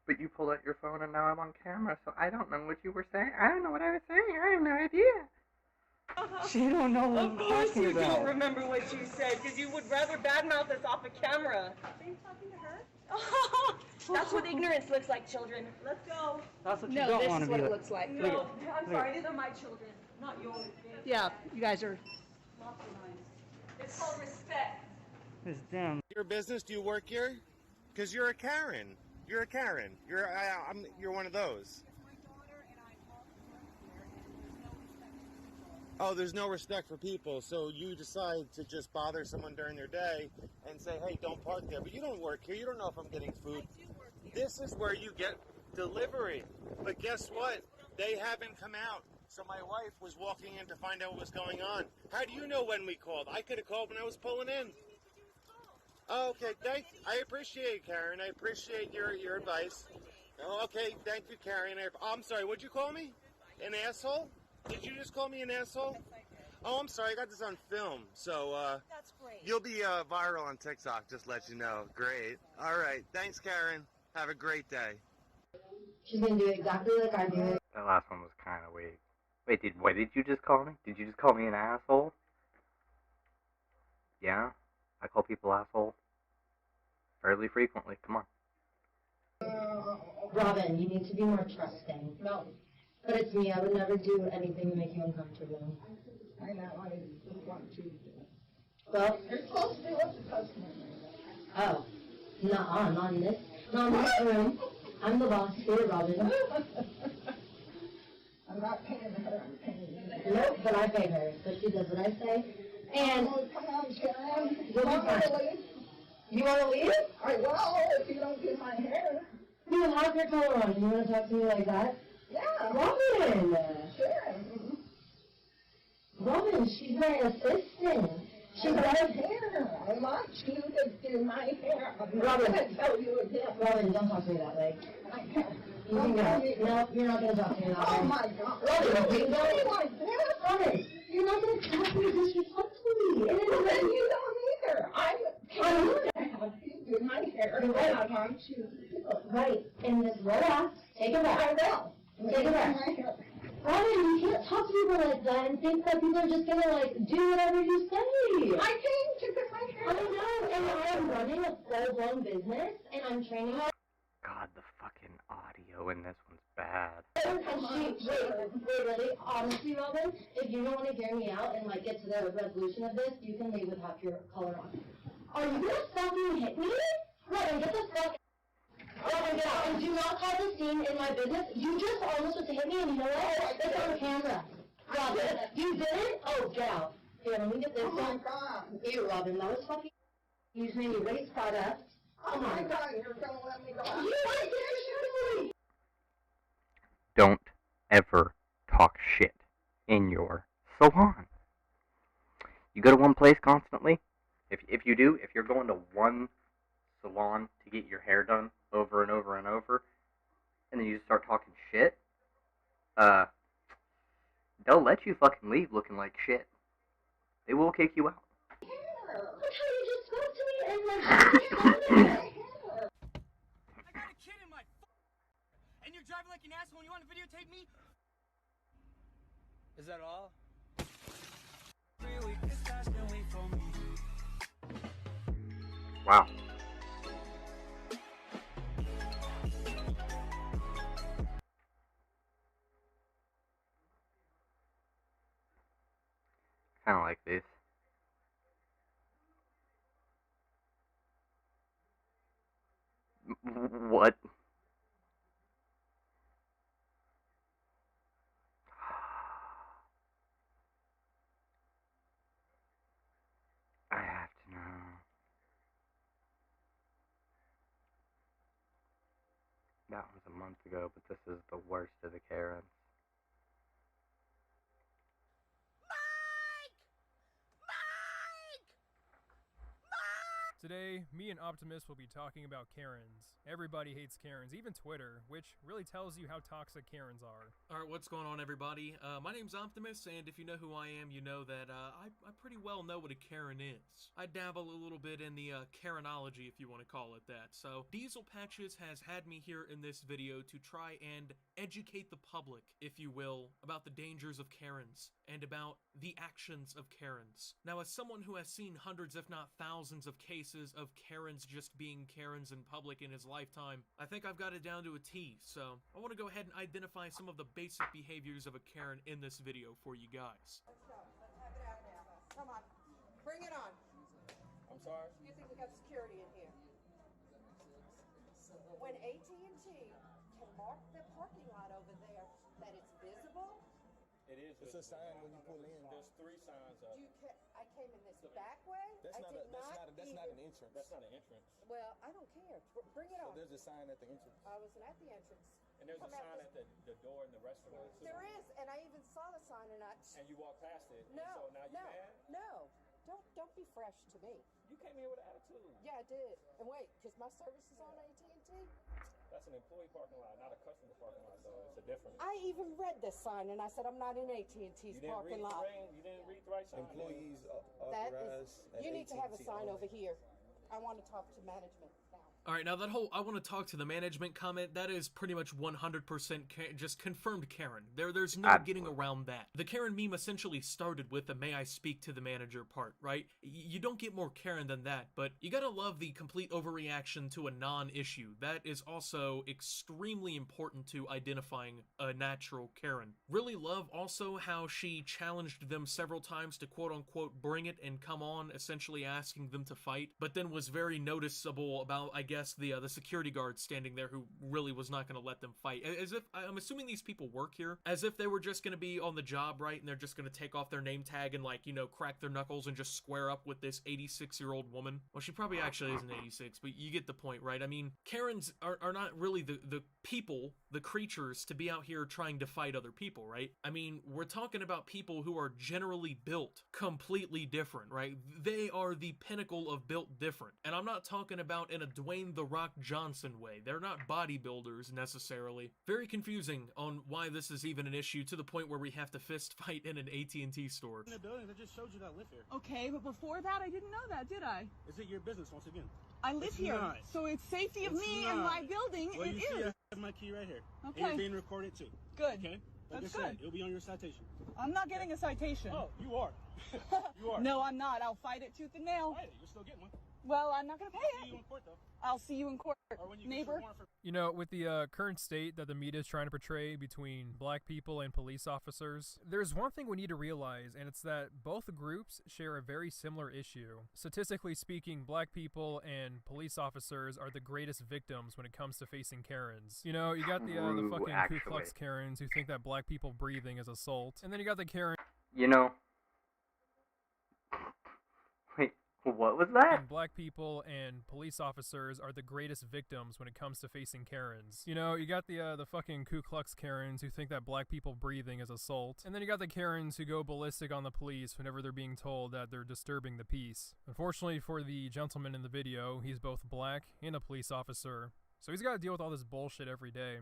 But you pulled out your phone and now I'm on camera, so I don't know what you were saying. I don't know what I was saying. I have no idea. She don't know what I'm Of course talking you about. don't remember what you said, because you would rather badmouth us off a camera. Are you talking to her? That's what ignorance looks like, children. Let's go. That's what you No, don't this want is to what be. it looks like. Look No, at- I'm look sorry, at- these are my children, not yours. Yeah, you guys are. It's called respect. This damn. Your business? Do you work here? Because you're a Karen. You're a Karen. You're one of those. Oh, there's no respect for people, so you decide to just bother someone during their day and say, hey, don't park there. But you don't work here. You don't know if I'm getting food. This is where you get delivery. But guess what? They haven't come out. So my wife was walking in to find out what was going on. How do you know when we called? I could have called when I was pulling in. Oh, okay. I appreciate it, Karen. I appreciate your advice. Oh, okay. Thank you, Karen. I'm sorry. What'd you call me? An asshole? Did you just call me an asshole? Oh, I'm sorry. I got this on film. So, That's great. you'll be viral on TikTok, just let you know. Great. All right. Thanks, Karen. Have a great day. She's gonna do exactly like I do. That last one was kind of weak. Wait, did you just call me? Did you just call me an asshole? Yeah? I call people asshole fairly frequently. Come on. Robin, you need to be more trusting. No. But it's me. I would never do anything to make you uncomfortable. I know. I just want you to. Well, You're supposed to be with the customer. oh, not in this room. I'm the boss here, Robin. I'm not paying her. I'm paying you. Nope, but I pay her, so she does what I say. And Oh, come on, Sharon. You'll be Want me to fine. leave? You want to leave? I will if you don't do my hair. You have your collar on. You want to talk to me like that? Yeah. Robin! Sharon. Robin, she's my assistant. She I does love hair. I want you to do my hair. I'm not Robin. going to tell you again. Robin, don't talk to me that way. I can't. You can go. No, you're not going to talk to me that way. Oh my God. Robin, you Don't don't. be like that. Robin, you're not going to talk to me disrespectfully. And Well, then then you don't either. I'm paying to have you do my hair. And I want you to do it. right, in this relax, take it I back. will. Take it back. My hair. Robin, you can't talk to people like that and think that people are just going to, like, do whatever you say. I came to get my hair. I know, and I'm running a full-blown business, and I'm training her. God, the fucking audio in this one's bad. And wait, really, honestly, Robin, if you don't want to hear me out and, like, get to the resolution of this, you can leave with half your color on. Are you gonna fucking hit me? Robin, get the fuck. Robin, get out, and do not cause a scene in my business. You just almost went to hit me, and you know what? It's on camera. Robin, you didn't? Oh, get out. Here, let me get this Oh my one. God. Here, Robin, that was fucking using any waste product. Oh my God, you're going to let me go out. You want to shoot me? Don't ever talk shit in your salon. You go to one place constantly. If you do, if you're going to one salon to get your hair done over and over and over, and then you just start talking shit, they'll let you fucking leave looking like shit. They will kick you out. Look how you just spoke to me and like, how you just spoke to me. I got a kid in my and you're driving like an asshole and you want to videotape me? Is that all? Wow. Kind of like this. What? I have to know. That was a month ago, but this is the worst of the Karens. Today, me and Optimus will be talking about Karens. Everybody hates Karens, even Twitter, which really tells you how toxic Karens are. Alright, what's going on, everybody? My name's Optimus, and if you know who I am, you know that I pretty well know what a Karen is. I dabble a little bit in the Karenology, if you want to call it that. So, Diesel Patches has had me here in this video to try and educate the public, if you will, about the dangers of Karens, and about the actions of Karens. Now, as someone who has seen hundreds, if not thousands, of cases of Karens just being Karens in public in his lifetime, I think I've got it down to a T, so I want to go ahead and identify some of the basic behaviors of a Karen in this video for you guys. Let's go. Let's have it out now. Come on. Bring it on. I'm sorry? You think we got security in here? When AT&T can mark the parking lot over there that it's visible, It is. It's a sign when you pull in. There's 3 signs up. I came in this back way. That's not an entrance. That's not an entrance. Well, I don't care. Bring it So on. there's a sign at the entrance. I wasn't at the entrance. And there's Come a out sign this- at the door in the restaurant too. There is, and I even saw the sign, and And you walk past it. No, So now you no, mad? no. Don't be fresh to me. You came here with an attitude. Yeah, I did. And wait, because my service is on AT&T. That's an employee parking lot, not a customer parking lot, so it's a difference. I even read this sign, and I said I'm not in AT&T's parking lot. You didn't read the right sign. Employees That authorized. is, you need to have a sign over here. I want to talk to management now. Alright, now that whole I want to talk to the management comment, that is pretty much 100% just confirmed Karen. There's no getting around that. The Karen meme essentially started with the may I speak to the manager part, right? You don't get more Karen than that, but you gotta love the complete overreaction to a non-issue. That is also extremely important to identifying a natural Karen. Really love also how she challenged them several times to quote-unquote bring it and come on, essentially asking them to fight, but then was very noticeable about, I guess, the security guard standing there who really was not going to let them fight. As if, I'm assuming these people work here, as if they were just going to be on the job, right, and they're just going to take off their name tag and, like, you know, crack their knuckles and just square up with this 86-year-old woman. Well, she probably actually isn't 86, but you get the point, right? I mean, Karens are not really the people, the creatures, to be out here trying to fight other people, right? I mean, we're talking about people who are generally built completely different, right? They are the pinnacle of built different. And I'm not talking about in a Dwayne "The Rock" Johnson way. They're not bodybuilders necessarily. Very confusing on why this is even an issue, to the point where we have to fist fight in an AT&T store. In the building, I just showed you that I live here. Okay, but before that, I didn't know that, did I? Is it your business once again? I live It's here, not. so it's safety of It's me not. and my building. Well, It you see, is. I have my key right here. Okay. And you're being recorded too. Good. Okay. Like That's I said, good. it'll be on your citation. I'm not getting a citation. Oh, you are. You are. No, I'm not. I'll fight it tooth and nail. Fight it. You're still getting one. Well, I'm not going to pay See it. you in court though. I'll see you in court, Or when you neighbor. get your warrant for You know, with the current state that the media is trying to portray between black people and police officers, there's one thing we need to realize, and it's that both groups share a very similar issue. Statistically speaking, black people and police officers are the greatest victims when it comes to facing Karens. You know, you got the fucking Ku Klux Karens who think that black people breathing is assault, and then you got the Karen. You know. Wait, what was that? And black people and police officers are the greatest victims when it comes to facing Karens. You know, you got the fucking Ku Klux Karens who think that black people breathing is assault, and then you got the Karens who go ballistic on the police whenever they're being told that they're disturbing the peace. Unfortunately for the gentleman in the video, he's both black and a police officer, so he's got to deal with all this bullshit every day.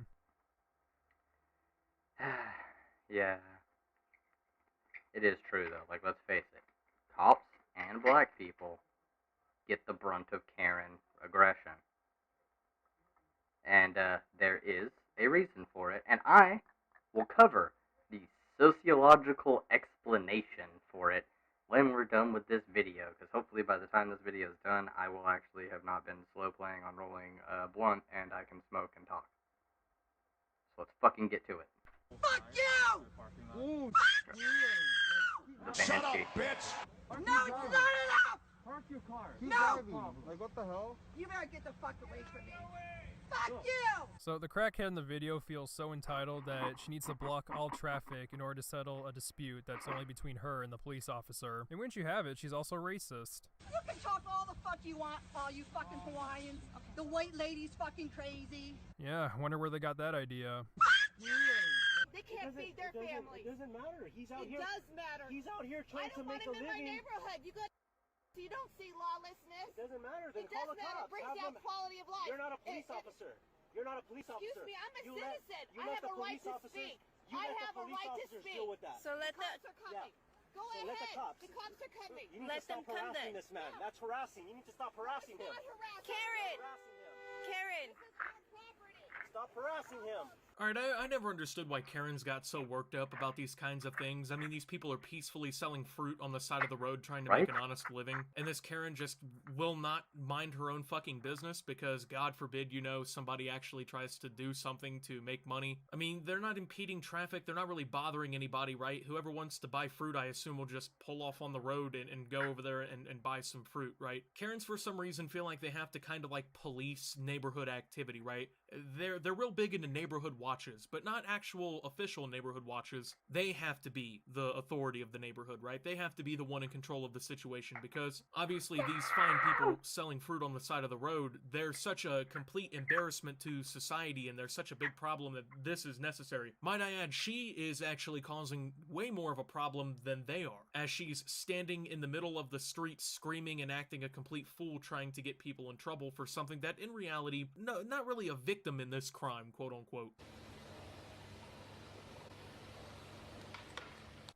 Yeah. It is true, though. Like, let's face it. Cops and black people get the brunt of Karen aggression. And there is a reason for it. And I will cover the sociological explanation for it when we're done with this video. Because hopefully by the time this video is done, I will actually have not been slow playing on rolling a blunt, and I can smoke and talk. So let's fucking get to it. Fuck you! Shut up, bitch! No, it's not enough! Park your car. No! Like, what the hell? You better get the fuck away from me! Fuck you! So the crackhead in the video feels so entitled that she needs to block all traffic in order to settle a dispute that's only between her and the police officer. And wouldn't you have it, she's also racist. You can talk all the fuck you want, all you fucking Hawaiians. The white lady's fucking crazy. Yeah, I wonder where they got that idea. They can't feed their family. It doesn't matter. He's out it here. It does matter. He's out here trying to make a living. I don't want him in my neighborhood. You don't see lawlessness. It doesn't matter. Then it call does the matter. cops. It brings down quality of life. You're not a police officer. You're not a police officer. Excuse me, I'm a citizen. I have a right to speak. I have a right to speak. Deal with that. So let the cops are coming. Yeah. Go ahead. Let the cops. The cops are coming. You need to stop harassing this man. That's harassing. You need to stop harassing him. Karen. Karen. Stop harassing him. Alright, I never understood why Karen's got so worked up about these kinds of things. I mean, these people are peacefully selling fruit on the side of the road trying to make an honest living. And this Karen just will not mind her own fucking business because, God forbid, you know, somebody actually tries to do something to make money. I mean, they're not impeding traffic. They're not really bothering anybody, right? Whoever wants to buy fruit, I assume, will just pull off on the road and go over there and buy some fruit, right? Karens, for some reason, feel like they have to kind of like police neighborhood activity, right? They're real big into neighborhood watches, but not actual official neighborhood watches. They have to be the authority of the neighborhood, right? They have to be the one in control of the situation because obviously these fine people selling fruit on the side of the road, they're such a complete embarrassment to society and they're such a big problem that this is necessary. Might I add, she is actually causing way more of a problem than they are, as she's standing in the middle of the street screaming and acting a complete fool trying to get people in trouble for something that in reality, no, not really a victim in this crime, quote unquote.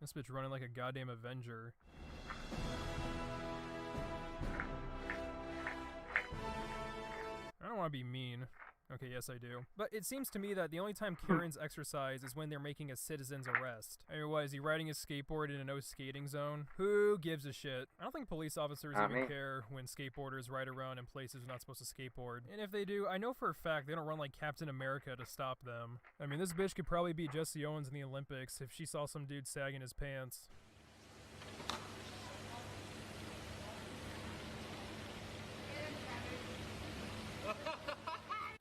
This bitch running like a goddamn Avenger. I don't want to be mean. Okay, yes I do. But it seems to me that the only time Karens exercise is when they're making a citizen's arrest. I mean, what, is he riding his skateboard in a no skating zone? Who gives a shit? I don't think police officers even care when skateboarders ride around in places they're not supposed to skateboard. And if they do, I know for a fact they don't run like Captain America to stop them. I mean, this bitch could probably beat Jesse Owens in the Olympics if she saw some dude sagging his pants.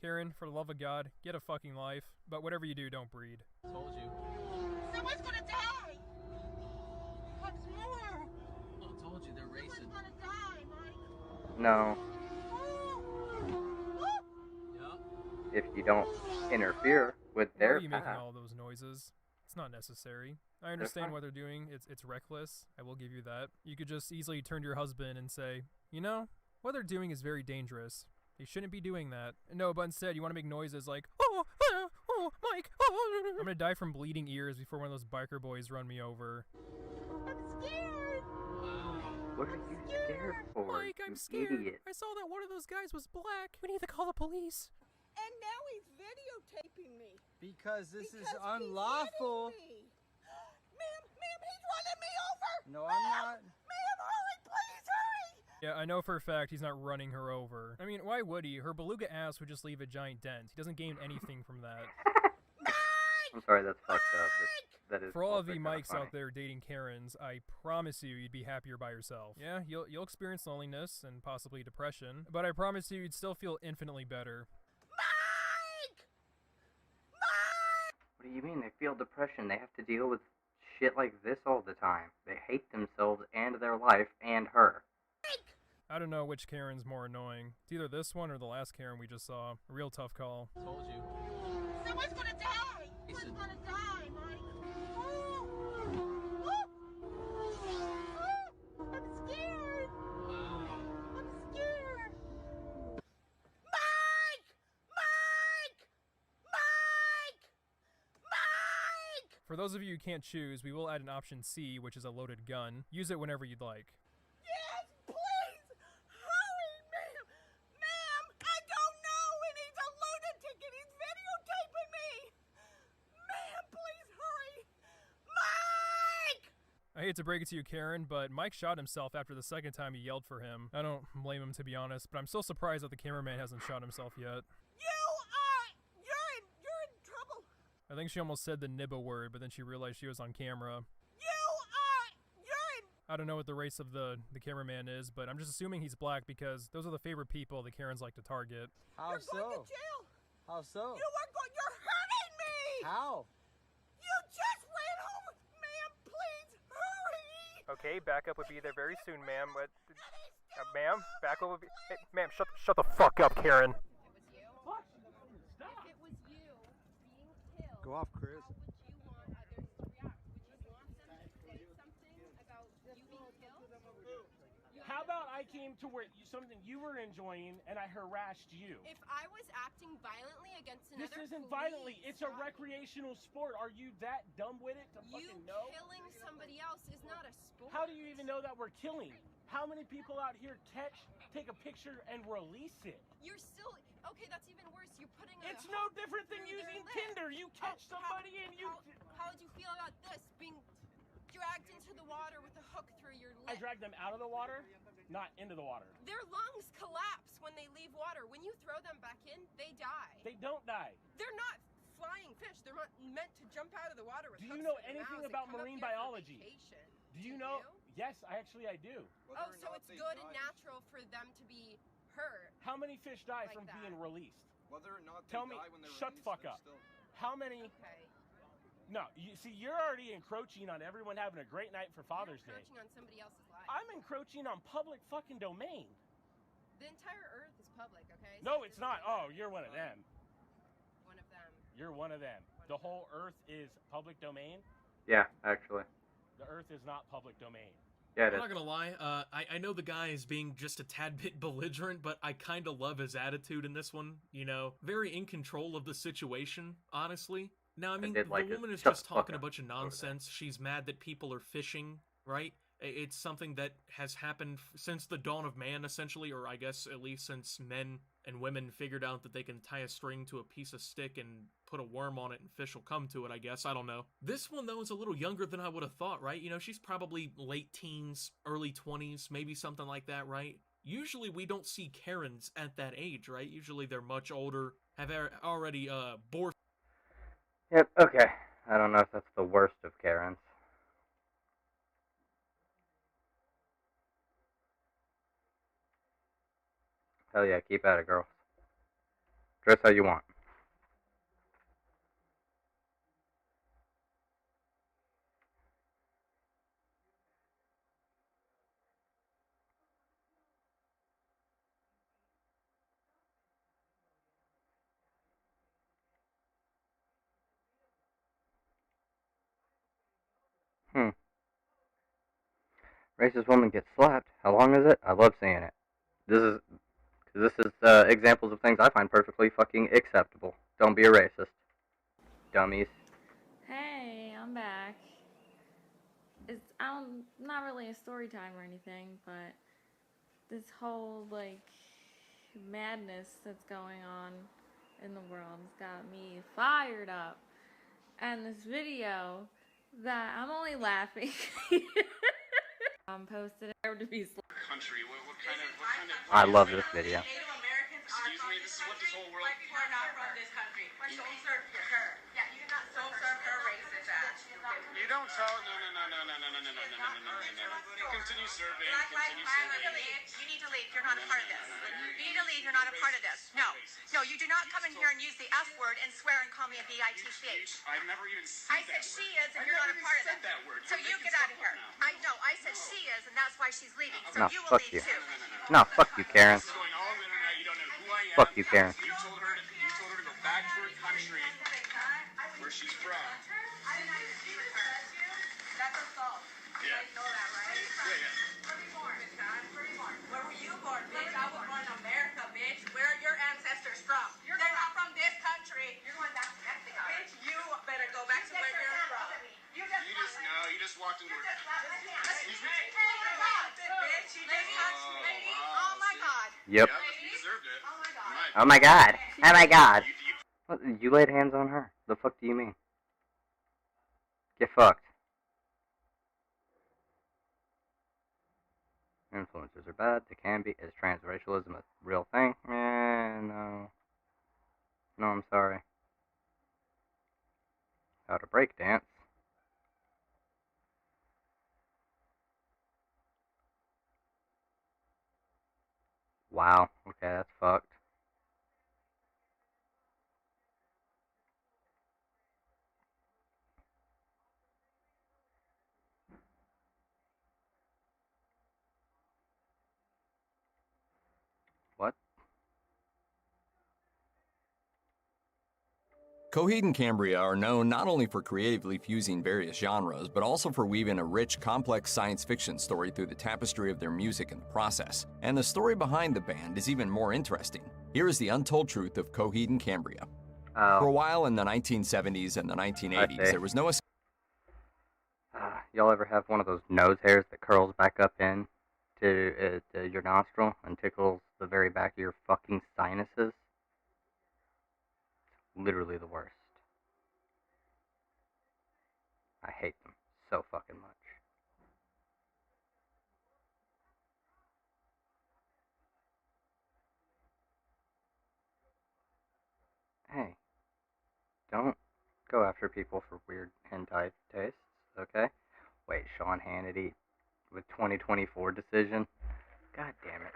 Karen, for the love of God, get a fucking life. But whatever you do, don't breed. Told you. Someone's gonna die! What's more? I told you they're racing. Someone's gonna die, Mike. No. Yeah. If you don't interfere with their Why are you making path. all those noises? It's not necessary. I understand what they're doing. It's reckless. I will give you that. You could just easily turn to your husband and say, you know, what they're doing is very dangerous. They shouldn't be doing that. No, but instead you want to make noises like, oh, Mike, oh. I'm gonna die from bleeding ears before one of those biker boys run me over. I'm scared! What are you scared for? Mike, I'm scared. Idiot. I saw that one of those guys was black. We need to call the police. And now he's videotaping me. Because this is unlawful. Ma'am, he's running me over! No, I'm not. Ma'am, hurry, please, hurry! Yeah, I know for a fact he's not running her over. I mean, why would he? Her beluga ass would just leave a giant dent. He doesn't gain anything from that. I'm sorry, that's fucked up. That is For all of you kinda Mikes funny. out there dating Karens, I promise you'd be happier by yourself. Yeah, you'll experience loneliness and possibly depression, but I promise you'd still feel infinitely better. What do you mean? They feel depression. They have to deal with shit like this all the time. They hate themselves and their life and her. I don't know which Karen's more annoying. It's either this one or the last Karen we just saw. A real tough call. Told you. Someone's gonna die! Someone's gonna die, Mike! I'm scared! I'm scared! Mike! Mike! Mike! Mike! For those of you who can't choose, we will add an option C, which is a loaded gun. Use it whenever you'd like. Yes, please! Hurry, ma'am! Ma'am, I don't know, and he's a lunatic and he's videotaping me! Ma'am, please hurry! Mike! I hate to break it to you, Karen, but Mike shot himself after the second time you yelled for him. I don't blame him, to be honest, but I'm still surprised that the cameraman hasn't shot himself yet. You're in trouble! I think she almost said the nibba word, but then she realized she was on camera. You're in... I don't know what the race of the cameraman is, but I'm just assuming he's black because those are the favorite people the Karens like to target. How so? Going to jail! How so? You're hurting me! How? You just ran home! Ma'am, please, hurry! Okay, backup would be there very soon, ma'am, but... ma'am, backup would be... Hey, ma'am, shut the fuck up, Karen! Go off, Chris. How about I came to where something you were enjoying and I harassed you? If I was acting violently against another This isn't violently. It's a recreational sport. Are you that dumb-witted to fucking know? Killing somebody else is not a sport. How do you even know that we're killing? How many people out here take a picture and release it? You're still... Okay, that's even worse. You're putting a... It's no different than using Tinder. You catch somebody and you... How would you feel about this? Being dragged into the water with a hook through your lip. I dragged them out of the water, not into the water. Their lungs collapse when they leave water. When you throw them back in, they die. They don't die. They're not flying fish. They're not meant to jump out of the water with Do hooks you know in their anything mouths. about They come marine up here for biology? vacation. Do you know? Yes, I do. Oh, so it's good and natural for them to be hurt. How many fish die like from that. being released? Whether or not they Tell me, die when they're shut the fuck up. How many? Okay. No, you see, you're already encroaching on everyone having a great night for Father's Day. Encroaching on somebody else's life. I'm encroaching on public fucking domain. The entire earth is public, okay? No, it's not. Oh, you're one of them. One of them. You're one of them. The whole earth is public domain. Yeah, actually. The earth is not public domain. Yeah, I'm not gonna lie, I know the guy is being just a tad bit belligerent, but I kinda love his attitude in this one, you know? Very in control of the situation, honestly. Now, I mean, the woman is just talking a bunch of nonsense. She's mad that people are fishing, right? It's something that has happened since the dawn of man, essentially, or I guess at least since men and women figured out that they can tie a string to a piece of stick and put a worm on it and fish will come to it, I guess. I don't know. This one, though, is a little younger than I would have thought, right? You know, she's probably late teens, early 20s, maybe something like that, right? Usually we don't see Karens at that age, right? Usually they're much older, have already bore. Yep, okay. I don't know if that's the worst of Karens. Hell yeah, keep at it, girls. Dress how you want. Racist woman gets slapped. How long is it? I love seeing it. This is examples of things I find perfectly fucking acceptable. Don't be a racist. Dummies. Hey, I'm back. It's not really a story time or anything, but this whole like madness that's going on in the world has got me fired up. And this video that I'm only laughing. Posted it to be country. What kind of I love this video. Excuse me, this is what this whole world. You are not from this country. Don't serve her. Yeah, you do not serve her racist ass. You don't tell. No. Continue serving. Black Lives Matter. You need to leave. You're not a part of this. You need to leave. You're not a part of this. No, you do not come in here and use the F word and swear and call me a bitch. I've never even said I said she is, and you're not a part of it. So you get out of here. I know. I said she is, and that's why she's leaving. So No, you will fuck leave you. too. No, fuck you, Karen. This is going all over the internet. You don't know who I am. Fuck you, Karen. You told her to go back to her country where she's from. I did not even see her. That's assault. You Yeah. guys know that, right? Yeah. Where were you born, bitch? Where were you born? Where were you born, bitch? I was born in America, bitch. Where are your ancestors from? They're not from this country. You're going back to Mexico. Bitch, you better go back to where you're from. Yep. She deserved it. Oh my god. Oh my god. What, you laid hands on her. The fuck do you mean? Get fucked. Influencers are bad. They can be. Is transracialism a real thing? No. No, I'm sorry. How to break dance. Wow. Okay, that's fucked. What? Coheed and Cambria are known not only for creatively fusing various genres, but also for weaving a rich, complex science fiction story through the tapestry of their music in the process. And the story behind the band is even more interesting. Here is the untold truth of Coheed and Cambria. For a while in the 1970s and the 1980s, there was no... Y'all ever have one of those nose hairs that curls back up in to your nostril and tickles the very back of your fucking sinuses? Literally the worst. I hate them so fucking much. Hey, don't go after people for weird hentai tastes, okay? Wait, Sean Hannity with 2024 decision? God damn it.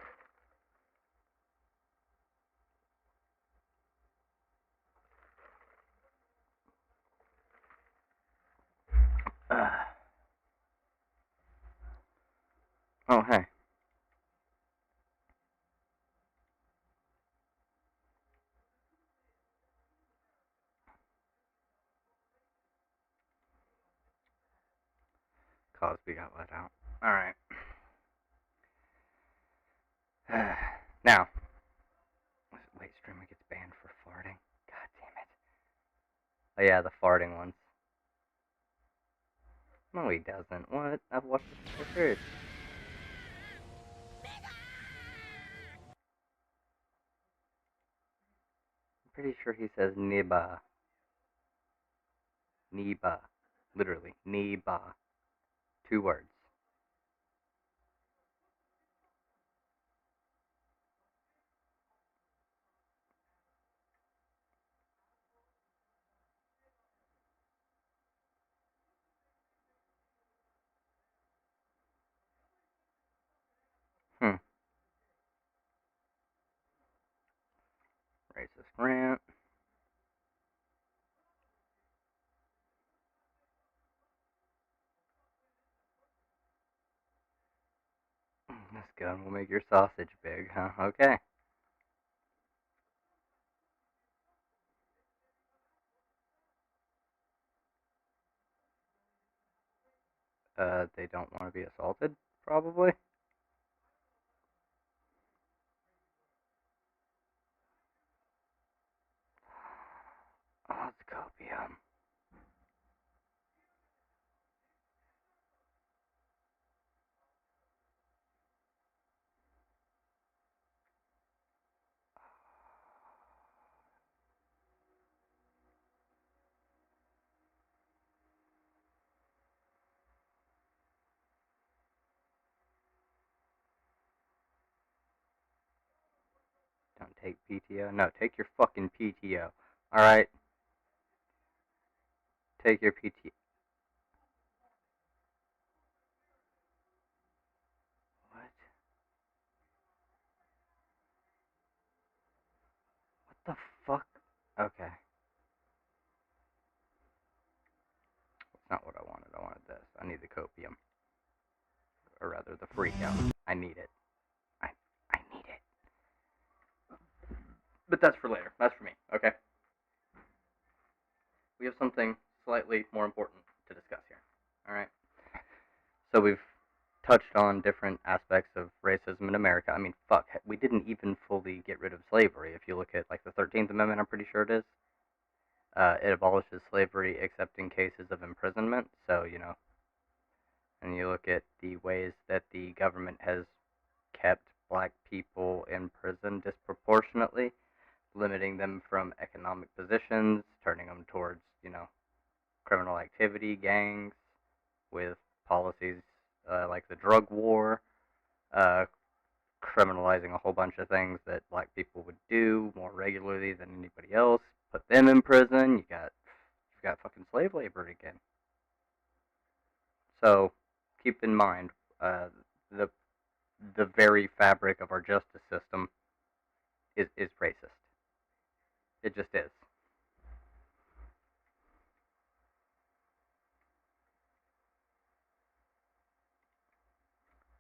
Oh, hey. Cosby got let out. Alright. Now. Wait, streamer gets banned for farting? God damn it. Oh yeah, the farting ones. No, he doesn't. What? I've watched this whole series. I'm pretty sure he says Niba. Niba. Literally. Niba. 2 words. Racist rant. This gun will make your sausage big, huh? Okay. They don't want to be assaulted, probably. Oh, it's copium. Don't take PTO. No, take your fucking PTO. Alright? Take your PTO. What? What the fuck? Okay. That's not what I wanted. I wanted this. I need the copium. Or rather, the freak out. I need it. I need it. But that's for later. That's for me. Okay? We have something slightly more important to discuss here. Alright? So we've touched on different aspects of racism in America. I mean, fuck, we didn't even fully get rid of slavery. If you look at, like, the 13th Amendment, I'm pretty sure it is. It abolishes slavery except in cases of imprisonment. So, you know, and you look at the ways that the government has kept black people in prison disproportionately, limiting them from economic positions, turning them towards, criminal activity, gangs, with policies like the drug war, uh, criminalizing a whole bunch of things that black people would do more regularly than anybody else. Put them in prison. You got fucking slave labor again. So keep in mind, the very fabric of our justice system is racist. It just is.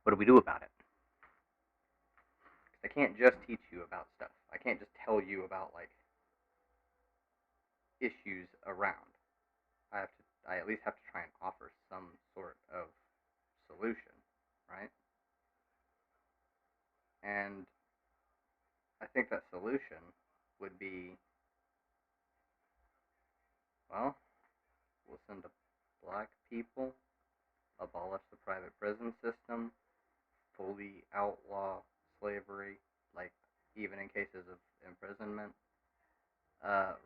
What do we do about it? I can't just teach you about stuff. I can't just tell you about issues around. I at least have to try and offer some sort of solution, right? And I think that solution would be, well, listen to black people, abolish the private prison system, fully outlaw slavery, even in cases of imprisonment,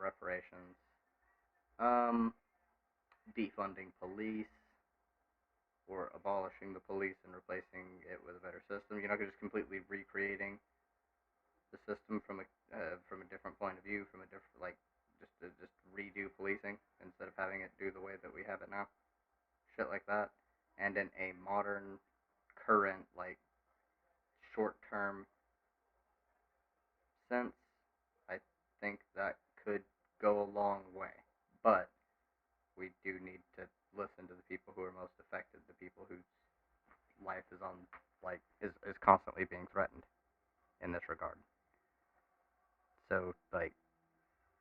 reparations, defunding police, or abolishing the police and replacing it with a better system. You're not just completely recreating the system from a different point of view, from a different just redo policing instead of having it do the way that we have it now. Shit like that. And in a modern, current, short-term sense, I think that could go a long way. But we do need to listen to the people who are most affected, the people whose life is is constantly being threatened in this regard. So,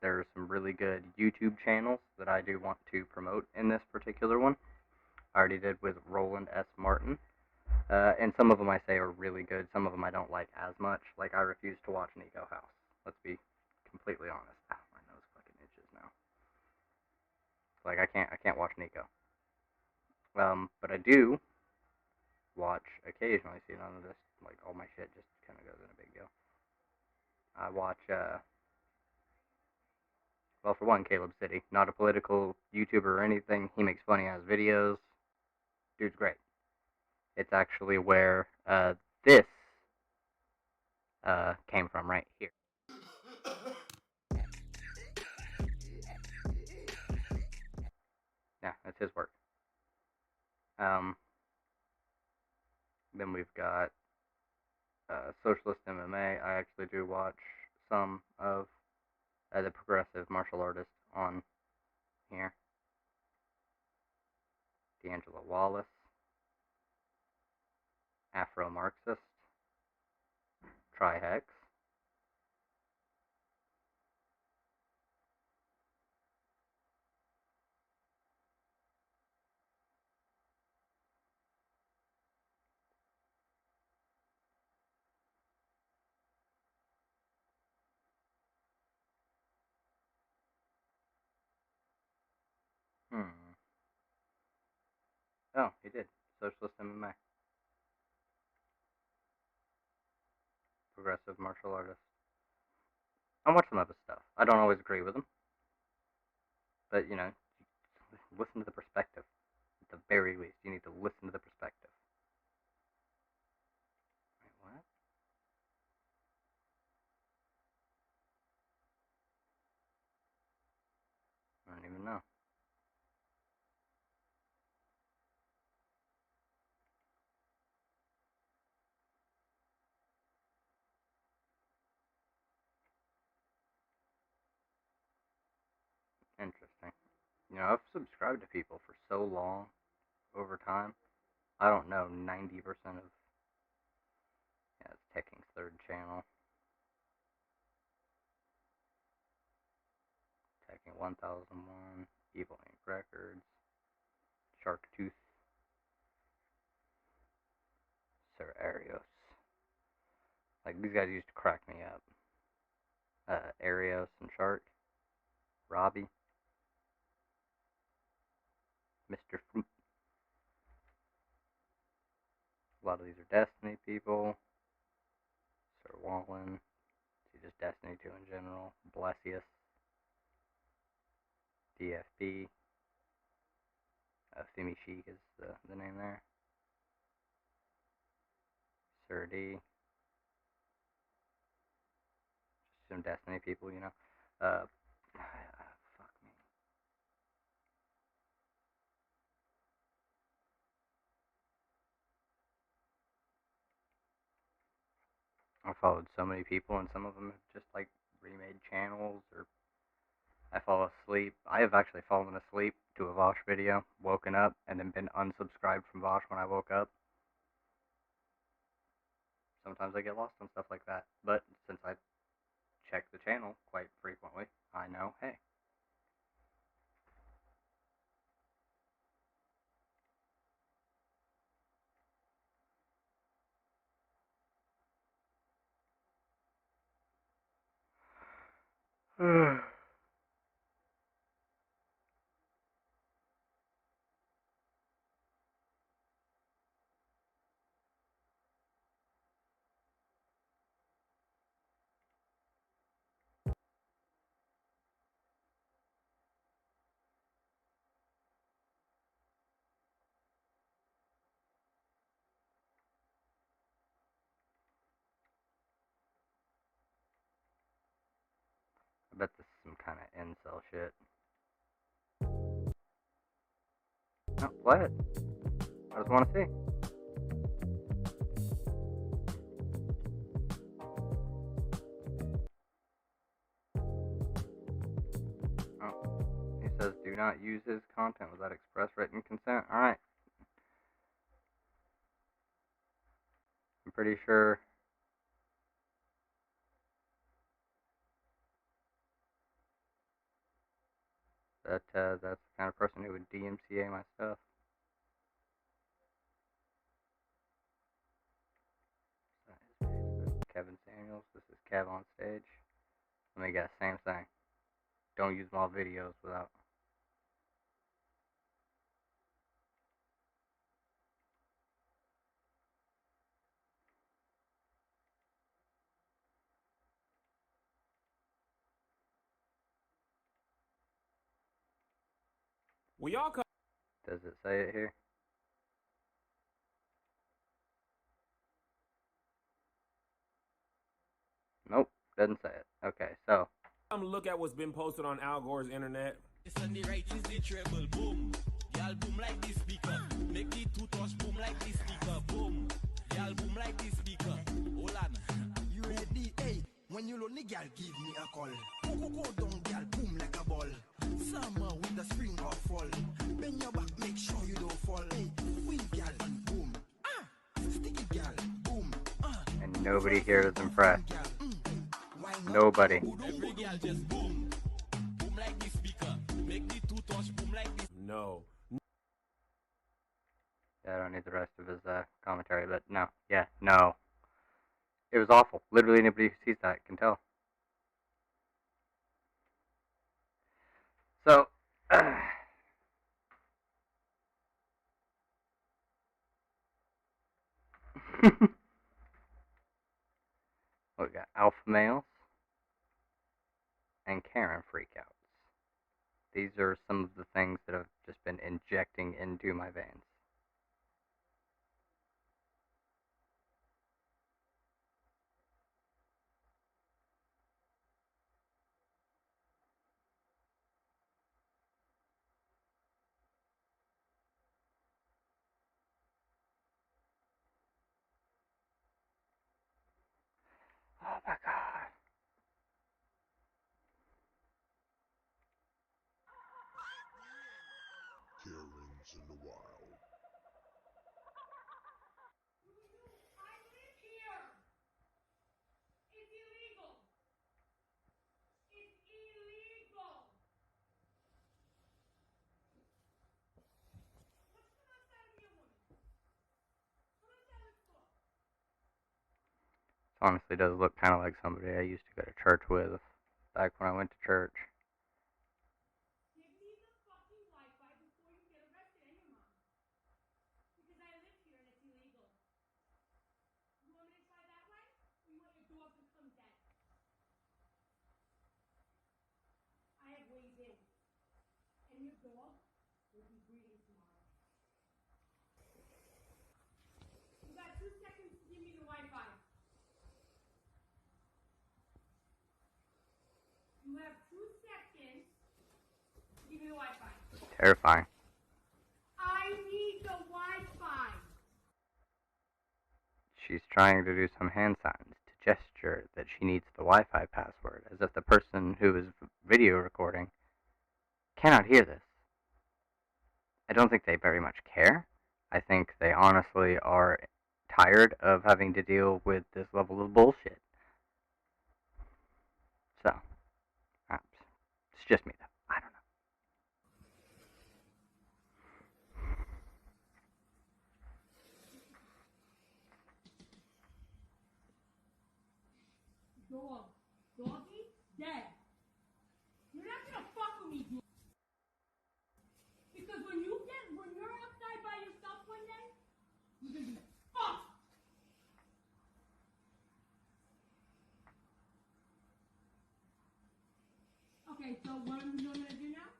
there's some really good YouTube channels that I do want to promote in this particular one. I already did with Roland S. Martin. And some of them I say are really good. Some of them I don't like as much. I refuse to watch Nico House. Let's be completely honest. Ah, my nose fucking itches now. I can't watch Nico. But I do watch occasionally. See, none of this, all my shit just kind of goes in a big go. I watch, well, for one, Caleb City. Not a political YouTuber or anything. He makes funny ass videos. Dude's great. It's actually where this came from right here. Yeah, that's his work. Then we've got Socialist MMA. I actually do watch some of the progressive martial artists on here. D'Angelo Wallace. Afro-Marxist. Trihex. Oh, he did. Socialist MMA. Progressive martial artist. I watch some of his stuff. I don't always agree with him. But, listen to the perspective. At the very least, you need to listen to the perspective. Wait, what? I don't even know. Interesting. I've subscribed to people for so long, over time. I don't know 90% of... Yeah, it's Tekking's third channel. Tekking 1001, Evil Inc. Records, Shark Tooth, Sir Arios. These guys used to crack me up. Arios and Shark, Robbie, Mr. Fruit. A lot of these are Destiny people. Heather Wallen. See just Destiny 2 in general. Blessius. DFB. Femi Sheik is the name there. Sir D. Just some Destiny people, you know. Fuck me. I followed so many people, and some of them have just like remade channels, or I fall asleep. I have actually fallen asleep to a Vosh video, woken up, and then been unsubscribed from Vosh when I woke up. Sometimes I get lost on stuff like that, but since I check the channel quite frequently, I know, hey. I bet this is some kind of incel shit. No, play it. I just want to see. Oh, he says do not use his content without express written consent. Alright. I'm pretty sure that that's the kind of person who would DMCA my stuff. This is Kevin Samuels. This is Kev on stage. Let me guess, same thing. Don't use my videos without. We all come. Does it say it here? Nope, doesn't say it. Okay, so. Come look at what's been posted on Al Gore's internet. On the right is the treble, boom. Y'all boom like this speaker. Make the two-touch boom like this speaker, boom. Y'all boom like this speaker. Hold on. You ready? Hey, when you lonely, girl, give me a call. Go down, girl, boom like a ball. Summer with the spring or fall. Bend your back, make sure you don't fall. Hey, win, girl, and boom. Sticky, girl, boom. And nobody here is impressed. Nobody. Every girl just boom. Boom like this speaker. Make the two-touch boom like this. No. Yeah, I don't need the rest of his commentary, but no. Yeah, no. It was awful. Literally anybody who sees that can tell. So, we got alpha males and Karen freakouts. These are some of the things that have just been injecting into my veins. Oh my god. Karen's in the wild. Honestly does look kind of like somebody I used to go to church with back when I went to church. and your dog will be breeding tomorrow. You got 2 seconds to give me the Wi-Fi. You have 2 seconds to give me the Wi-Fi. Terrifying. I need the Wi-Fi. She's trying to do some hand signs to gesture that she needs the Wi-Fi password, as if the person who is video recording cannot hear this. I don't think they very much care. I think they honestly are tired of having to deal with this level of bullshit. So, it's just me though. I don't know. Doggy, dead. You're not gonna fuck with me, dude. Because when you're outside by yourself one day, you're gonna be fucked. Okay, so what I'm gonna do now?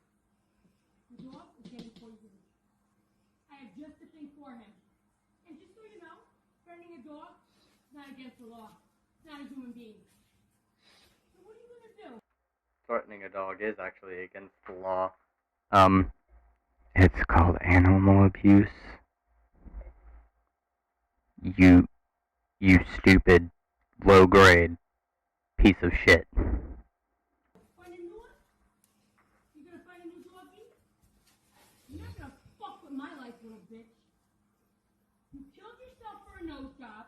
The dog is getting poisoned. I have just the thing for him. And just so you know, threatening a dog is not against the law. It's not a human being. So what are you gonna do? Threatening a dog is actually against the law. It's called animal abuse. You stupid, low-grade piece of shit. Find a new one? You gonna find a new doggy? You're not gonna fuck with my life, little bitch. You killed yourself for a nose job.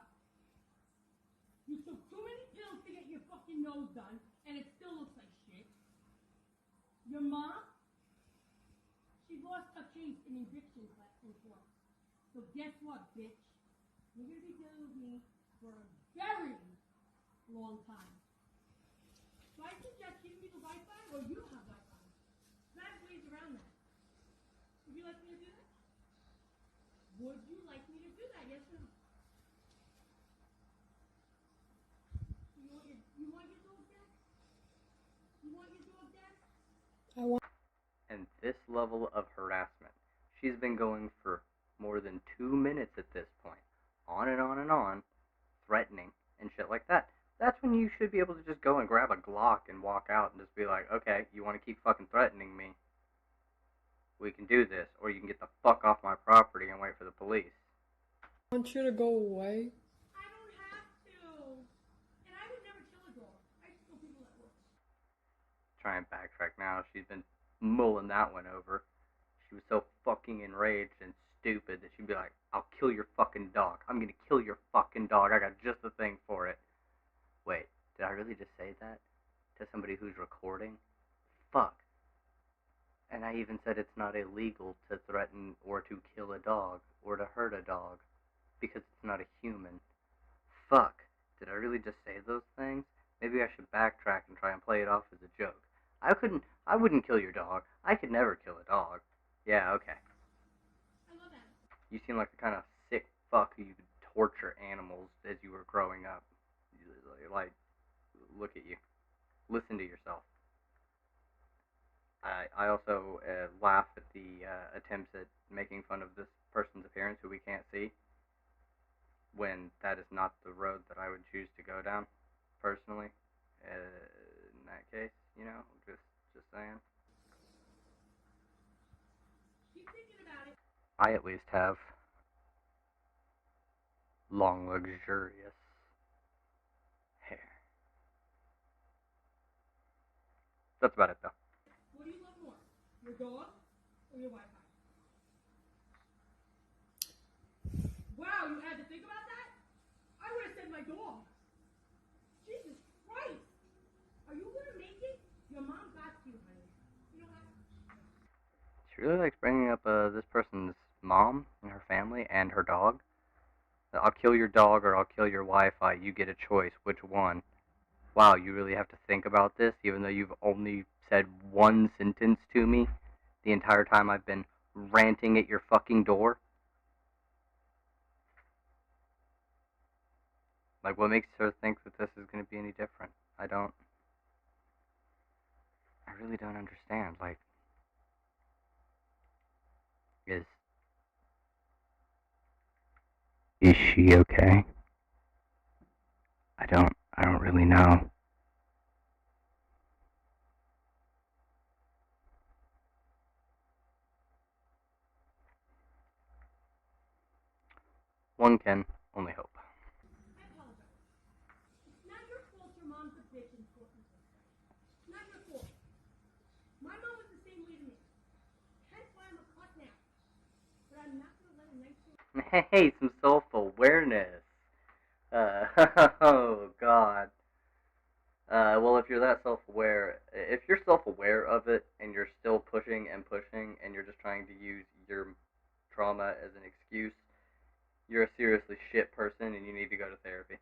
You took too many pills to get your fucking nose done, and it still looks like shit. Your mom, she lost a case in eviction in court. So guess what, bitch? You're gonna be dealing with me for a very long time. So I suggest giving me the Wi-Fi, or you don't have Wi-Fi. I have ways around that. Would you like me to do that? Would you like me to do that? Yes or no? You want your dog dead? You want your dog dead? I want. And this level of harassment, she's been going for more than 2 minutes at this point. On and on and on, threatening and shit like that. That's when you should be able to just go and grab a Glock and walk out and just be like, okay, you want to keep fucking threatening me? We can do this, or you can get the fuck off my property and wait for the police. I want you to go away. I don't have to. And I would never kill a dog. I just kill people that work. Try and backtrack now. She's been mulling that one over. She was so fucking enraged and stupid that she'd be like, I'll kill your fucking dog. I'm gonna kill your fucking dog. I got just the thing for it. Wait, did I really just say that? To somebody who's recording? Fuck. And I even said it's not illegal to threaten or to kill a dog or to hurt a dog because it's not a human. Fuck. Did I really just say those things? Maybe I should backtrack and try and play it off as a joke. I wouldn't kill your dog. I could never kill a dog. Yeah, okay. I love that. You seem like the kind of sick fuck who you could torture animals as you were growing up. Like, look at you. Listen to yourself. I also laugh at the attempts at making fun of this person's appearance who we can't see, when that is not the road that I would choose to go down, personally. In that case, you know, just saying. Keep thinking about it. I at least have long, luxurious hair. That's about it, though. What do you love more? Your dog or your Wi-Fi? Wow, you had to think about that? I would have said my dog. Jesus Christ. Are you going to make it? Your mom got you, honey. You know what? She really likes bringing up this person's mom and her family and her dog. I'll kill your dog or I'll kill your Wi-Fi. You get a choice. Which one? Wow, you really have to think about this, even though you've only said one sentence to me the entire time I've been ranting at your fucking door? Like, what makes her think that this is going to be any different? I really don't understand. Like, Is she okay? I don't really know. One can only hope. I apologize. It's not your fault your mom's a bitch and important. Not your fault. My mom was the same way to me. Hence why I'm a cunt now. But I'm not gonna let a nice Hey, some self-awareness. Oh God. Well, if you're that self-aware, if you're self-aware of it and you're still pushing and you're just trying to use your trauma as an excuse, you're a seriously shit person and you need to go to therapy.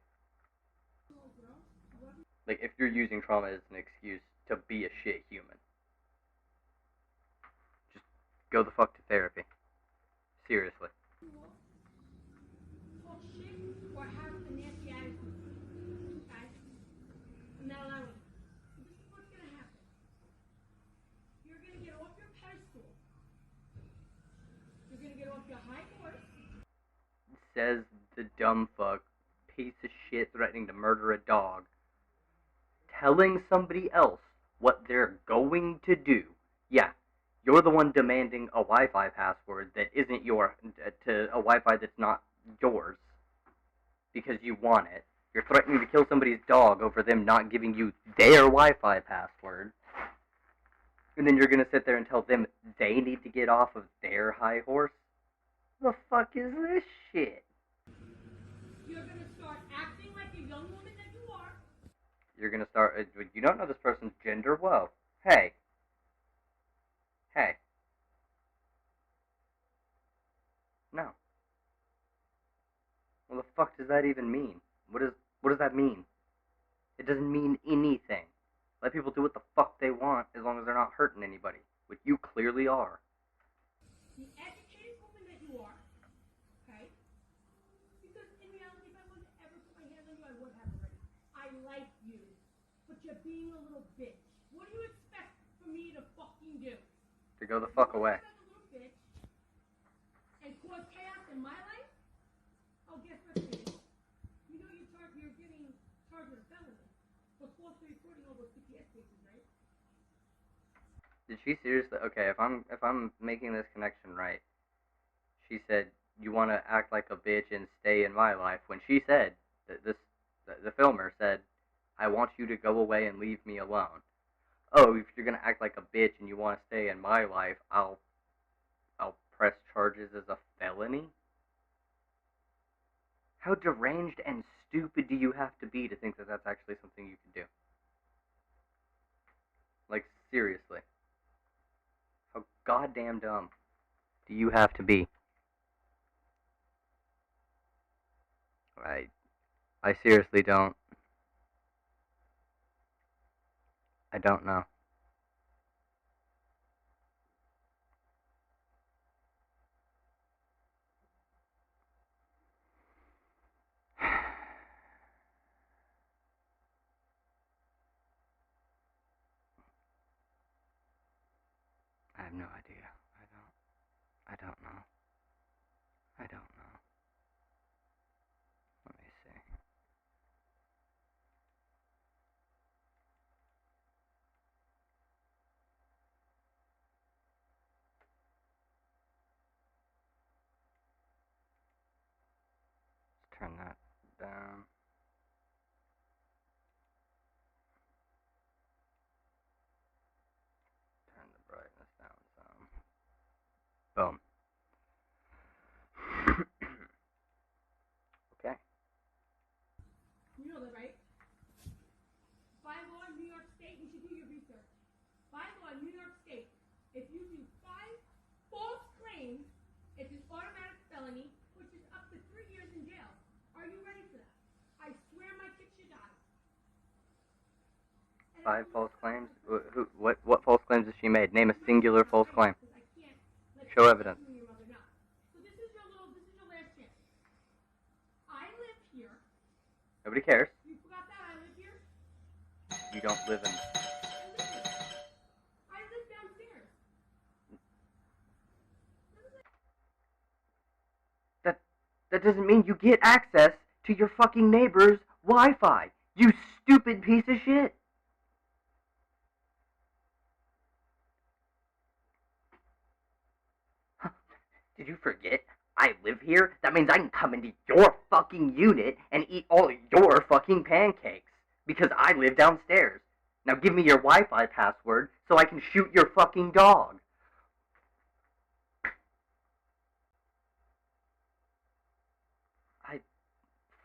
Like, if you're using trauma as an excuse to be a shit human, just go the fuck to therapy. Seriously. talk shit or have a nasty attitude. Okay? I'm not allowing it. So this is what's gonna happen. You're gonna get off your pedestal. You're gonna get off your high horse. Says the dumb fuck, piece of shit threatening to murder a dog, telling somebody else what they're going to do. Yeah, you're the one demanding a Wi-Fi password that isn't to a Wi-Fi that's not yours because you want it. You're threatening to kill somebody's dog over them not giving you their Wi-Fi password. And then you're going to sit there and tell them they need to get off of their high horse? The fuck is this shit? You're gonna start acting like a young woman that you are. You're going to start... You don't know this person's gender? Whoa. Hey. Hey. No. What the fuck does that even mean? What does that mean? It doesn't mean anything. Let people do what the fuck they want as long as they're not hurting anybody, which you clearly are. The educated woman that you are, okay? Because in reality, if I wanted to ever put my hands on you, I would have already. I like you, but you're being a little bitch. What do you expect for me to fucking do? To go the fuck away. Like a little bitch and cause chaos in my life? Oh, guess what, baby? You know you're getting charged with a felony for falsely reporting all those CPS cases, right? Did she seriously? Okay, if I'm making this connection right, she said you want to act like a bitch and stay in my life. When she said that the filmer said, I want you to go away and leave me alone. Oh, if you're gonna act like a bitch and you want to stay in my life, I'll press charges as a felony. How deranged and stupid do you have to be to think that that's actually something you can do? Like, seriously. How goddamn dumb do you have to be? I seriously don't. I don't know. I have no idea. I don't know. I don't know. Let me see. Let's turn that down. Turn the brightness down some. Boom. Okay. You know that, right? By law in New York State, you should do your research. By law in New York State, if you do 5 false claims, it's an automatic felony, which is up to 3 years in jail. Are you ready for that? I swear my kid should die. 5 false claims? What false claims has she made? Name a singular false claim. Show evidence. So this is your last chance. I live here. Nobody cares. You forgot that I live here? You don't live in... I live downstairs. That doesn't mean you get access to your fucking neighbor's Wi-Fi. You stupid piece of shit. Did you forget? I live here. That means I can come into your fucking unit and eat all of your fucking pancakes. Because I live downstairs. Now give me your Wi-Fi password so I can shoot your fucking dog.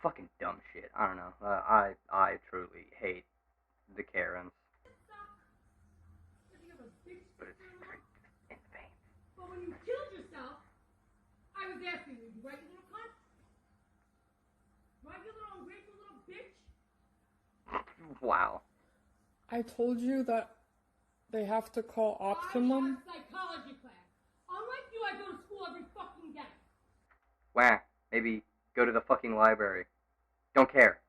Fucking dumb shit. I don't know. I truly hate the Karens. But it's straight in the vein. But when you killed yourself, I was asking you, right, you little cunt? Right, you little ungrateful little bitch? Wow. I told you that they have to call Optimum. I have psychology class. Unlike you, I go to school every fucking day. Wah. Maybe go to the fucking library. Don't care.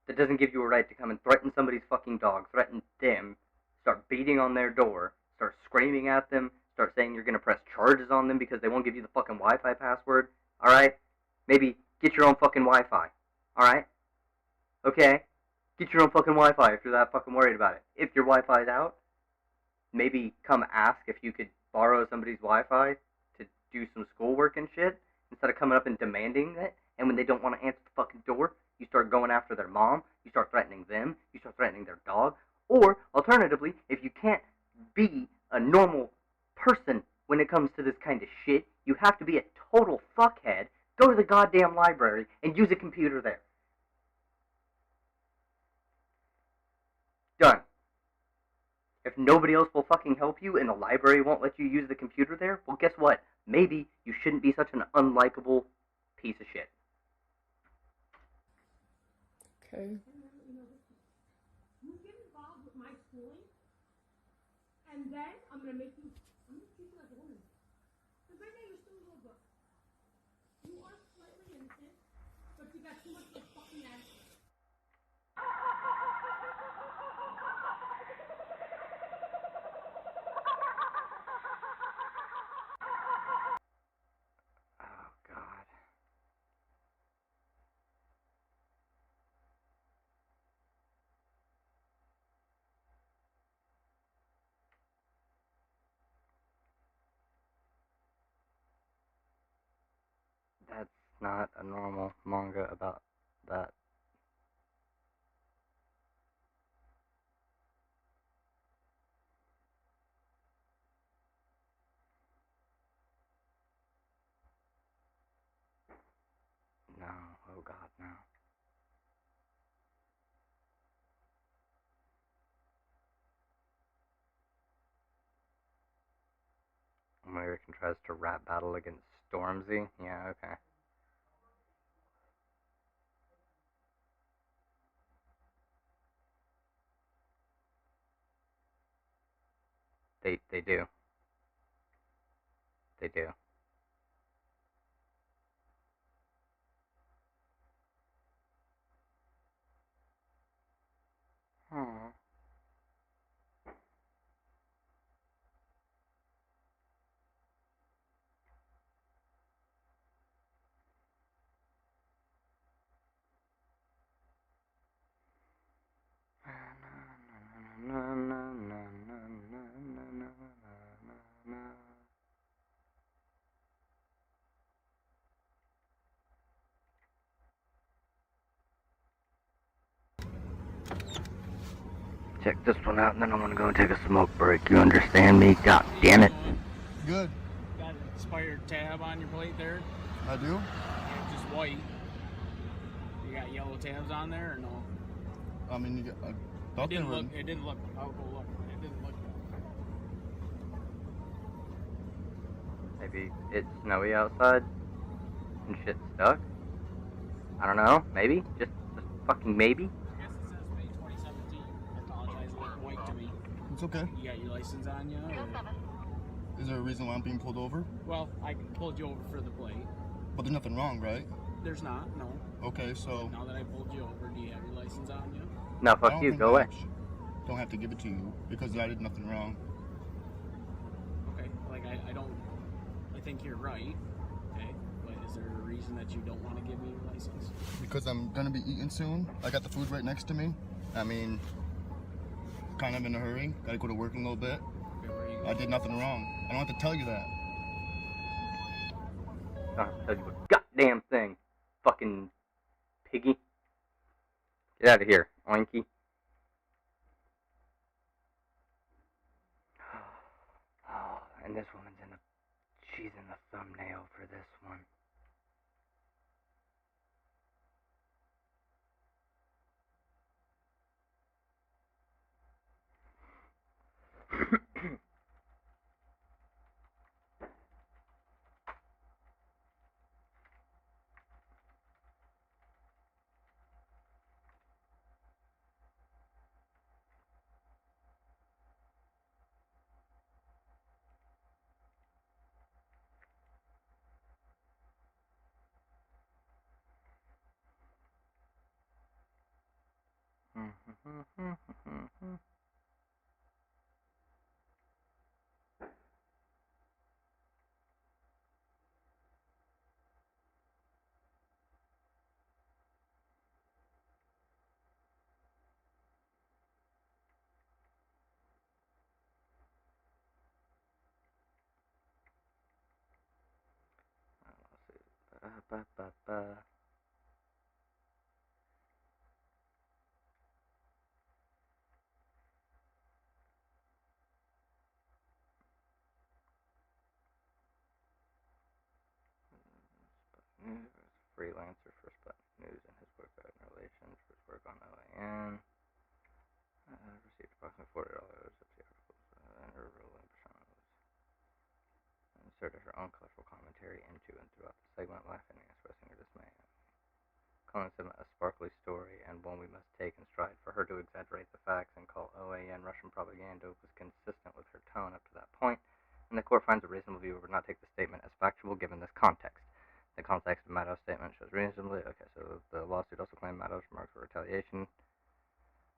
That doesn't give you a right to come and threaten somebody's fucking dog, threaten them, start beating on their door, start screaming at them, start saying you're going to press charges on them because they won't give you the fucking Wi-Fi password. Alright? Maybe get your own fucking Wi-Fi. Alright? Okay? Get your own fucking Wi-Fi if you're that fucking worried about it. If your Wi-Fi's out, maybe come ask if you could borrow somebody's Wi-Fi to do some schoolwork and shit, instead of coming up and demanding it. And when they don't want to answer the fucking door, you start going after their mom, you start threatening them, you start threatening their dog. Or, alternatively, if you can't be a normal person when it comes to this kind of shit, you have to be a total fuckhead, go to the goddamn library and use a computer there. Done. If nobody else will fucking help you and the library won't let you use the computer there, well, guess what? Maybe you shouldn't be such an unlikable piece of shit. Okay. You get involved with my schooling, and then I'm gonna treat you like a woman. Because right now you're still a little girl. You are slightly innocent, but you got too much of a fucking attitude. Oh, God. That's not a normal manga about that. No, oh God, no. American tries to rap battle against Stormzy? Yeah, okay. They do. They do. Aww. Check this one out, and then I'm gonna go and take a smoke break. You understand me? God damn it. Good. Got an expired tab on your plate there? I do? Yeah, just white. You got yellow tabs on there or no? I mean, you got, It didn't look. I'll go look. It didn't look. Maybe it's snowy outside and shit's stuck. I don't know. Maybe. Just fucking maybe. I guess it says May 2017. I apologize. It looked white to me. It's okay. You got your license on you? Is there a reason why I'm being pulled over? Well, I pulled you over for the plate. But there's nothing wrong, right? There's not, no. Okay, so... Now that I pulled you over, do you have your license on you? No, fuck you. Go away. Don't have to give it to you because I did nothing wrong. Okay, like I don't... I think you're right, okay? But Is there a reason that you don't want to give me your license? Because I'm gonna be eating soon. I got the food right next to me. I mean, kind of in a hurry. Gotta go to work in a little bit. Okay, where are you I going? did nothing wrong. I don't have to tell you that. I don't have to tell you a goddamn thing. Fucking piggy. Get out of here, oinky. Oh, and this woman's she's in the thumbnail for this one. Ba-ba-ba-ba. News, freelancer, first button news, and his work on relations, first work on OAN. Received approximately $40 of the articles, and her ruling inserted her own colorful commentary into and throughout the segment, laughing and expressing her dismay. Calling it a sparkly story and one we must take in stride. For her to exaggerate the facts and call OAN Russian propaganda was consistent with her tone up to that point, and the court finds a reasonable viewer would not take the statement as factual given this context. The context of Maddow's statement shows reasonably. Okay, so the lawsuit also claimed Maddow's remarks were retaliation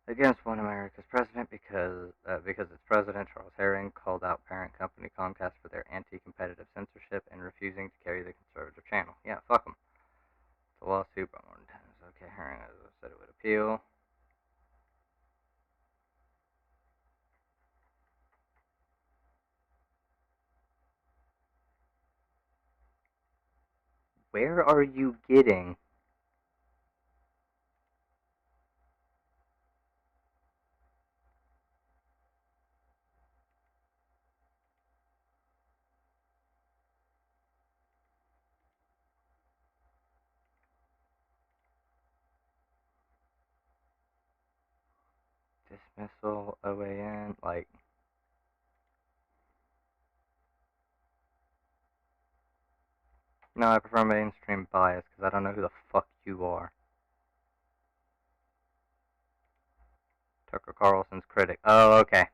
against one America's president because its president, Charles Herring, called out parent company Comcast for their anti-competitive censorship and refusing to carry the conservative channel. Yeah, fuck them. The lawsuit by more than 10. Okay, Herring said it would appeal. Where are you getting dismissal, OAN, like... No, I prefer mainstream bias because I don't know who the fuck you are. Tucker Carlson's critic. Oh, okay.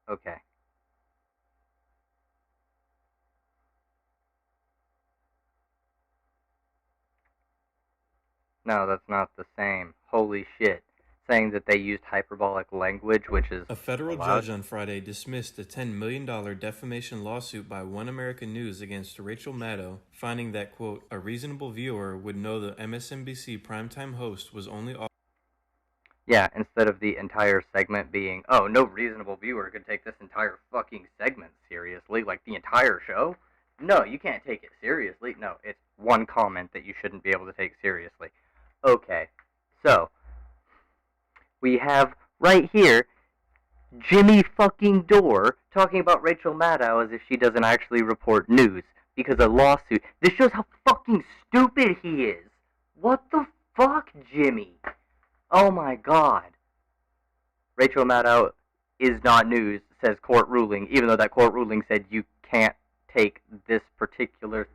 Okay. No, that's not the same. Holy shit. Saying that they used hyperbolic language, which is A federal allowed. judge on Friday dismissed a $10 million defamation lawsuit by One American News against Rachel Maddow, finding that, quote, a reasonable viewer would know the MSNBC primetime host was only... Yeah, instead of the entire segment being, oh, no reasonable viewer could take this entire fucking segment seriously, like the entire show. No, you can't take it seriously. No, it's one comment that you shouldn't be able to take seriously. Okay, so we have right here Jimmy fucking Dore talking about Rachel Maddow as if she doesn't actually report news because a lawsuit. This shows how fucking stupid he is. What the fuck, Jimmy? Oh my god. Rachel Maddow is not news, says court ruling, even though that court ruling said you can't take this particular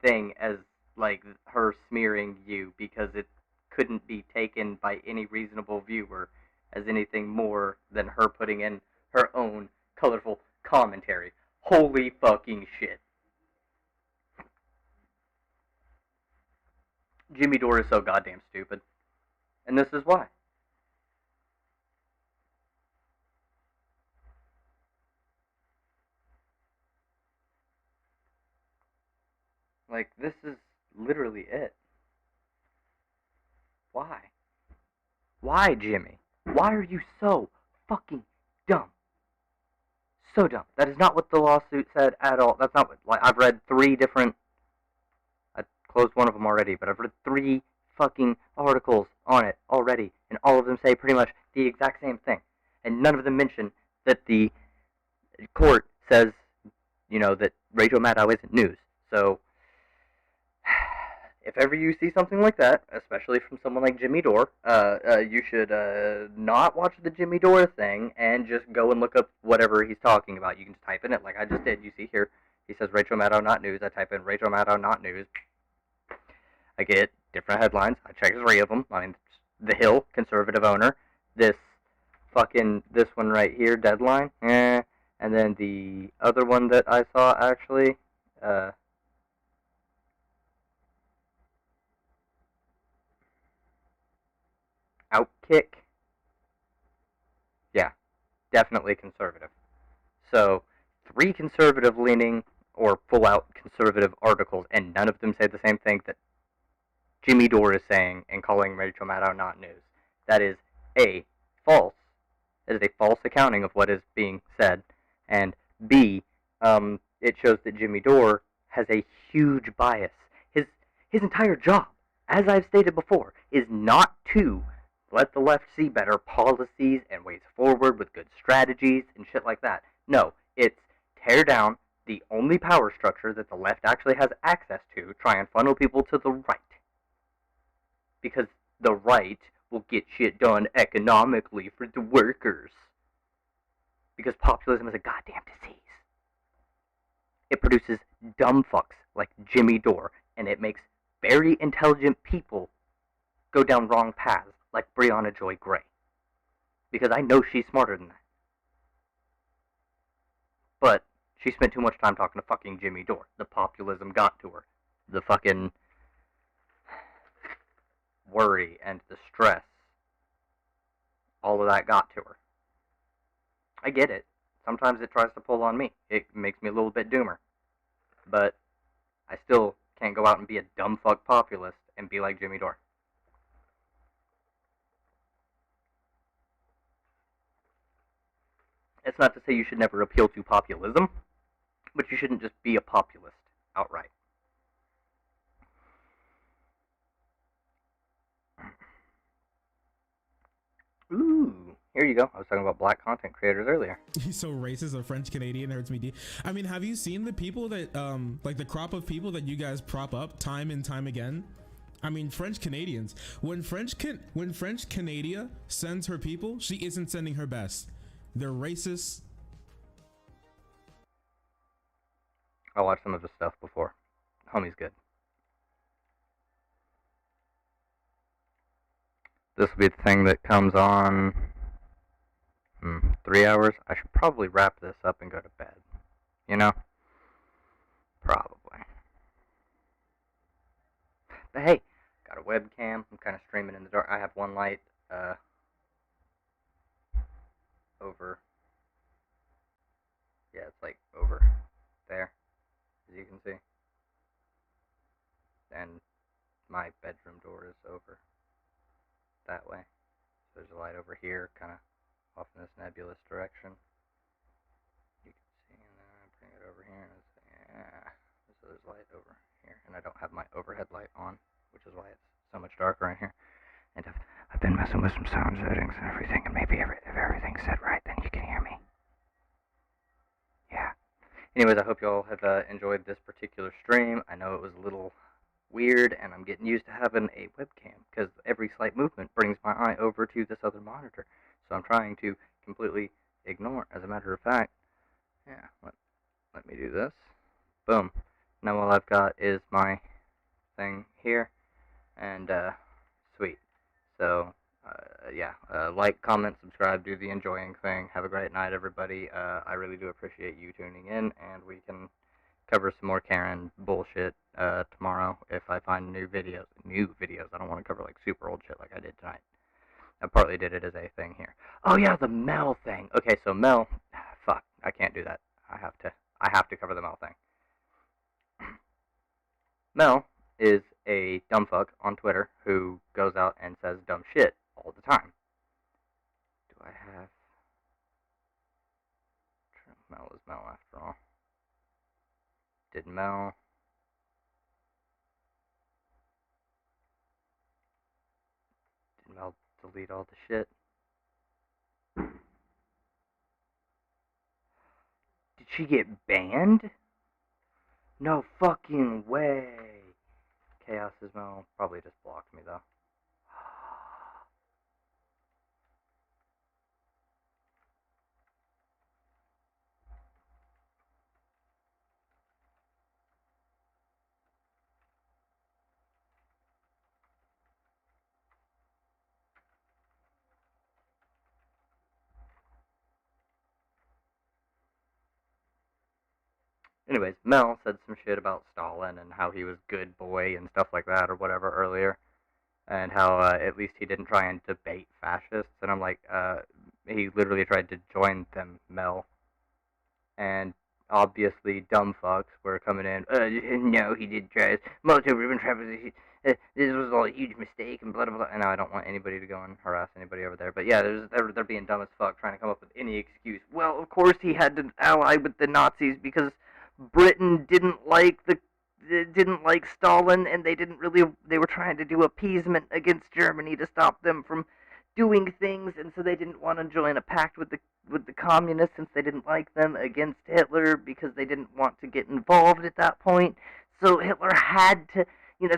thing as, like, her smearing you, because it couldn't be taken by any reasonable viewer as anything more than her putting in her own colorful commentary. Holy fucking shit. Jimmy Dore is so goddamn stupid. And this is why. Like, this is literally it. Why? Why, Jimmy? Why are you so fucking dumb? So dumb. That is not what the lawsuit said at all. That's not what, like, I've read 3 different, I closed one of them already, but I've read 3 fucking articles on it already, and all of them say pretty much the exact same thing. And none of them mention that the court says, you know, that Rachel Maddow isn't news. So, if ever you see something like that, especially from someone like Jimmy Dore, you should not watch the Jimmy Dore thing and just go and look up whatever he's talking about. You can just type in it like I just did. You see here, he says Rachel Maddow not news. I type in Rachel Maddow not news. I get different headlines. I check 3 of them. I mean, The Hill, conservative owner. This one right here, Deadline. And then the other one that I saw actually, Outkick. Yeah, definitely conservative. So, 3 conservative-leaning or full-out conservative articles, and none of them say the same thing that Jimmy Dore is saying and calling Rachel Maddow not news. That is A, false. That is a false accounting of what is being said. And B, it shows that Jimmy Dore has a huge bias. His entire job, as I've stated before, is not to let the left see better policies and ways forward with good strategies and shit like that. No, it's tear down the only power structure that the left actually has access to, try and funnel people to the right. Because the right will get shit done economically for the workers. Because populism is a goddamn disease. It produces dumb fucks like Jimmy Dore, and it makes very intelligent people go down wrong paths, like Brianna Joy Gray. Because I know she's smarter than that. But she spent too much time talking to fucking Jimmy Dore. The populism got to her. The fucking worry and the stress, all of that got to her. I get it. Sometimes it tries to pull on me. It makes me a little bit doomer. But I still can't go out and be a dumb fuck populist and be like Jimmy Dore. It's not to say you should never appeal to populism, but you shouldn't just be a populist outright. Ooh, here you go. I was talking about black content creators earlier. He's so racist. A French Canadian hurts me deep. I mean, have you seen the people that, like the crop of people that you guys prop up time and time again? I mean, French Canadians. When French Canada sends her people, she isn't sending her best. They're racist. I watched some of his stuff before. Homie's good. This will be the thing that comes on 3 hours. I should probably wrap this up and go to bed. You know? Probably. But hey, got a webcam. I'm kind of streaming in the dark. I have one light over. Yeah, it's like over there, as you can see. And my bedroom door is over that way. So there's a light over here, kind of off in this nebulous direction. You can see, and then I bring it over here, and it's, yeah. So there's light over here, and I don't have my overhead light on, which is why it's so much darker in here. And I've been messing with some sound settings and everything, and maybe if everything's set right, then you can hear me. Yeah. Anyways, I hope you all have enjoyed this particular stream. I know it was a little weird, and I'm getting used to having a webcam, because every slight movement brings my eye over to this other monitor. So I'm trying to completely ignore, as a matter of fact, yeah, let me do this. Boom. Now all I've got is my thing here, and sweet. So yeah, like, comment, subscribe, do the enjoying thing. Have a great night, everybody. I really do appreciate you tuning in, and we can cover some more Karen bullshit tomorrow if I find new videos. I don't want to cover like super old shit like I did tonight. I partly did it as a thing here. Oh yeah, the Mel thing. Okay, so Mel, fuck, I can't do that. I have to cover the Mel thing. Mel is a dumb fuck on Twitter who goes out and says dumb shit all the time. Do I have... Mel is Mel after all. Did Mel... Did Mel delete all the shit? Did she get banned? No fucking way. Chaos is Mel. Probably just blocked me though. Anyways, Mel said some shit about Stalin and how he was good boy and stuff like that or whatever earlier, and how at least he didn't try and debate fascists. And I'm like, he literally tried to join them, Mel. And obviously, dumb fucks were coming in. No, he did try. Molotov ribbon traffic. This was all a huge mistake and blah blah blah. And I don't want anybody to go and harass anybody over there. But yeah, they're being dumb as fuck, trying to come up with any excuse. Well, of course he had to ally with the Nazis because Britain didn't like Stalin, and they were trying to do appeasement against Germany to stop them from doing things, and so they didn't want to join a pact with the communists since they didn't like them against Hitler because they didn't want to get involved at that point. So Hitler had to,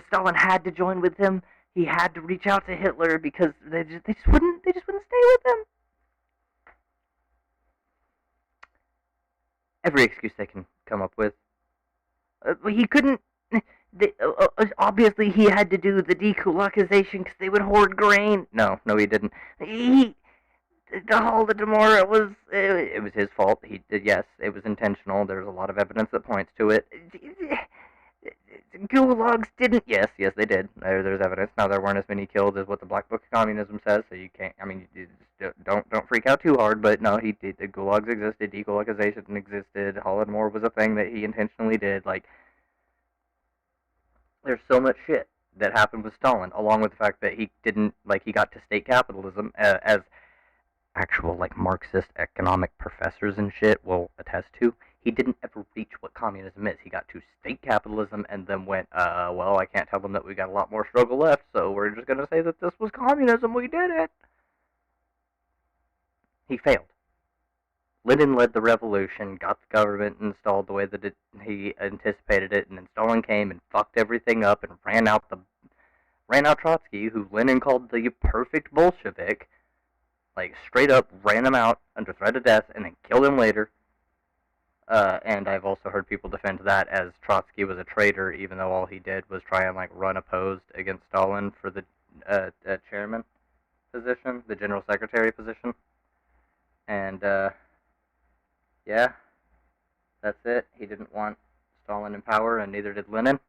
Stalin had to join with him. He had to reach out to Hitler because they just wouldn't stay with him. Every excuse they can come up with. He couldn't. Obviously, he had to do the dekulakization because they would hoard grain. No, he didn't. The Holodomor, it was his fault. He did, yes, it was intentional. There's a lot of evidence that points to it. Gulags didn't. Yes, they did. There's evidence. Now there weren't as many killed as what the Black Book of Communism says, so you can't. I mean, don't freak out too hard. But no, he did. The Gulags existed. Dekulakization existed. Holodomor was a thing that he intentionally did. Like, there's so much shit that happened with Stalin, along with the fact that he didn't, he got to state capitalism, as actual, Marxist economic professors and shit will attest to. He didn't ever reach what communism is. He got to state capitalism and then went, well, I can't tell them that we got a lot more struggle left, so we're just going to say that this was communism. We did it. He failed. Lenin led the revolution, got the government installed the way that he anticipated it, and then Stalin came and fucked everything up and ran out Trotsky, who Lenin called the perfect Bolshevik, straight up ran him out under threat of death and then killed him later. And I've also heard people defend that as Trotsky was a traitor, even though all he did was try and run opposed against Stalin for the chairman position, the general secretary position. And yeah, that's it. He didn't want Stalin in power, and neither did Lenin.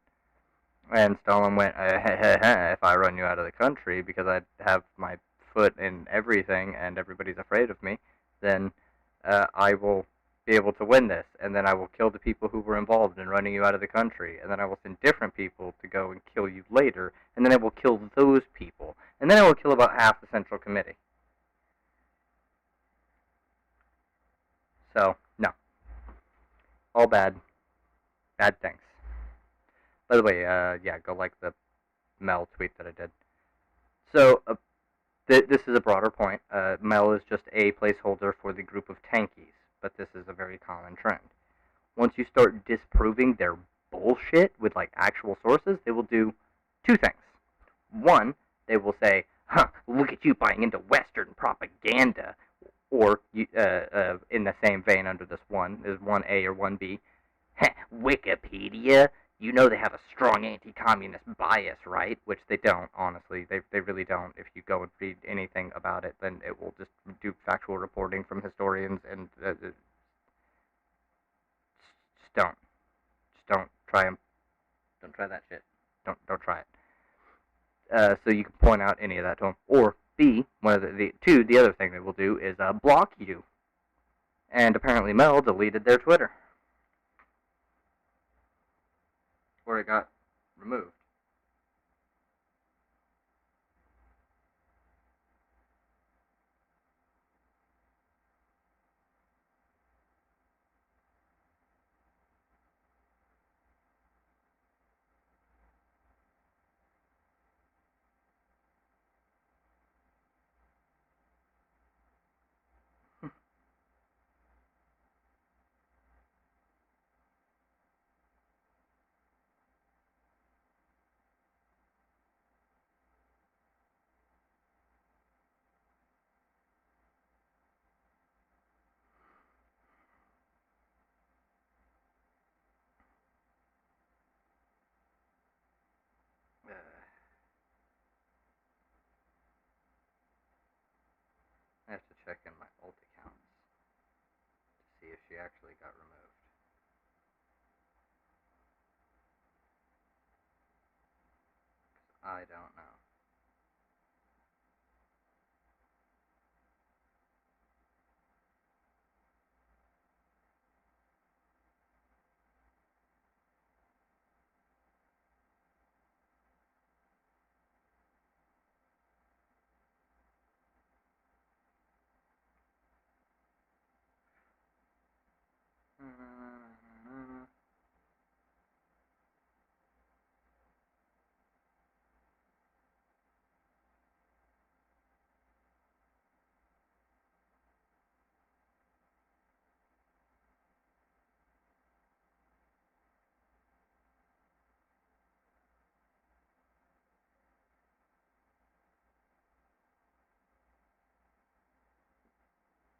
And Stalin went, if I run you out of the country because I have my foot in everything and everybody's afraid of me, then I will be able to win this, and then I will kill the people who were involved in running you out of the country, and then I will send different people to go and kill you later, and then I will kill those people, and then I will kill about half the Central Committee. So, no. All bad. Bad things. By the way, yeah, go like the Mel tweet that I did. So, this is a broader point. Mel is just a placeholder for the group of tankies, but this is a very common trend. Once you start disproving their bullshit with, actual sources, they will do two things. One, they will say, look at you buying into Western propaganda. Or, in the same vein under this one, is 1A or 1B, Wikipedia? You know they have a strong anti-communist bias, right? Which they don't, honestly. They really don't. If you go and read anything about it, then it will just do factual reporting from historians, and just don't. Just don't try them. Don't try that shit. Don't try it. So you can point out any of that to them. Or B, one of the other thing they will do is block you. And apparently Mel deleted their Twitter. Or it got removed. I have to check in my old accounts to see if she actually got removed. I don't know.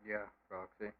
Yeah, Roxy.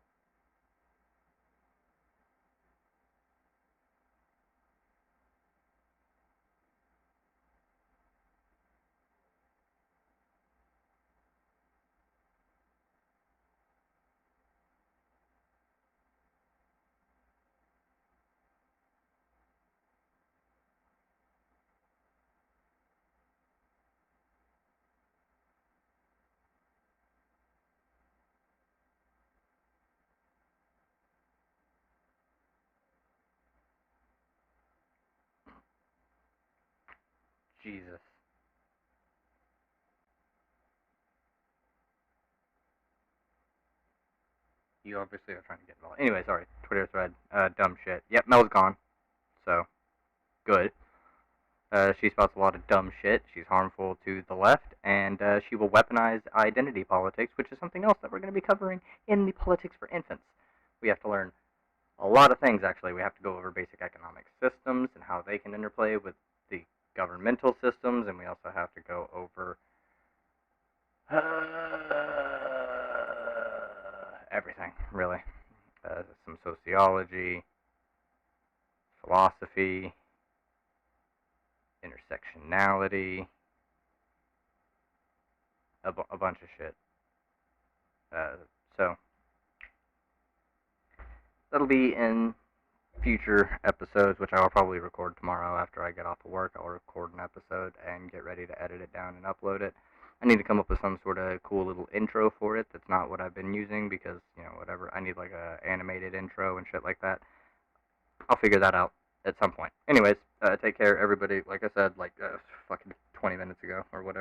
Jesus. You obviously are trying to get involved. Anyway, sorry. Twitter thread. Dumb shit. Yep, Mel's gone. So, good. She spouts a lot of dumb shit. She's harmful to the left, and she will weaponize identity politics, which is something else that we're going to be covering in the Politics for Infants. We have to learn a lot of things, actually. We have to go over basic economic systems and how they can interplay with the governmental systems, and we also have to go over everything, really. Some sociology, philosophy, intersectionality, a bunch of shit. So, that'll be in future episodes, which I will probably record tomorrow after I get off of work. I'll record an episode and get ready to edit it down and upload it. I need to come up with some sort of cool little intro for it that's not what I've been using because, whatever. I need like a animated intro and shit like that. I'll figure that out at some point. Anyways, take care, everybody. Like I said, fucking 20 minutes ago or whatever.